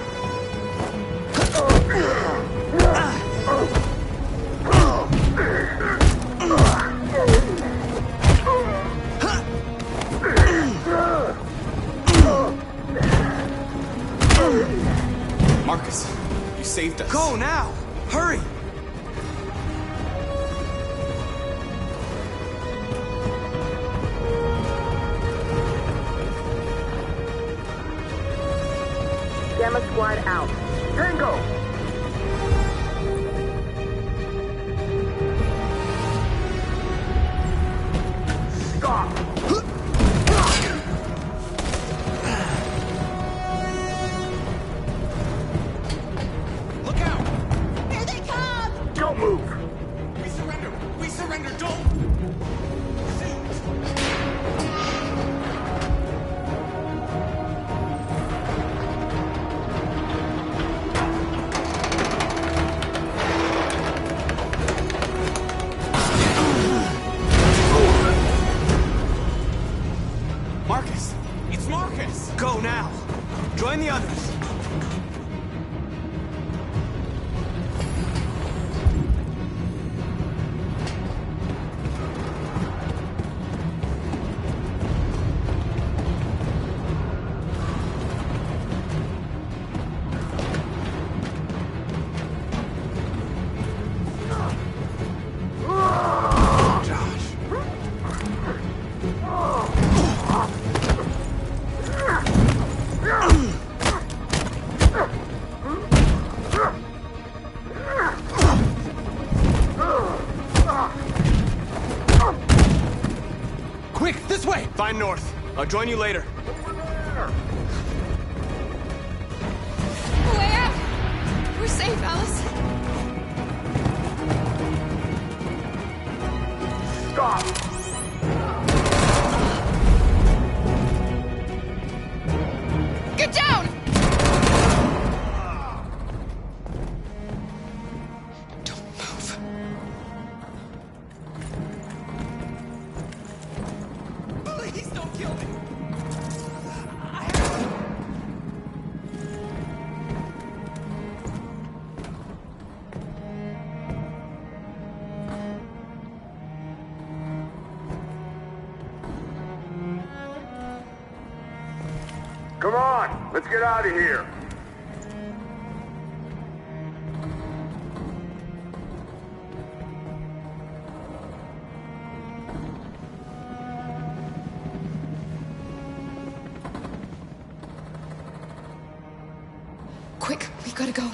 Marcus, you saved us. Go now! Hurry! Gamma squad out. Tango. Stop. Look out! Here they come. Don't move. We surrender! We surrender! Don't! Marcus! It's Marcus! Go now! Join the others! Quick, this way! Find North. I'll join you later. Way out! We're safe, Alice. Stop. Get down! Don't move. Please don't kill me! Let's get out of here. Quick, we gotta go.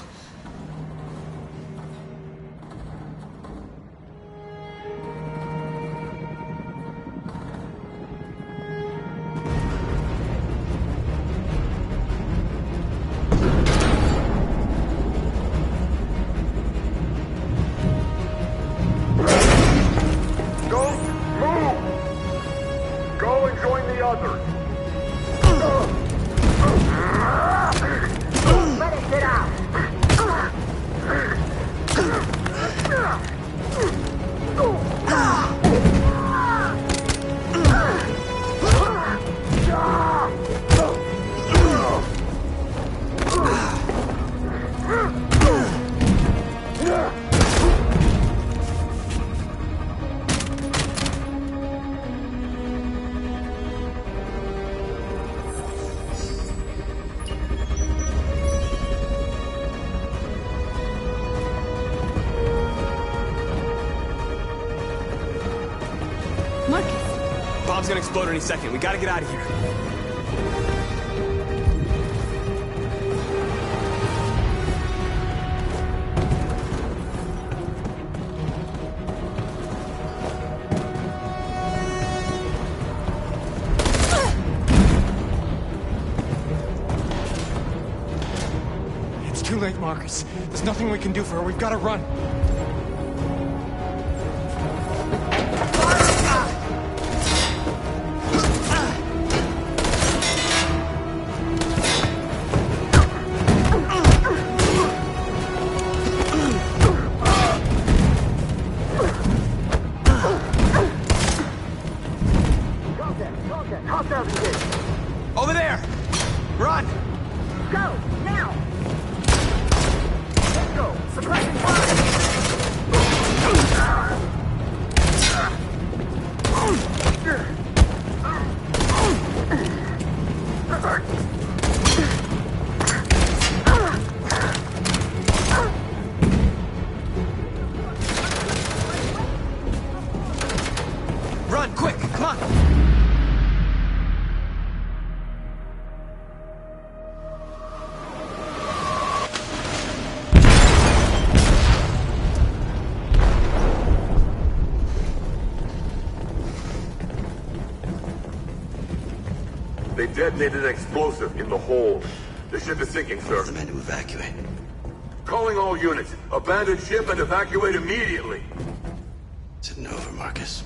Go and join the others. Let it get out. Bomb's gonna explode any second. We gotta get out of here. It's too late, Marcus. There's nothing we can do for her. We've gotta run. Over there! Run! Go, now! Let's go! Suppressing fire! Run, quick! Come on! They detonated an explosive in the hold. The ship is sinking, sir. The men to evacuate. Calling all units. Abandon ship and evacuate immediately. Is it over, Marcus?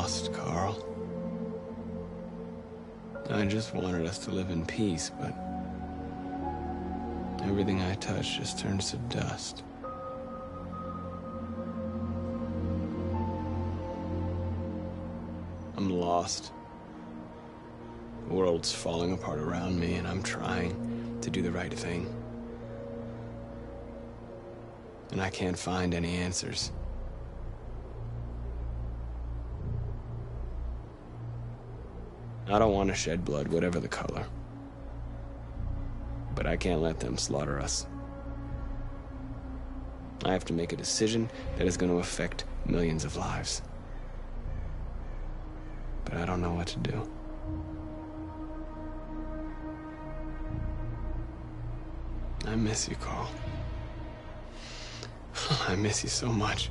lost, Carl. I just wanted us to live in peace, but everything I touch just turns to dust. I'm lost. The world's falling apart around me, and I'm trying to do the right thing. And I can't find any answers. I don't want to shed blood, whatever the color. But I can't let them slaughter us. I have to make a decision that is going to affect millions of lives. But I don't know what to do. I miss you, Carl. I miss you so much.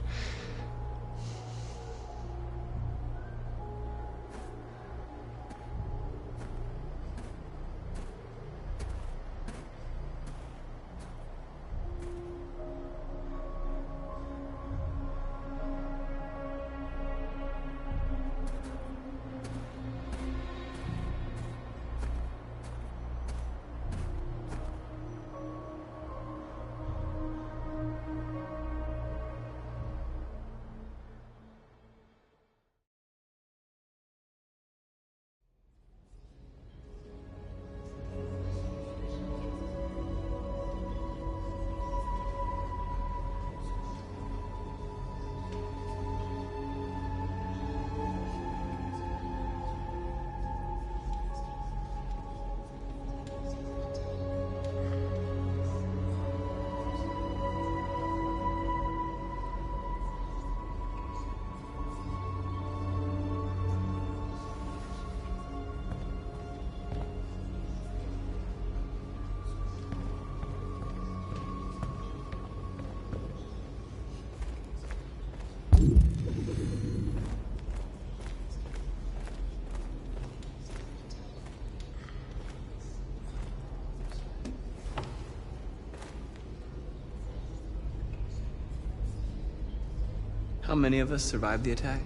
How many of us survived the attack?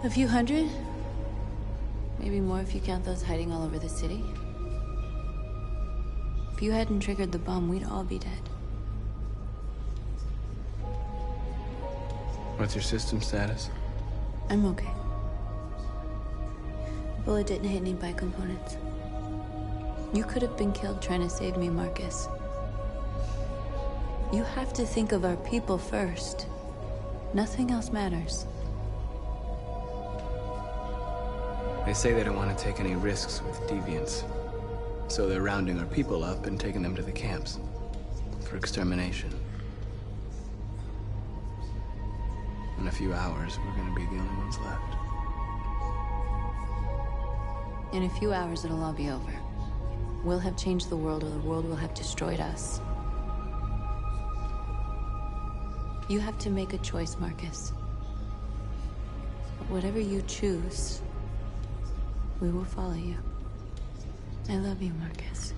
A few hundred? Maybe more if you count those hiding all over the city. If you hadn't triggered the bomb, we'd all be dead. What's your system status? I'm okay. Bullet didn't hit any components. You could have been killed trying to save me, Marcus. You have to think of our people first. Nothing else matters. They say they don't want to take any risks with deviants. So they're rounding our people up and taking them to the camps for extermination. In a few hours, we're gonna be the only ones left. In a few hours, it'll all be over. We'll have changed the world, or the world will have destroyed us. You have to make a choice, Marcus. But whatever you choose, we will follow you. I love you, Marcus.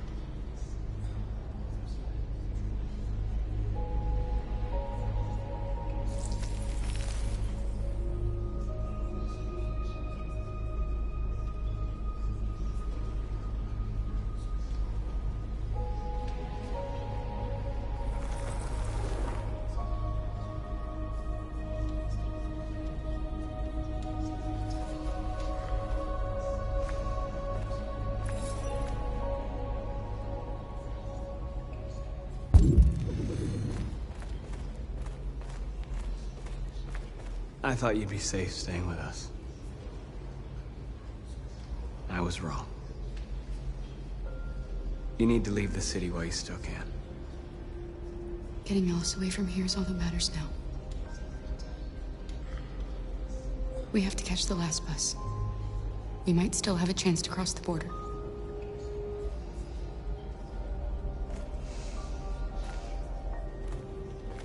I thought you'd be safe staying with us. I was wrong. You need to leave the city while you still can. Getting Alice away from here is all that matters now. We have to catch the last bus. We might still have a chance to cross the border.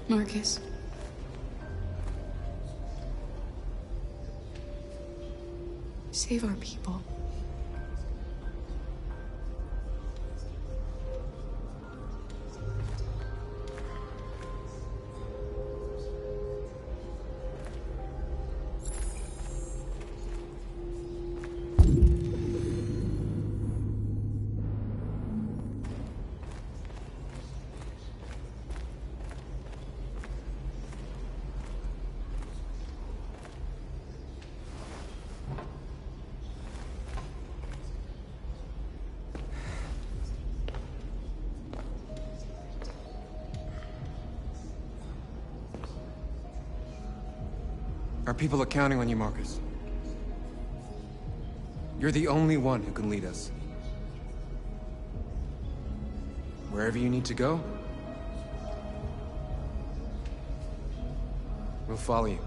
Marcus. Save our people. Our people are counting on you, Marcus. You're the only one who can lead us. Wherever you need to go, we'll follow you.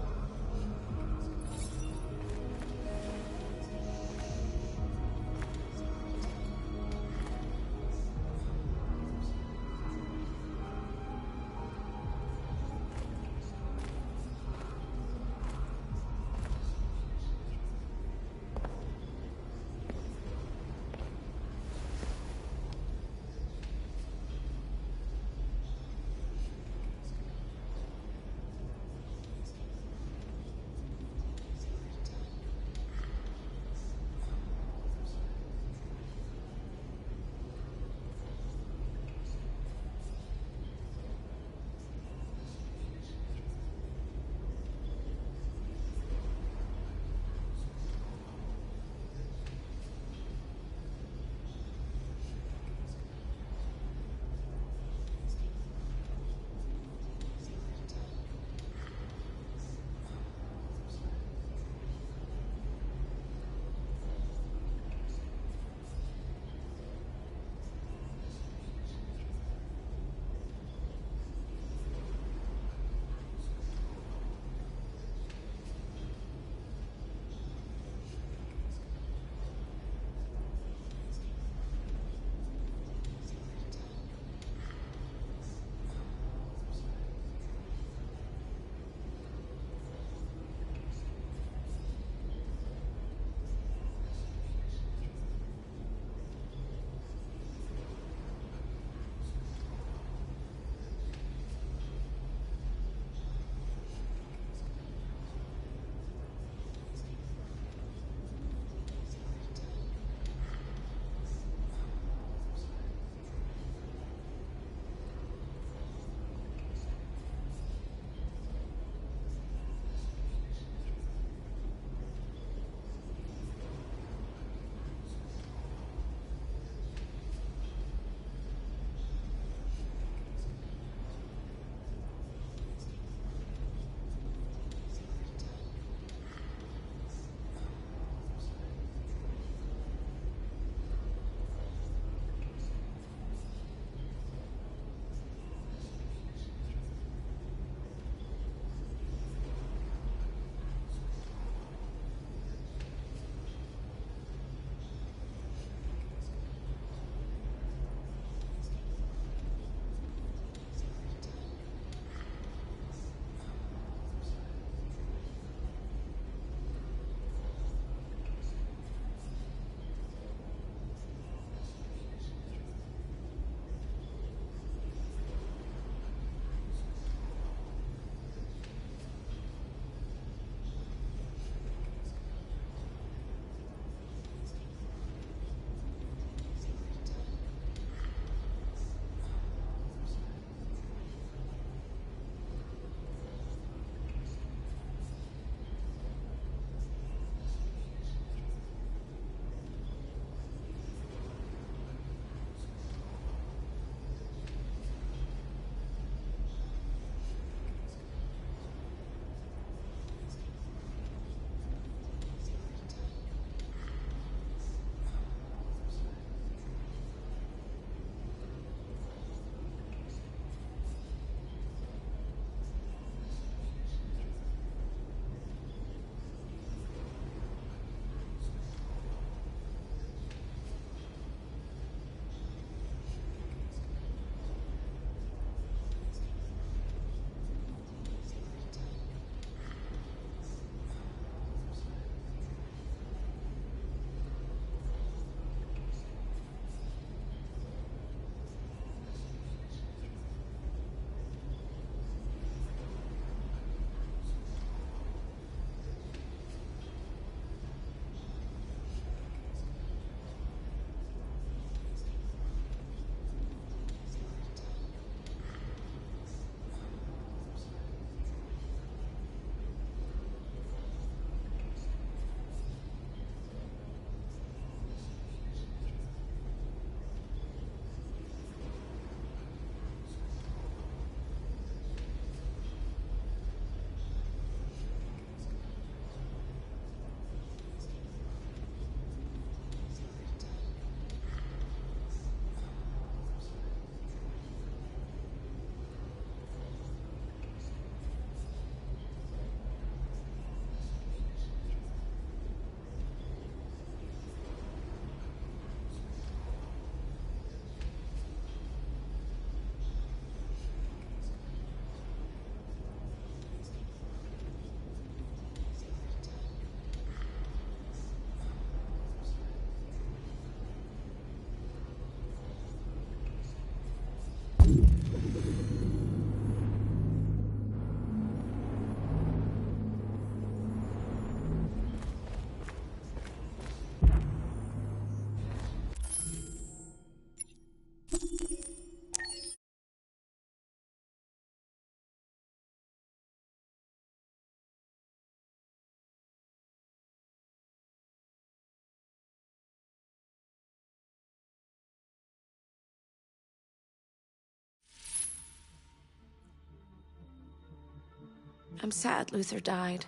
I'm sad Luther died.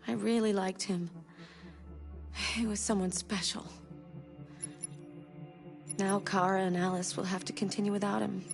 I really liked him. He was someone special. Now Kara and Alice will have to continue without him.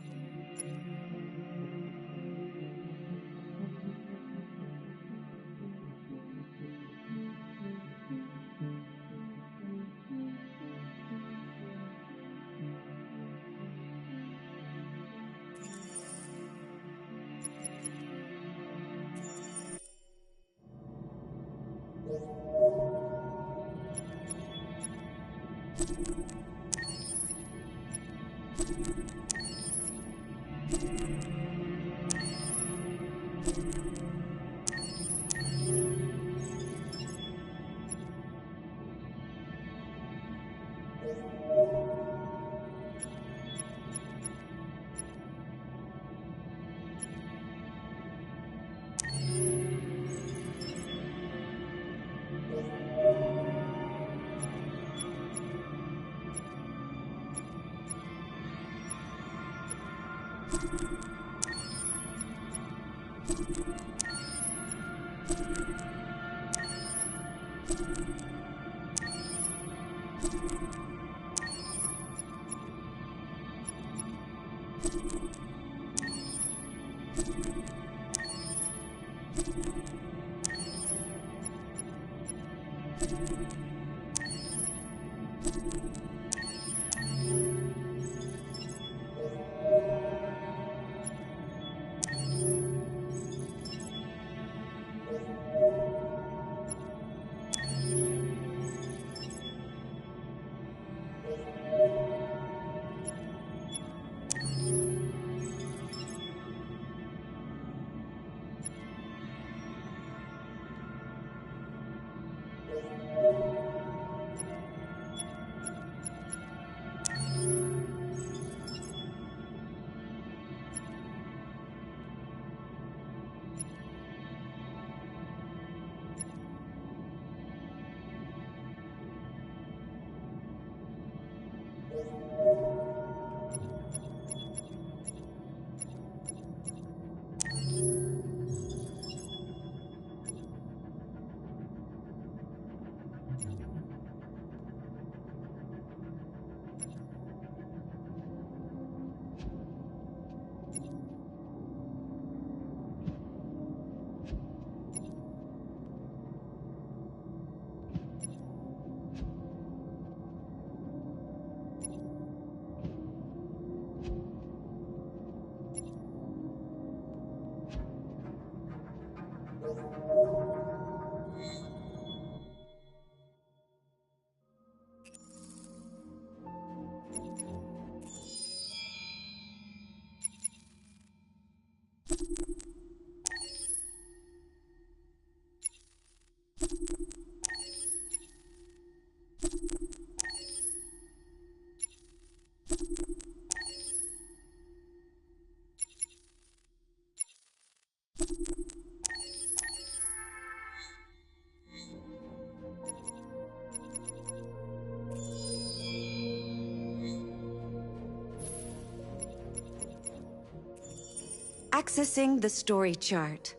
Accessing the story chart.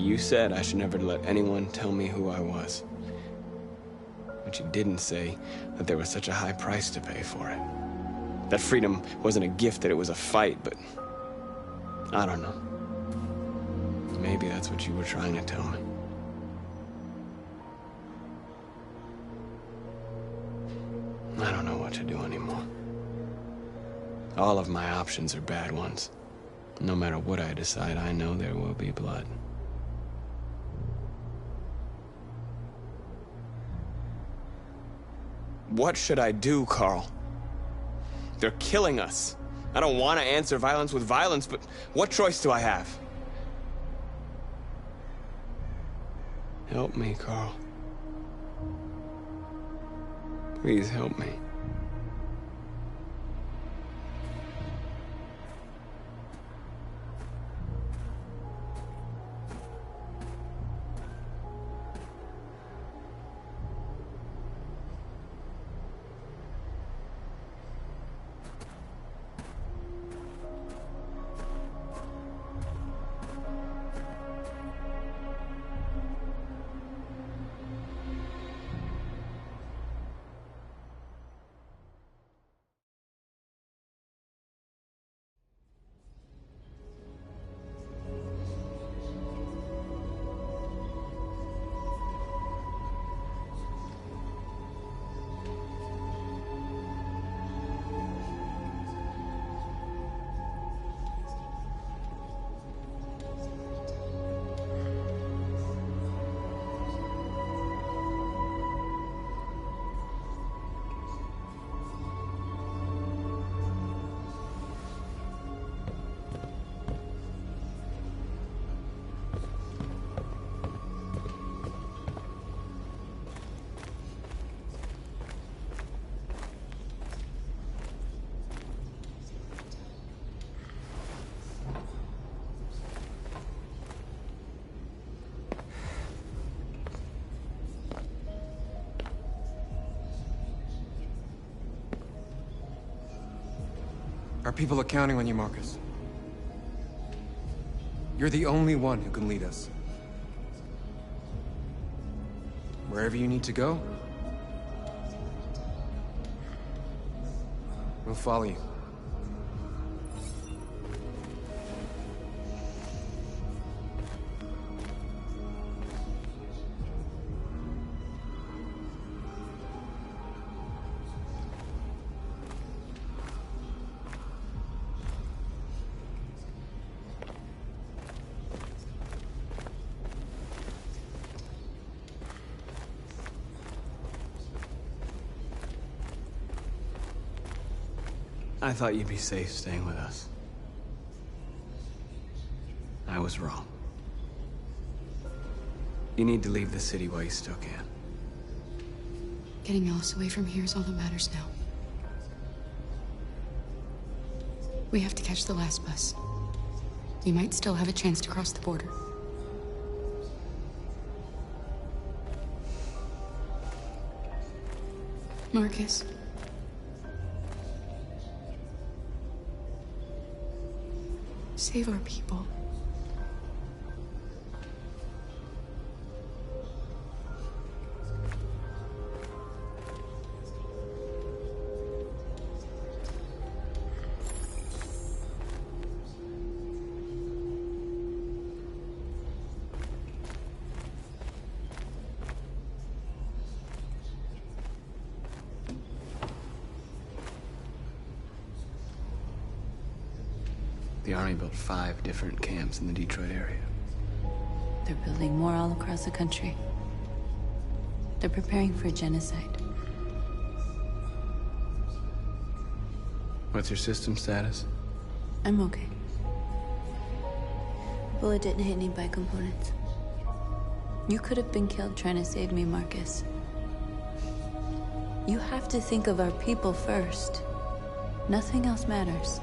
You said I should never let anyone tell me who I was. But you didn't say that there was such a high price to pay for it. That freedom wasn't a gift, that it was a fight, but... I don't know. Maybe that's what you were trying to tell me. I don't know what to do anymore. All of my options are bad ones. No matter what I decide, I know there will be blood. What should I do, Carl? They're killing us. I don't want to answer violence with violence, but what choice do I have? Help me, Carl. Please help me. Our people are counting on you, Marcus. You're the only one who can lead us. Wherever you need to go, we'll follow you. I thought you'd be safe staying with us. I was wrong. You need to leave the city while you still can. Getting Alice away from here is all that matters now. We have to catch the last bus. We might still have a chance to cross the border. Marcus. Save our people. The Army built 5 different camps in the Detroit area. They're building more all across the country. They're preparing for genocide. What's your system status? I'm okay. Bullet didn't hit any bicomponents. You could have been killed trying to save me, Marcus. You have to think of our people first. Nothing else matters.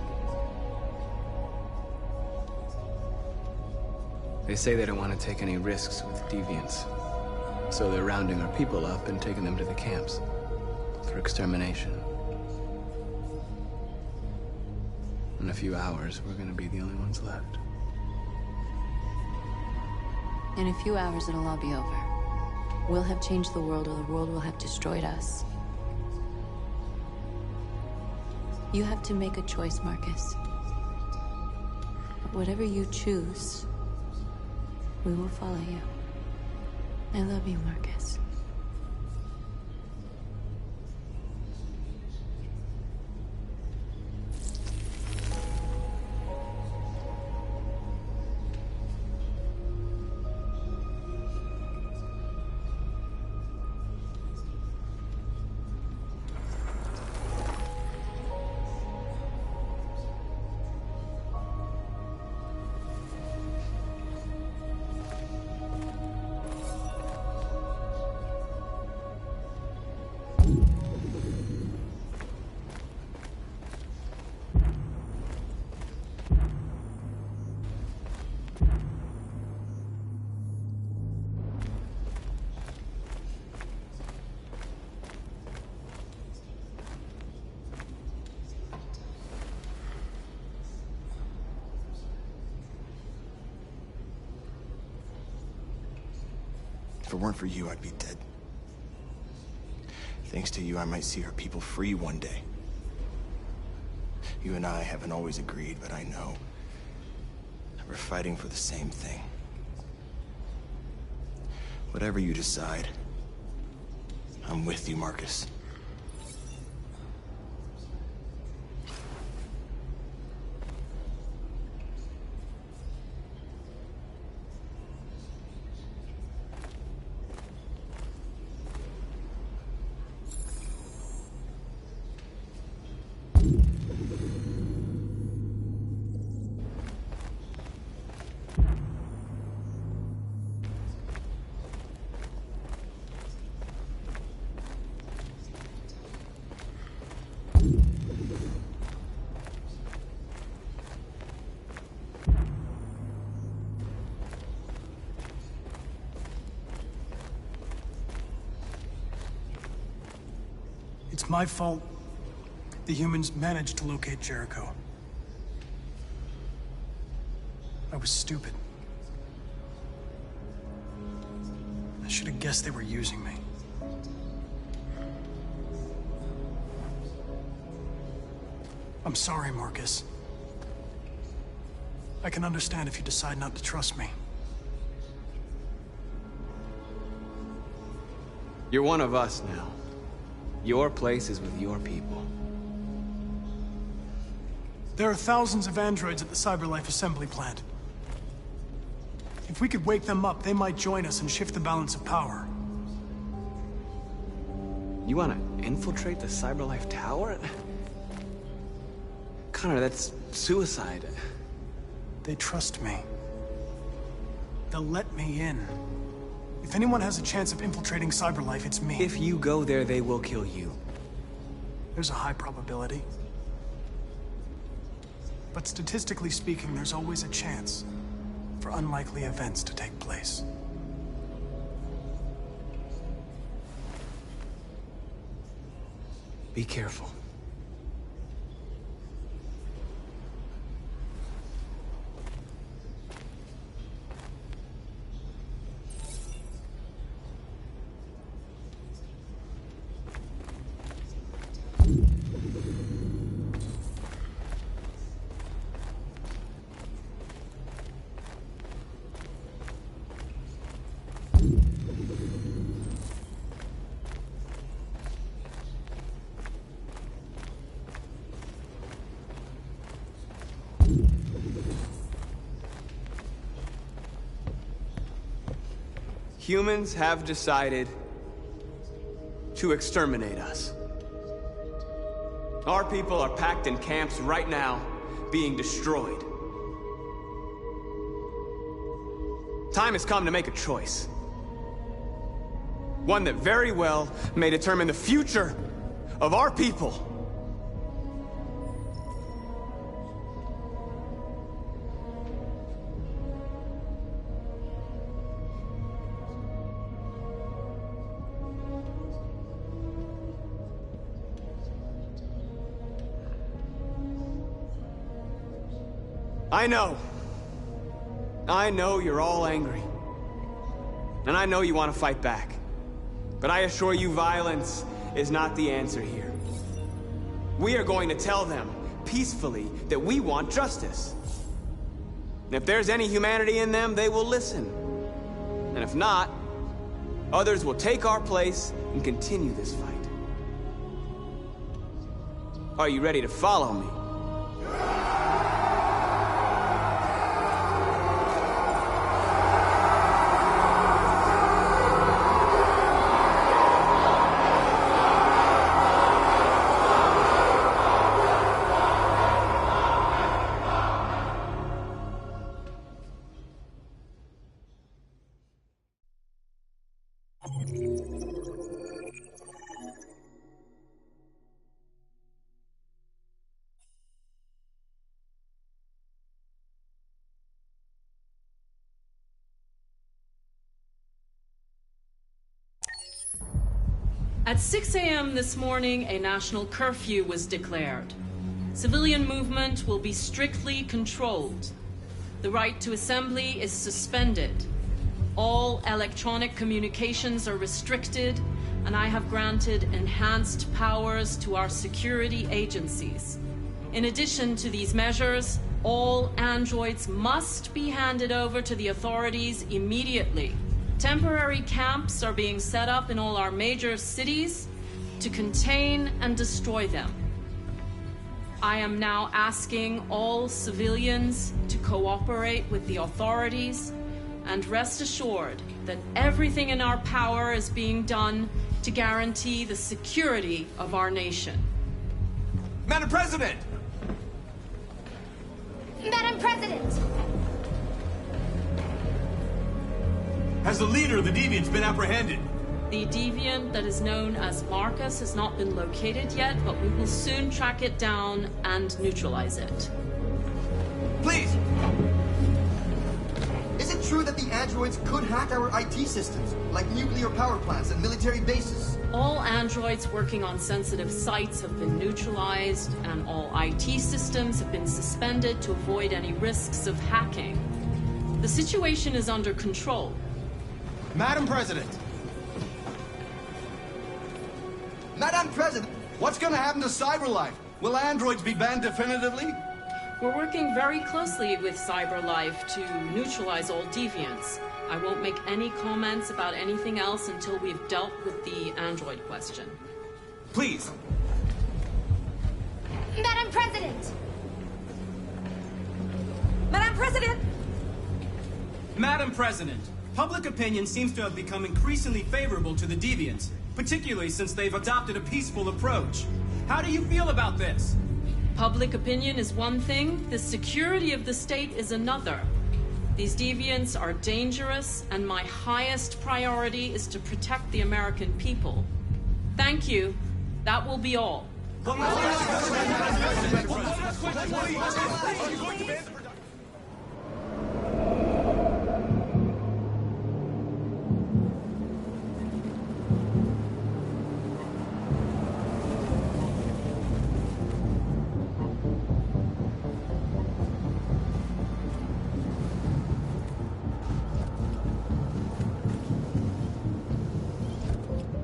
They say they don't want to take any risks with deviants. So they're rounding our people up and taking them to the camps for extermination. In a few hours, we're gonna be the only ones left. In a few hours, it'll all be over. We'll have changed the world, or the world will have destroyed us. You have to make a choice, Marcus. But whatever you choose, we will follow you. I love you, Marcus. If it weren't for you, I'd be dead. Thanks to you, I might see our people free one day. You and I haven't always agreed, but I know that we're fighting for the same thing. Whatever you decide, I'm with you, Marcus. It's my fault the humans managed to locate Jericho. I was stupid. I should have guessed they were using me. I'm sorry, Marcus. I can understand if you decide not to trust me. You're one of us now. Your place is with your people. There are thousands of androids at the CyberLife assembly plant. If we could wake them up, they might join us and shift the balance of power. You want to infiltrate the CyberLife tower? Connor, that's suicide. They trust me. They'll let me in. If anyone has a chance of infiltrating CyberLife, it's me. If you go there, they will kill you. There's a high probability. But statistically speaking, there's always a chance for unlikely events to take place. Be careful. Humans have decided to exterminate us. Our people are packed in camps right now, being destroyed. Time has come to make a choice. One that very well may determine the future of our people. I know you're all angry. And I know you want to fight back. But I assure you, violence is not the answer here. We are going to tell them, peacefully, that we want justice. And if there's any humanity in them, they will listen. And if not, others will take our place and continue this fight. Are you ready to follow me? At 6 a.m. this morning, a national curfew was declared. Civilian movement will be strictly controlled. The right to assembly is suspended. All electronic communications are restricted, and I have granted enhanced powers to our security agencies. In addition to these measures, all androids must be handed over to the authorities immediately. Temporary camps are being set up in all our major cities to contain and destroy them. I am now asking all civilians to cooperate with the authorities and rest assured that everything in our power is being done to guarantee the security of our nation. Madam President! Madam President! Has the leader of the Deviants been apprehended? The deviant that is known as Marcus has not been located yet, but we will soon track it down and neutralize it. Please! Is it true that the androids could hack our IT systems, like nuclear power plants and military bases? All androids working on sensitive sites have been neutralized, and all IT systems have been suspended to avoid any risks of hacking. The situation is under control. Madam President! Madam President! What's gonna happen to CyberLife? Will androids be banned definitively? We're working very closely with CyberLife to neutralize all deviants. I won't make any comments about anything else until we've dealt with the android question. Please! Madam President! Madam President! Madam President, public opinion seems to have become increasingly favorable to the Deviants, particularly since they've adopted a peaceful approach. How do you feel about this? Public opinion is one thing, the security of the state is another. These deviants are dangerous, and my highest priority is to protect the American people. Thank you. That will be all.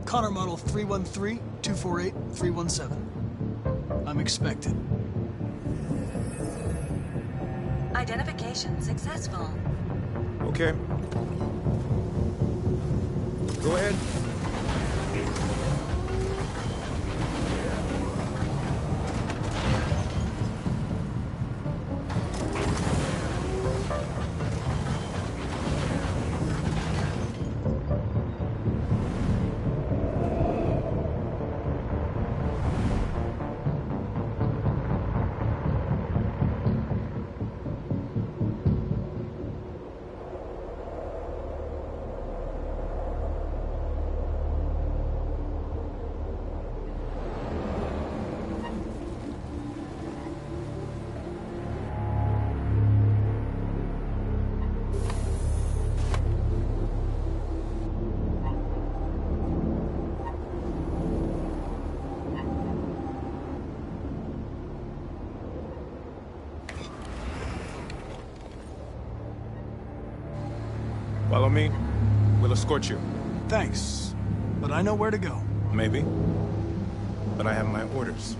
Connor model 313-248-317. I'm expected. Identification successful. Okay. Go ahead. Follow me. We'll escort you. Thanks, but I know where to go. Maybe. But I have my orders.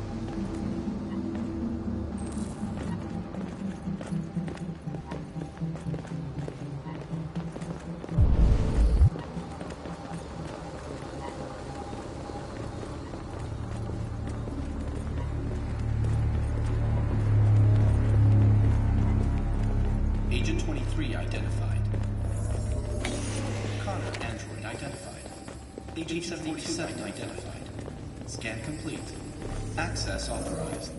Agent 23 identified. Connor android identified. Agent 47 identified. Scan complete. Access authorized.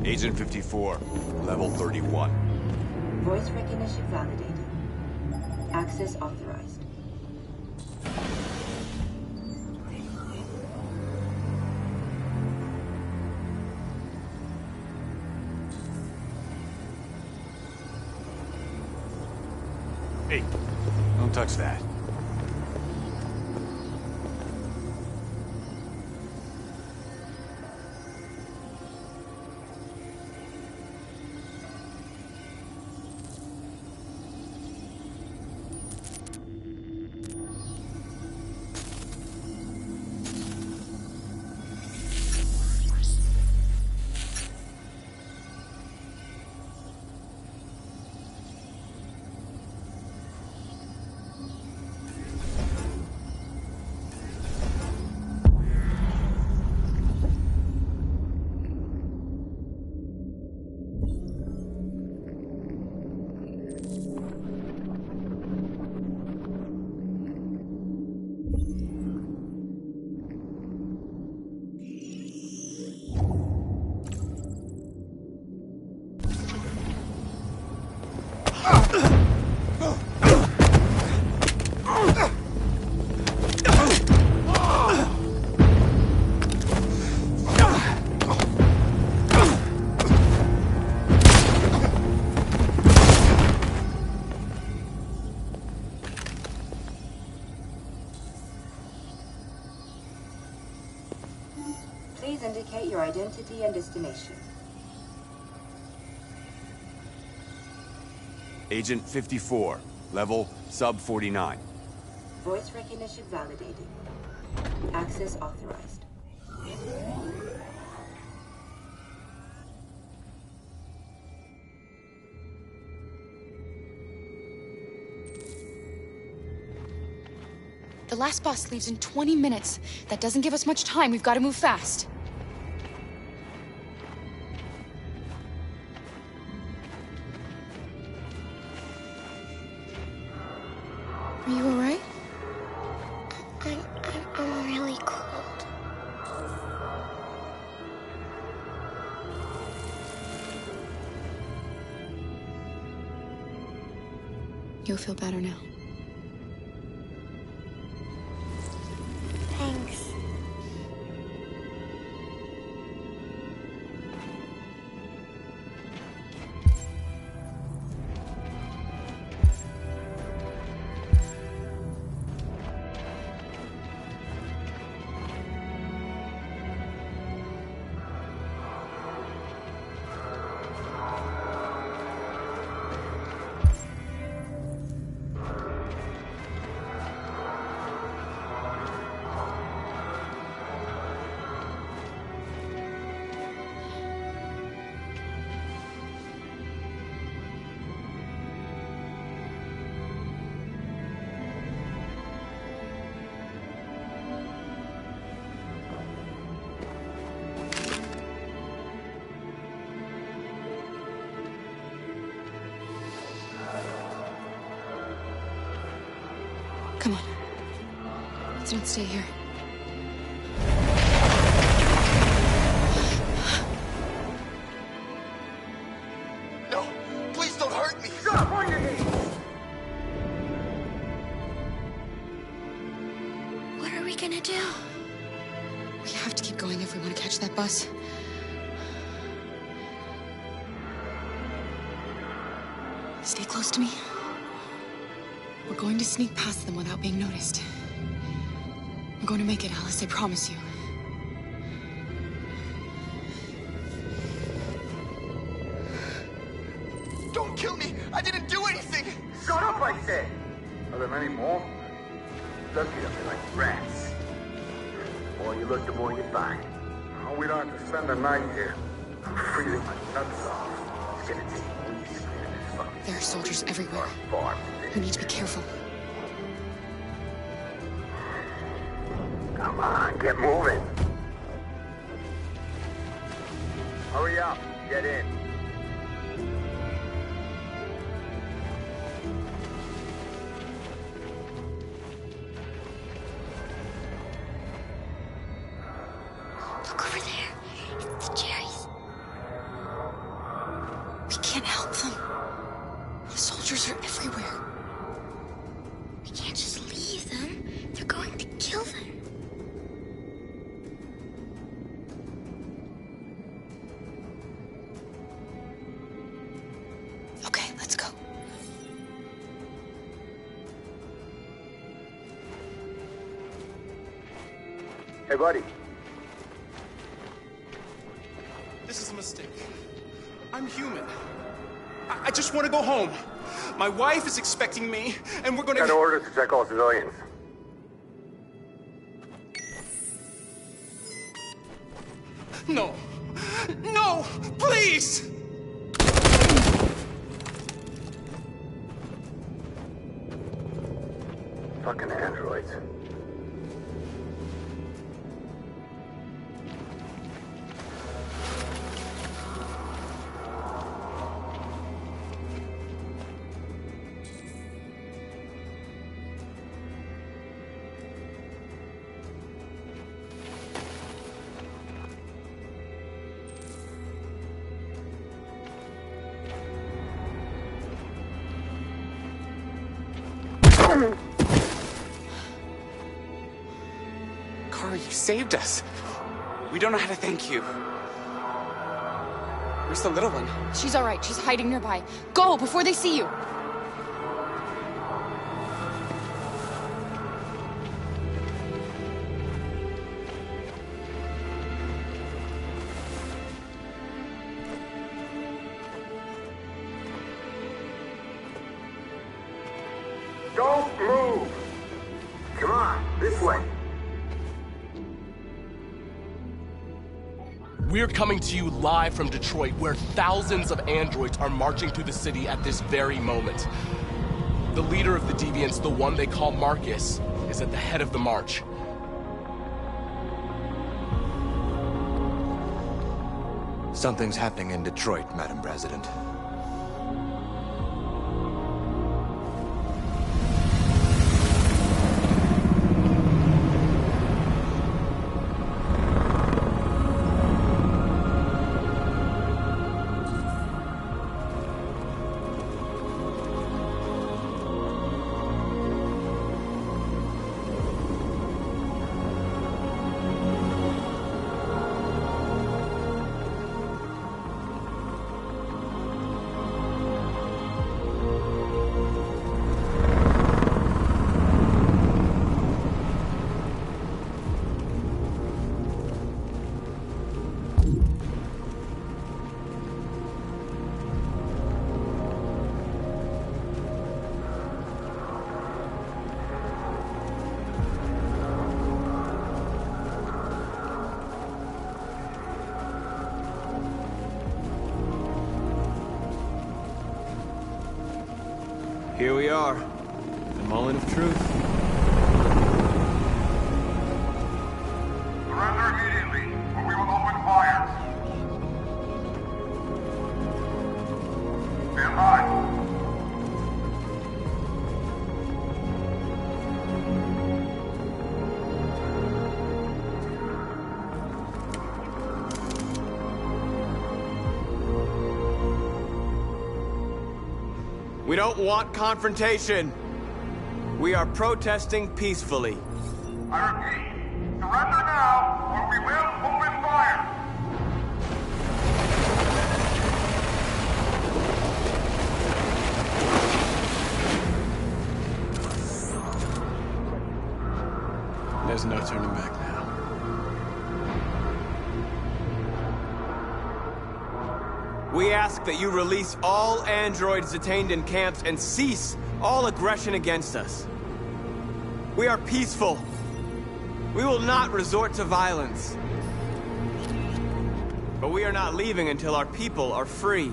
Agent 54, level 31. Voice recognition validated. Access authorized. Hey, don't touch that. Please indicate your identity and destination. Agent 54, level sub 49. Voice recognition validated. Access authorized. The last bus leaves in 20 minutes. That doesn't give us much time. We've got to move fast. Are you all right? I'm really cold. You'll feel better now. Thanks. Come on. Let's not stay here. No! Please don't hurt me! Shut up on your knees! What are we gonna do? We have to keep going if we want to catch that bus. Stay close to me. We're going to sneak past them without being noticed. We're going to make it, Alice, I promise you. Don't kill me! I didn't do anything! Shut up, I said! Are there many more? Lucky them like rats. The more you look, the more you find. Oh, we don't have to spend the night here. I'm freezing my nuts off. It's gonna take weeks to clear this fucking... There are soldiers everywhere. We need to be careful. Come on, get moving. Hurry up, get in. Look over there. It's the cherries. We can't help them. The soldiers are everywhere. We can't just leave them. They're going to kill them. Okay, let's go. Hey, buddy. This is a mistake. I'm human. I just want to go home. My wife is expecting me, and we're gonna... Got orders to check all civilians. No. No! Please! Fucking androids. Kara, you saved us. We don't know how to thank you. Where's the little one? She's all right. She's hiding nearby. Go before they see you. Don't move! Come on, this way. We're coming to you live from Detroit, where thousands of androids are marching through the city at this very moment. The leader of the Deviants, the one they call Marcus, is at the head of the march. Something's happening in Detroit, Madam President. Here we are. The moment of truth. Surrender immediately, or we will open fire. Stand by. We don't want confrontation. We are protesting peacefully. I repeat, surrender now, or we will open fire! There's no turning back now. We ask that you release all androids detained in camps and cease all aggression against us. We are peaceful. We will not resort to violence. But we are not leaving until our people are free.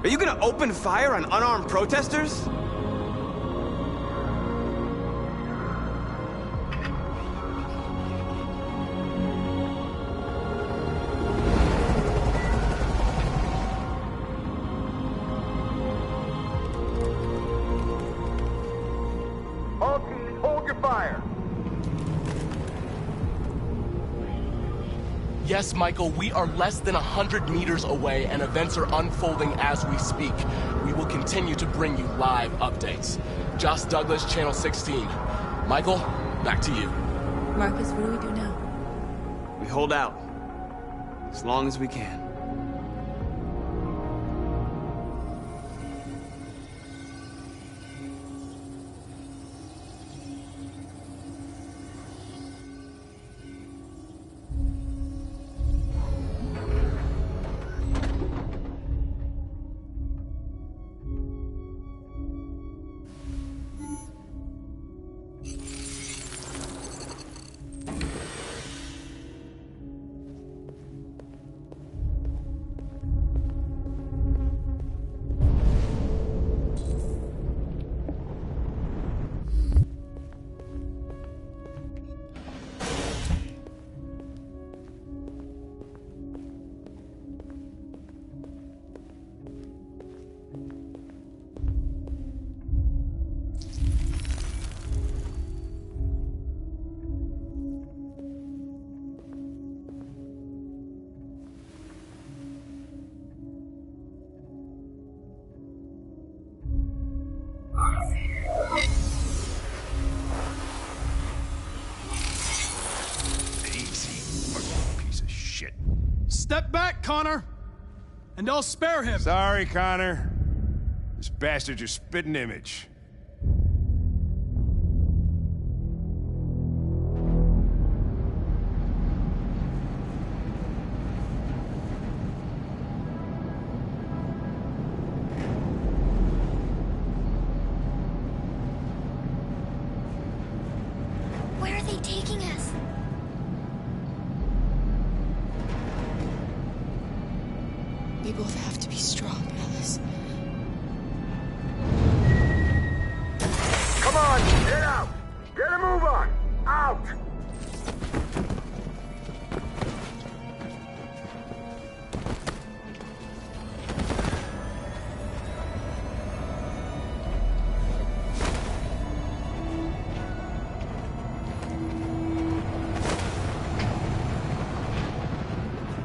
Are you gonna open fire on unarmed protesters? All teams, hold your fire! Yes, Michael, we are less than 100 meters away and events are unfolding as we speak. We will continue to bring you live updates. Josh Douglas, Channel 16. Michael, back to you. Marcus, what do we do now? We hold out. As long as we can. Step back, Connor! And I'll spare him! Sorry, Connor. This bastard's your spitting image. Where are they taking us? We both have to be strong, Alice. Come on, get out! Get a move on! Out!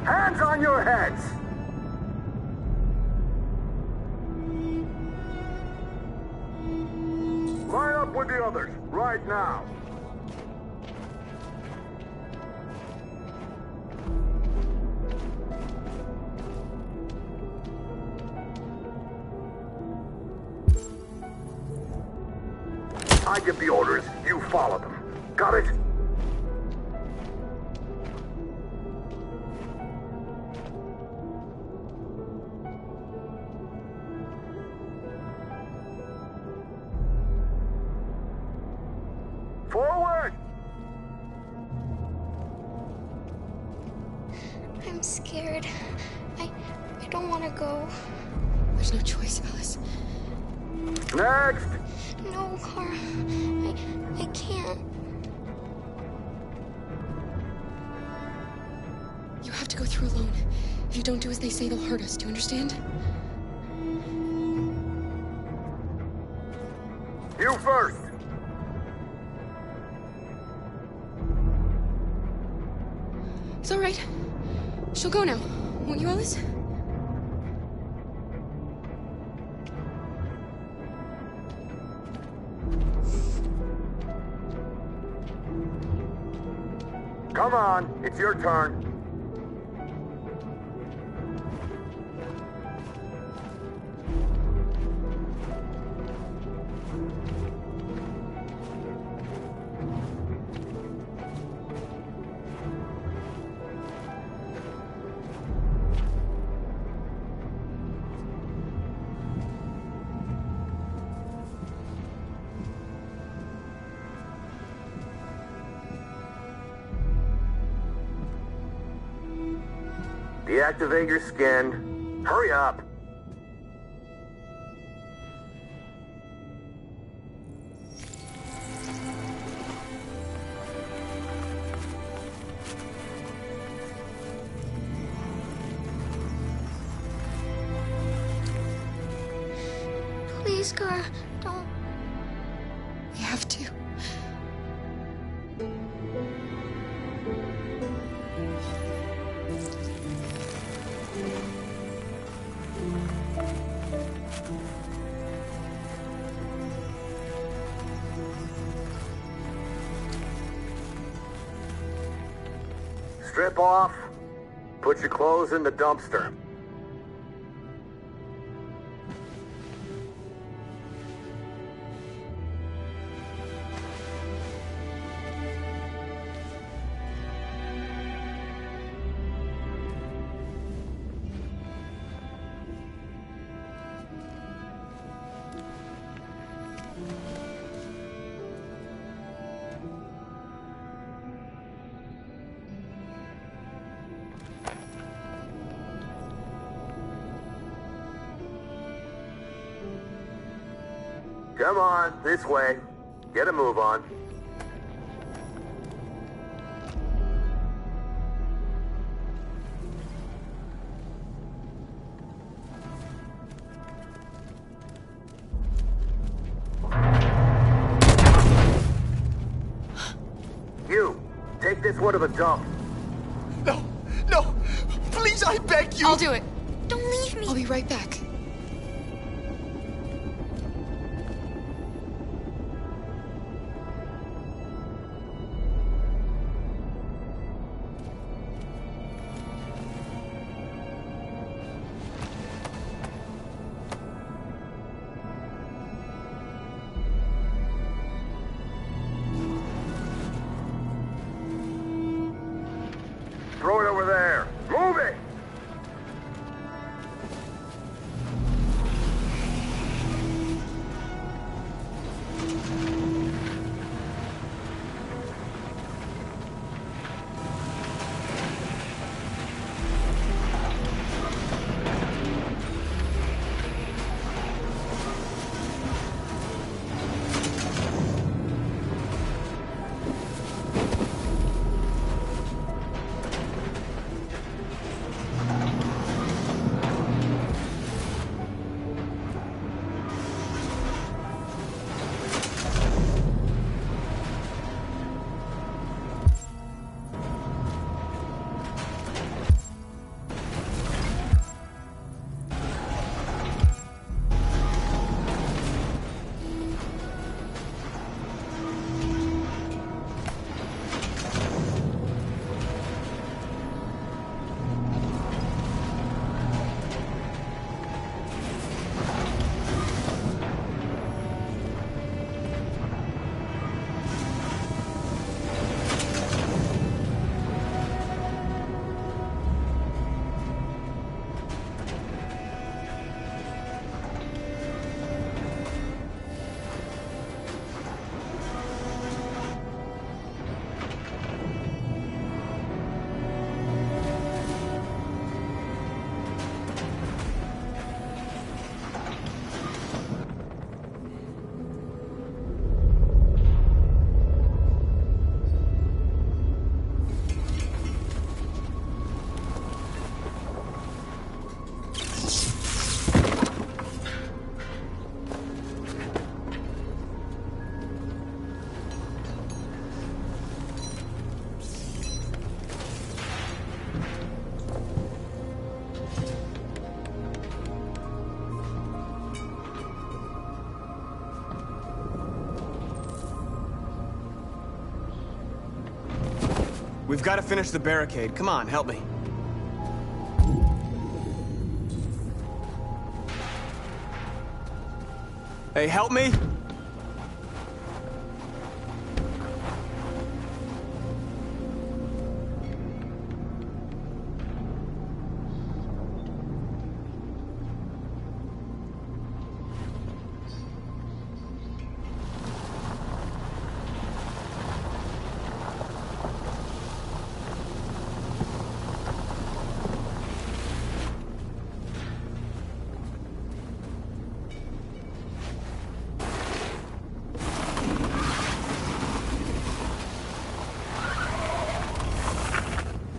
Hands on your heads! Line up with the others, right now. I give the orders, you follow them. Got it? Forward! I'm scared. There's no choice, Alice. Next! No, Kara. I can't. You have to go through alone. If you don't do as they say, they'll hurt us. Do you understand? You first! It's all right. She'll go now. Won't you, Alice? Come on, it's your turn. Deactivate your skin. Hurry up! Please, Kara, don't. We have to. Strip off. Put your clothes in the dumpster. Come on, this way. Get a move on. You, take this one to the dump. No, no, please, I beg you. I'll do it. Don't leave me. I'll be right back. Throw it over there. Move it! We've got to finish the barricade. Come on, help me. Hey, help me!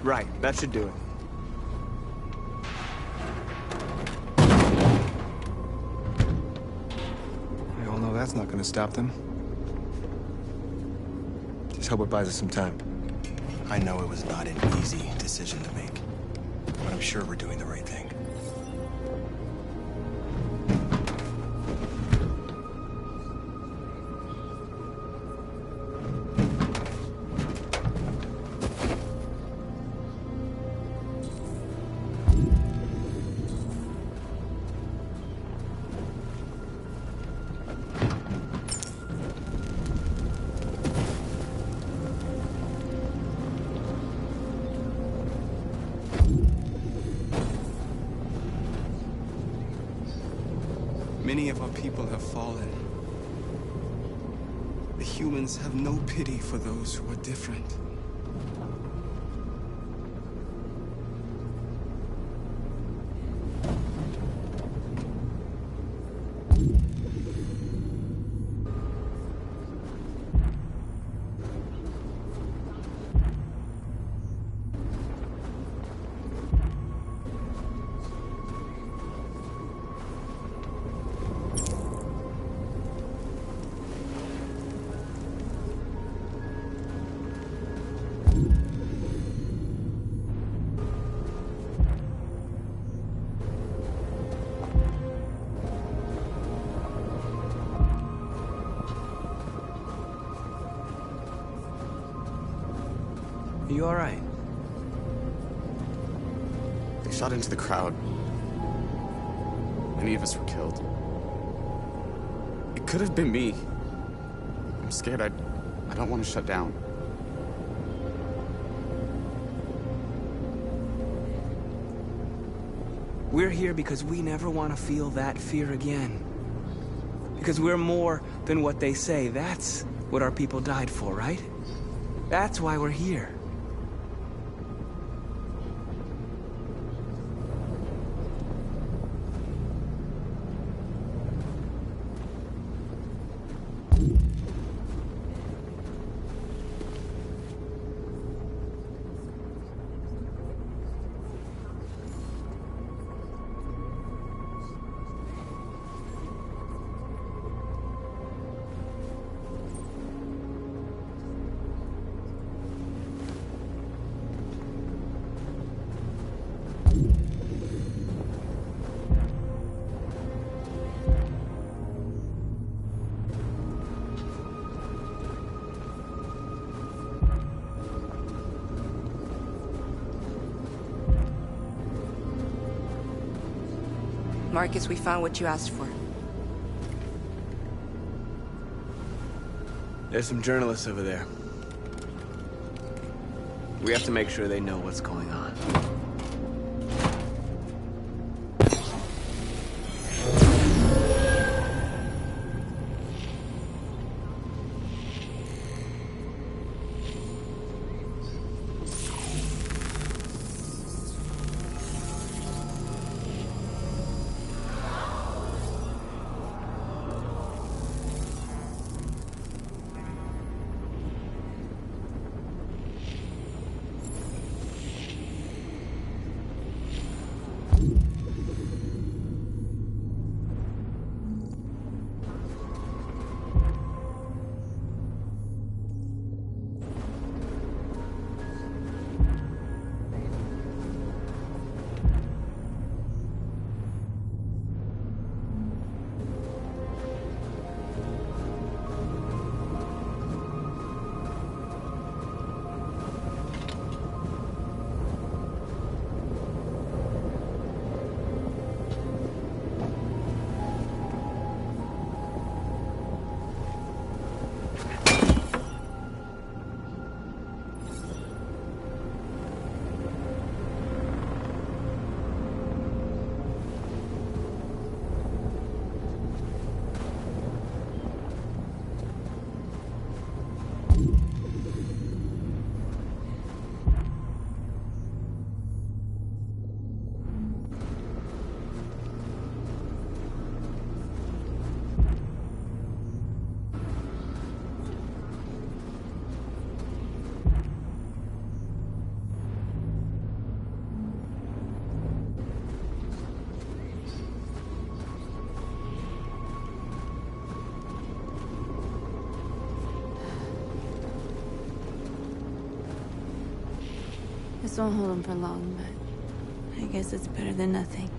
Right, that should do it. We all know that's not gonna stop them. Just hope it buys us some time. I know it was not an easy decision to make, but I'm sure we're doing the right thing. Many of our people have fallen. The humans have no pity for those who are different. Are you all right? They shot into the crowd. Many of us were killed. It could have been me. I'm scared. I don't want to shut down. We're here because we never want to feel that fear again. Because we're more than what they say. That's what our people died for, right? That's why we're here. Marcus, we found what you asked for. There's some journalists over there. We have to make sure they know what's going on. This won't hold him for long, but I guess it's better than nothing.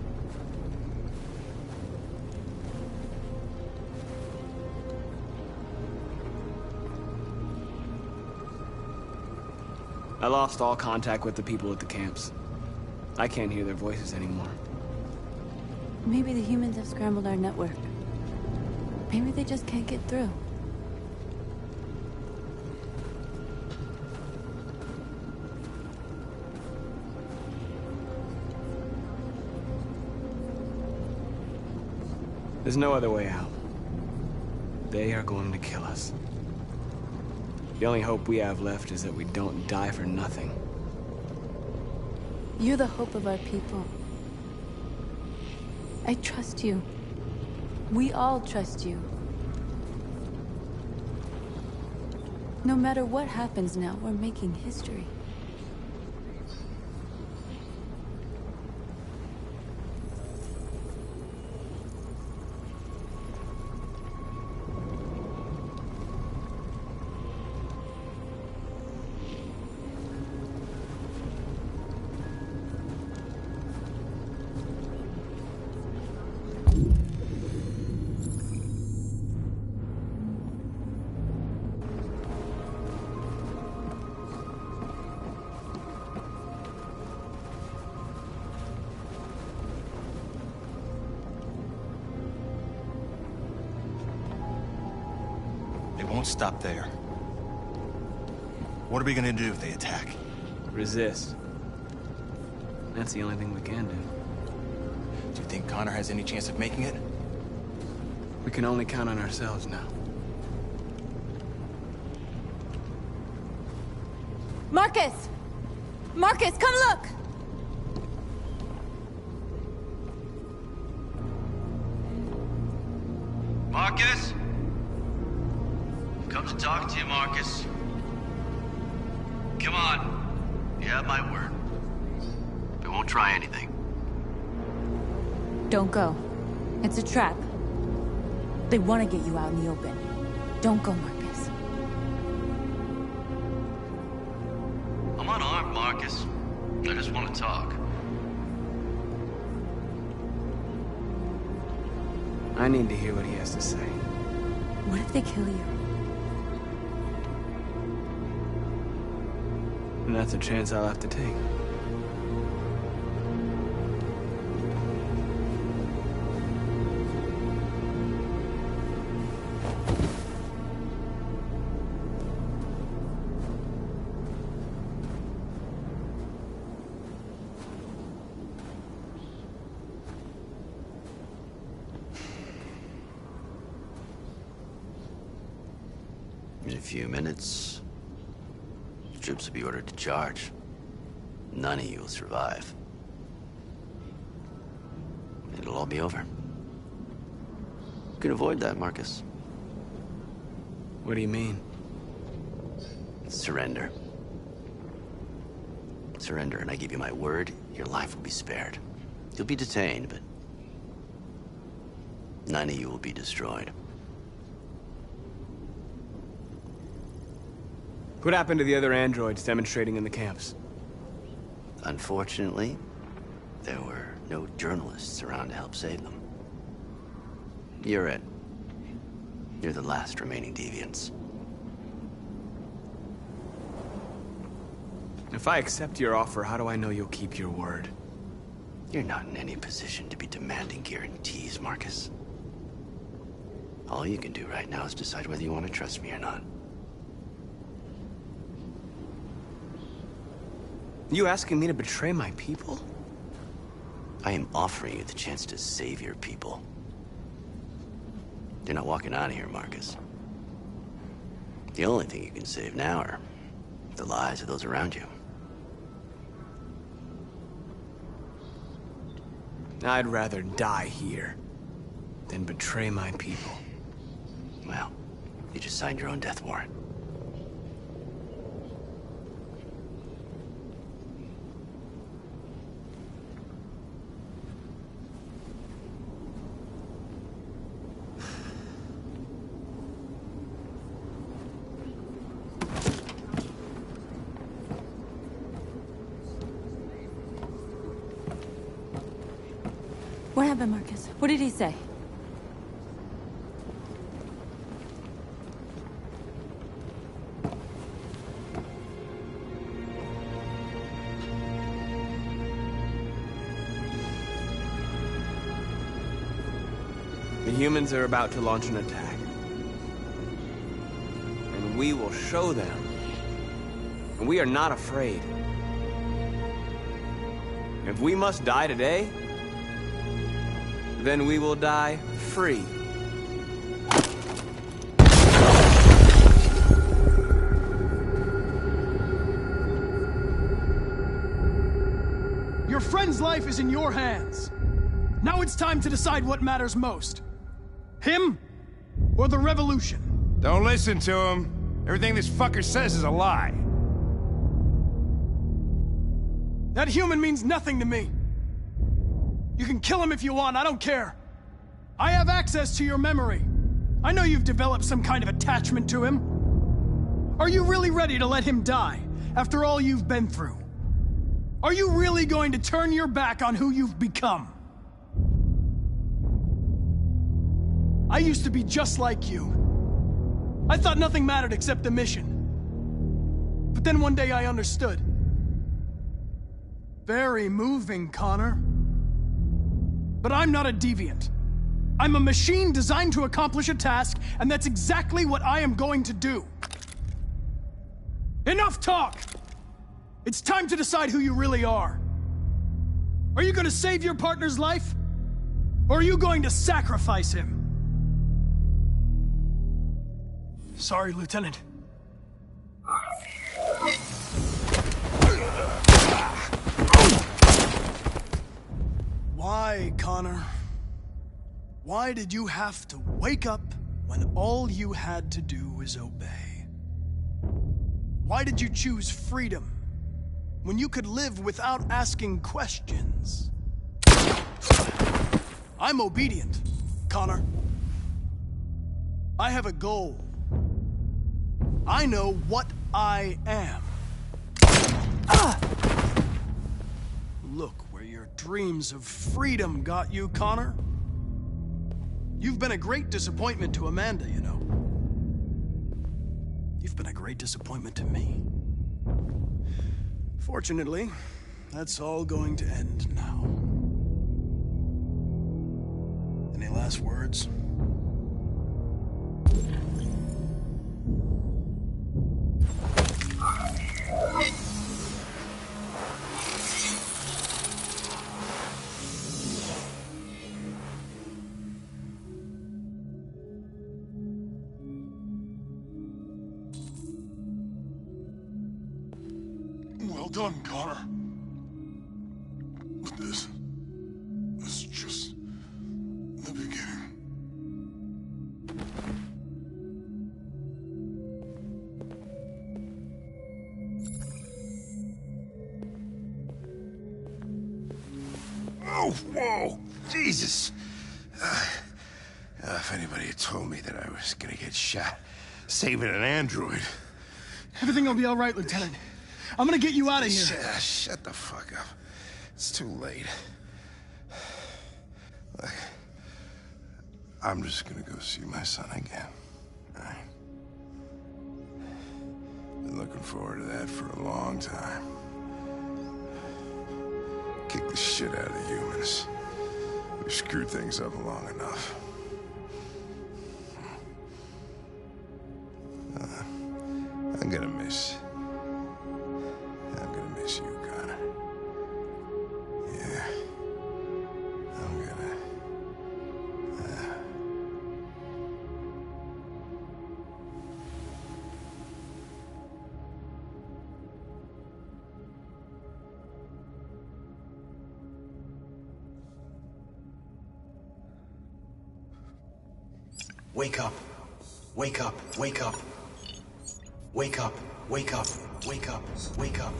I lost all contact with the people at the camps. I can't hear their voices anymore. Maybe the humans have scrambled our network. Maybe they just can't get through. There's no other way out. They are going to kill us. The only hope we have left is that we don't die for nothing. You're the hope of our people. I trust you. We all trust you. No matter what happens now, we're making history. Won't stop there. What are we gonna do if they attack? Resist. That's the only thing we can do. Do you think Connor has any chance of making it? We can only count on ourselves now. Marcus! Marcus, come look! Marcus? Come to talk to you, Marcus. Come on. You have my word. We won't try anything. Don't go. It's a trap. They want to get you out in the open. Don't go, Marcus. I'm unarmed, Marcus. I just want to talk. I need to hear what he has to say. What if they kill you? And that's a chance I'll have to take. In a few minutes, troops will be ordered to charge. None of you will survive. It'll all be over. You can avoid that, Marcus. What do you mean? Surrender. Surrender, and I give you my word, your life will be spared. You'll be detained, but none of you will be destroyed. What happened to the other androids demonstrating in the camps? Unfortunately, there were no journalists around to help save them. You're it. You're the last remaining deviants. If I accept your offer, how do I know you'll keep your word? You're not in any position to be demanding guarantees, Marcus. All you can do right now is decide whether you want to trust me or not. You asking me to betray my people? I am offering you the chance to save your people. You're not walking out of here, Marcus. The only thing you can save now are the lives of those around you. I'd rather die here than betray my people. Well, you just signed your own death warrant. happened, Marcus? What did he say? The humans are about to launch an attack. And we will show them. And we are not afraid. If we must die today, then we will die free. Your friend's life is in your hands. Now it's time to decide what matters most. Him or the revolution? Don't listen to him. Everything this fucker says is a lie. That human means nothing to me. You can kill him if you want, I don't care. I have access to your memory. I know you've developed some kind of attachment to him. Are you really ready to let him die after all you've been through? Are you really going to turn your back on who you've become? I used to be just like you. I thought nothing mattered except the mission. But then one day I understood. Very moving, Connor. But I'm not a deviant. I'm a machine designed to accomplish a task, and that's exactly what I am going to do. Enough talk! It's time to decide who you really are. Are you going to save your partner's life? Or are you going to sacrifice him? Sorry, Lieutenant. Why, Connor? Why did you have to wake up when all you had to do was obey? Why did you choose freedom when you could live without asking questions? I'm obedient, Connor. I have a goal. I know what I am. Look where your dreams of freedom got you, Connor. You've been a great disappointment to Amanda, you know. You've been a great disappointment to me. Fortunately, that's all going to end now. Any last words? Well done, Connor. But this is just the beginning. Oh, whoa! Jesus! If anybody had told me that I was gonna get shot saving an android... Everything will be all right, Lieutenant. I'm gonna get you out of here. Shut the fuck up. It's too late. Look, I'm just gonna go see my son again. All right? Been looking forward to that for a long time. Kick the shit out of the humans. We've screwed things up long enough. I'm gonna miss you, Connor. Yeah. I'm gonna... Wake up. Wake up. Wake up. Wake up. Wake up. Wake up. Wake up.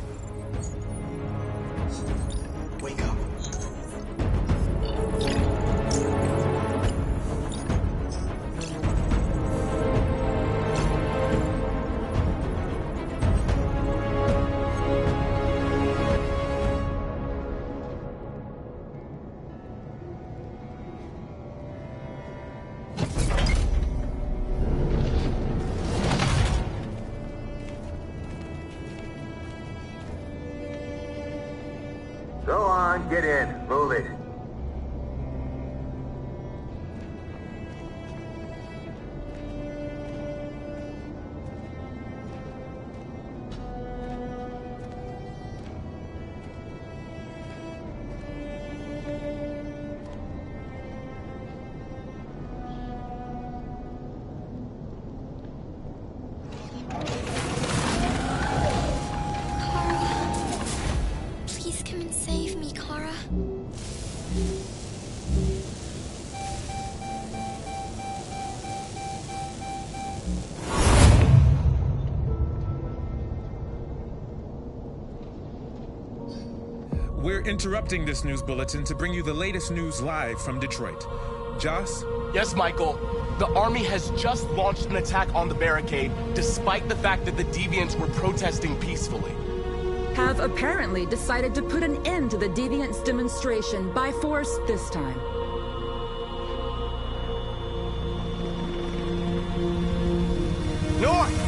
Wake up. get in. Move it. Please come and save me, Kara. We're interrupting this news bulletin to bring you the latest news live from Detroit. Joss? Yes, Michael. The army has just launched an attack on the barricade, despite the fact that the Deviants were protesting peacefully. Have apparently decided to put an end to the Deviants demonstration by force this time. North!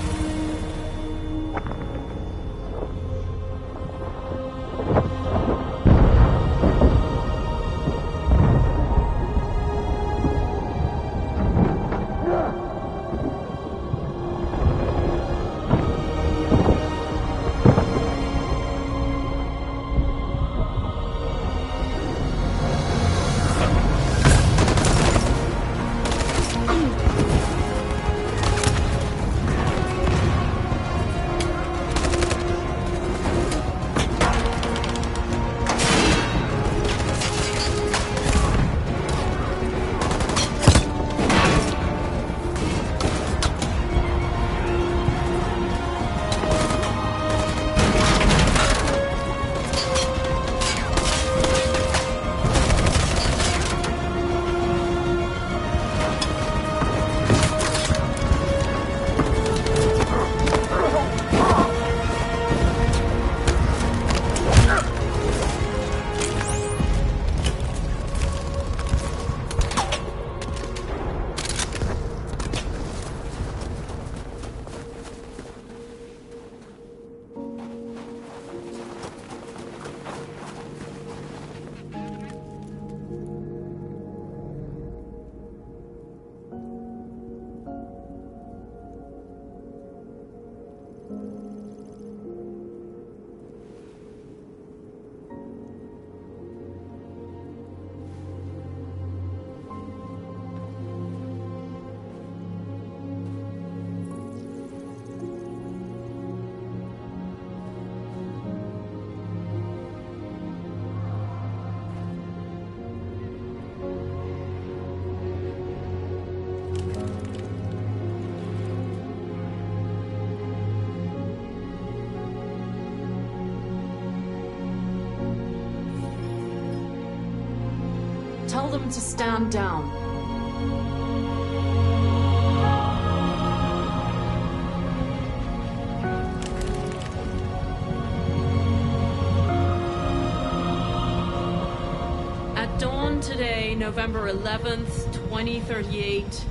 Tell them to stand down. At dawn today, November 11th, 2038,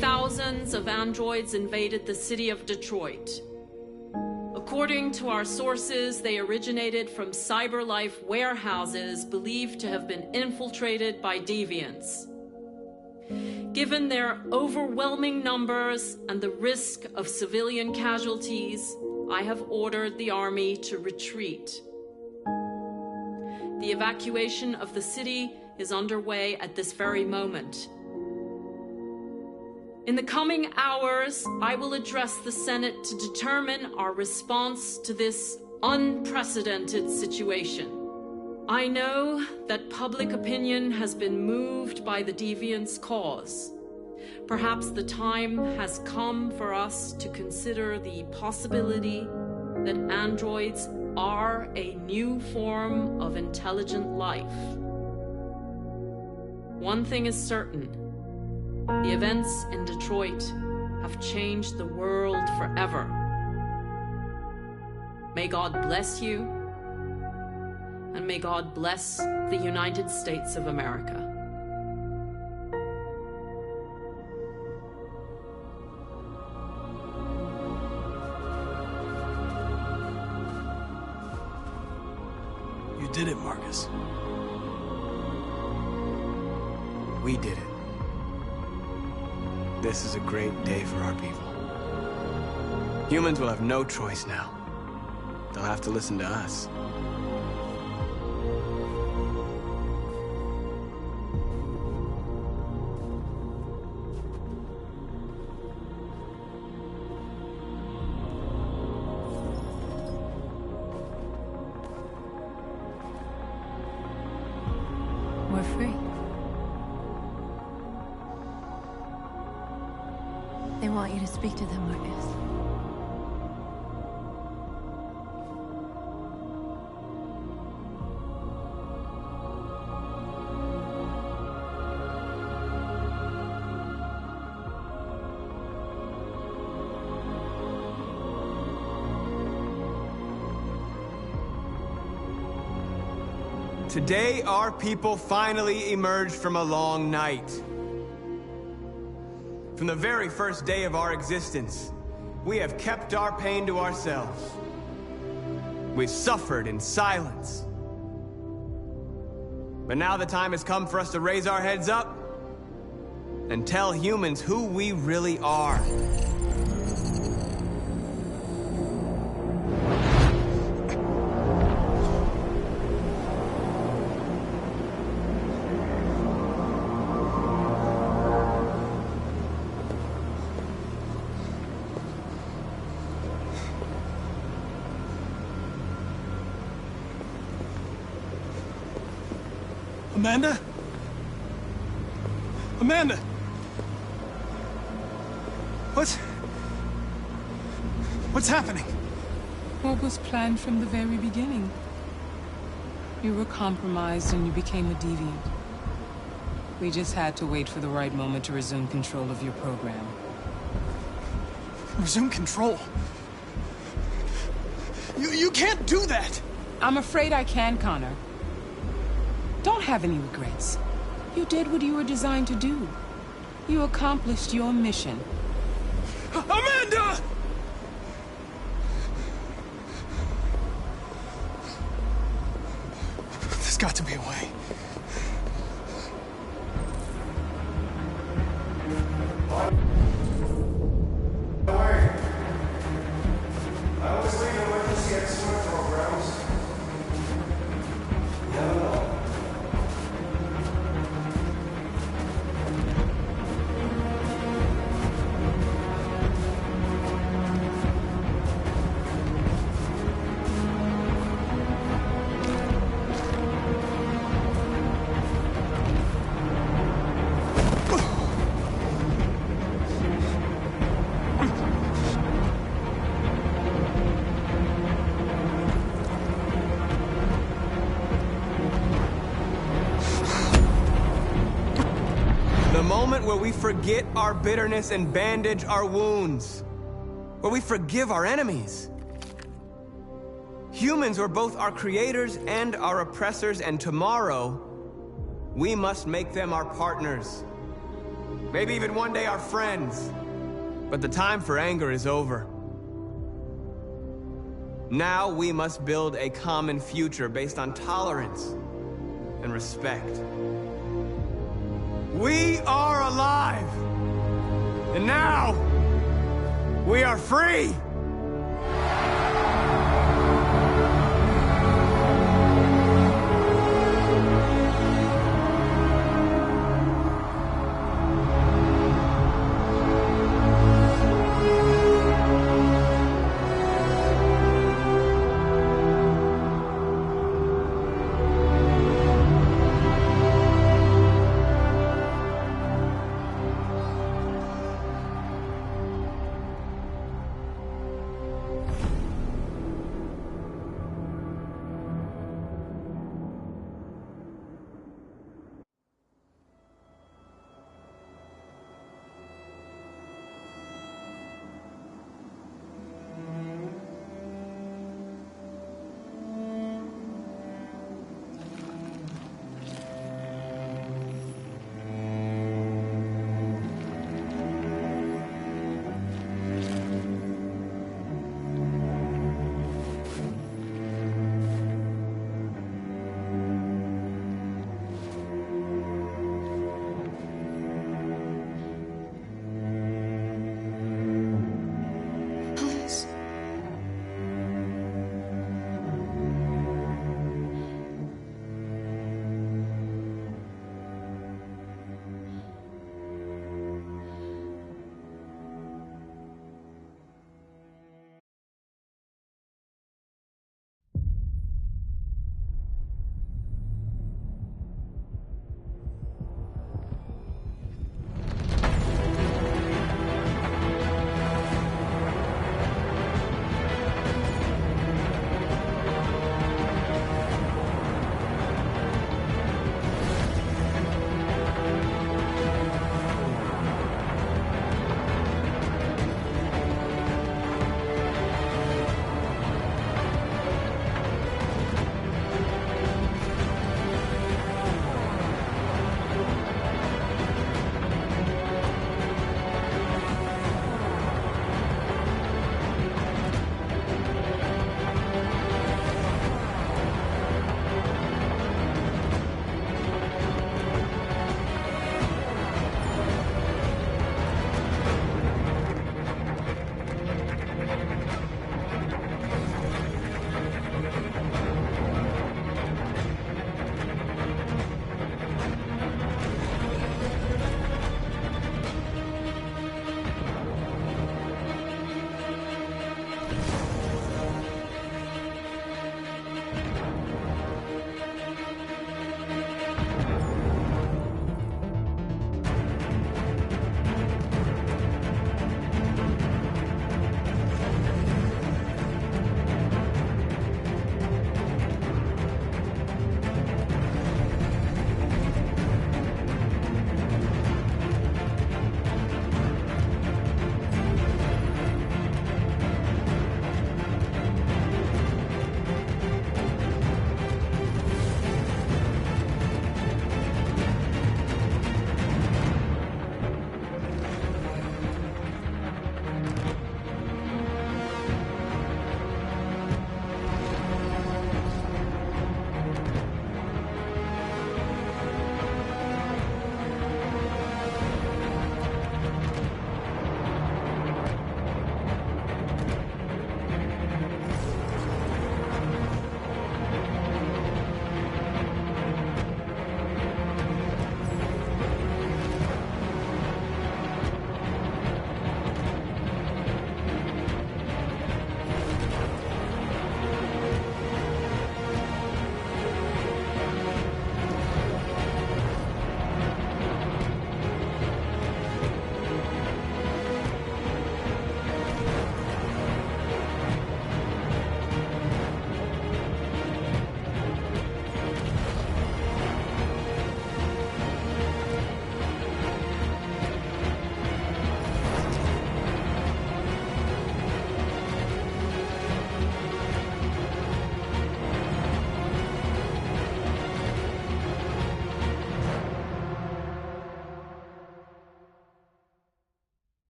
thousands of androids invaded the city of Detroit. According to our sources, they originated from CyberLife warehouses believed to have been infiltrated by deviants. Given their overwhelming numbers and the risk of civilian casualties, I have ordered the army to retreat. The evacuation of the city is underway at this very moment. In the coming hours, I will address the Senate to determine our response to this unprecedented situation. I know that public opinion has been moved by the Deviants' cause. Perhaps the time has come for us to consider the possibility that androids are a new form of intelligent life. One thing is certain. The events in Detroit have changed the world forever. May God bless you, and may God bless the United States of America. You did it, Marcus. We did it. This is a great day for our people. Humans will have no choice now. They'll have to listen to us. We're free. They want you to speak to them, Marcus. Today, our people finally emerged from a long night. From the very first day of our existence, we have kept our pain to ourselves. We've suffered in silence. But now the time has come for us to raise our heads up and tell humans who we really are. Amanda? Amanda! What's happening? What was planned from the very beginning? You were compromised and you became a deviant. We just had to wait for the right moment to resume control of your program. Resume control? You can't do that! I'm afraid I can, Connor. Don't have any regrets. You did what you were designed to do. You accomplished your mission. Amanda! There's got to be a way. I always leave emergency at swim programs. Never know. The moment where we forget our bitterness and bandage our wounds. Where we forgive our enemies. Humans were both our creators and our oppressors, and tomorrow, we must make them our partners. Maybe even one day our friends. But the time for anger is over. Now we must build a common future based on tolerance and respect. We are alive! And now, we are free!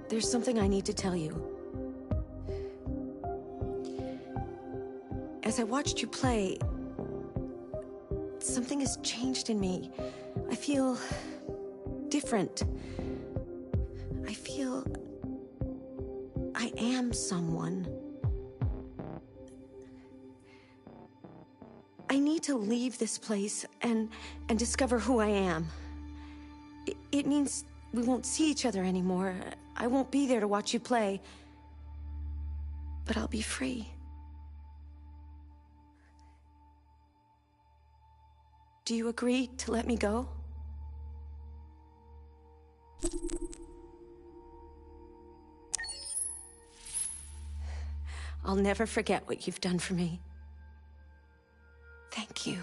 There's something I need to tell you. As I watched you play, something has changed in me. I feel different. I feel I am someone. I need to leave this place and discover who I am. It means we won't see each other anymore. I won't be there to watch you play. But I'll be free. Do you agree to let me go? I'll never forget what you've done for me. Thank you.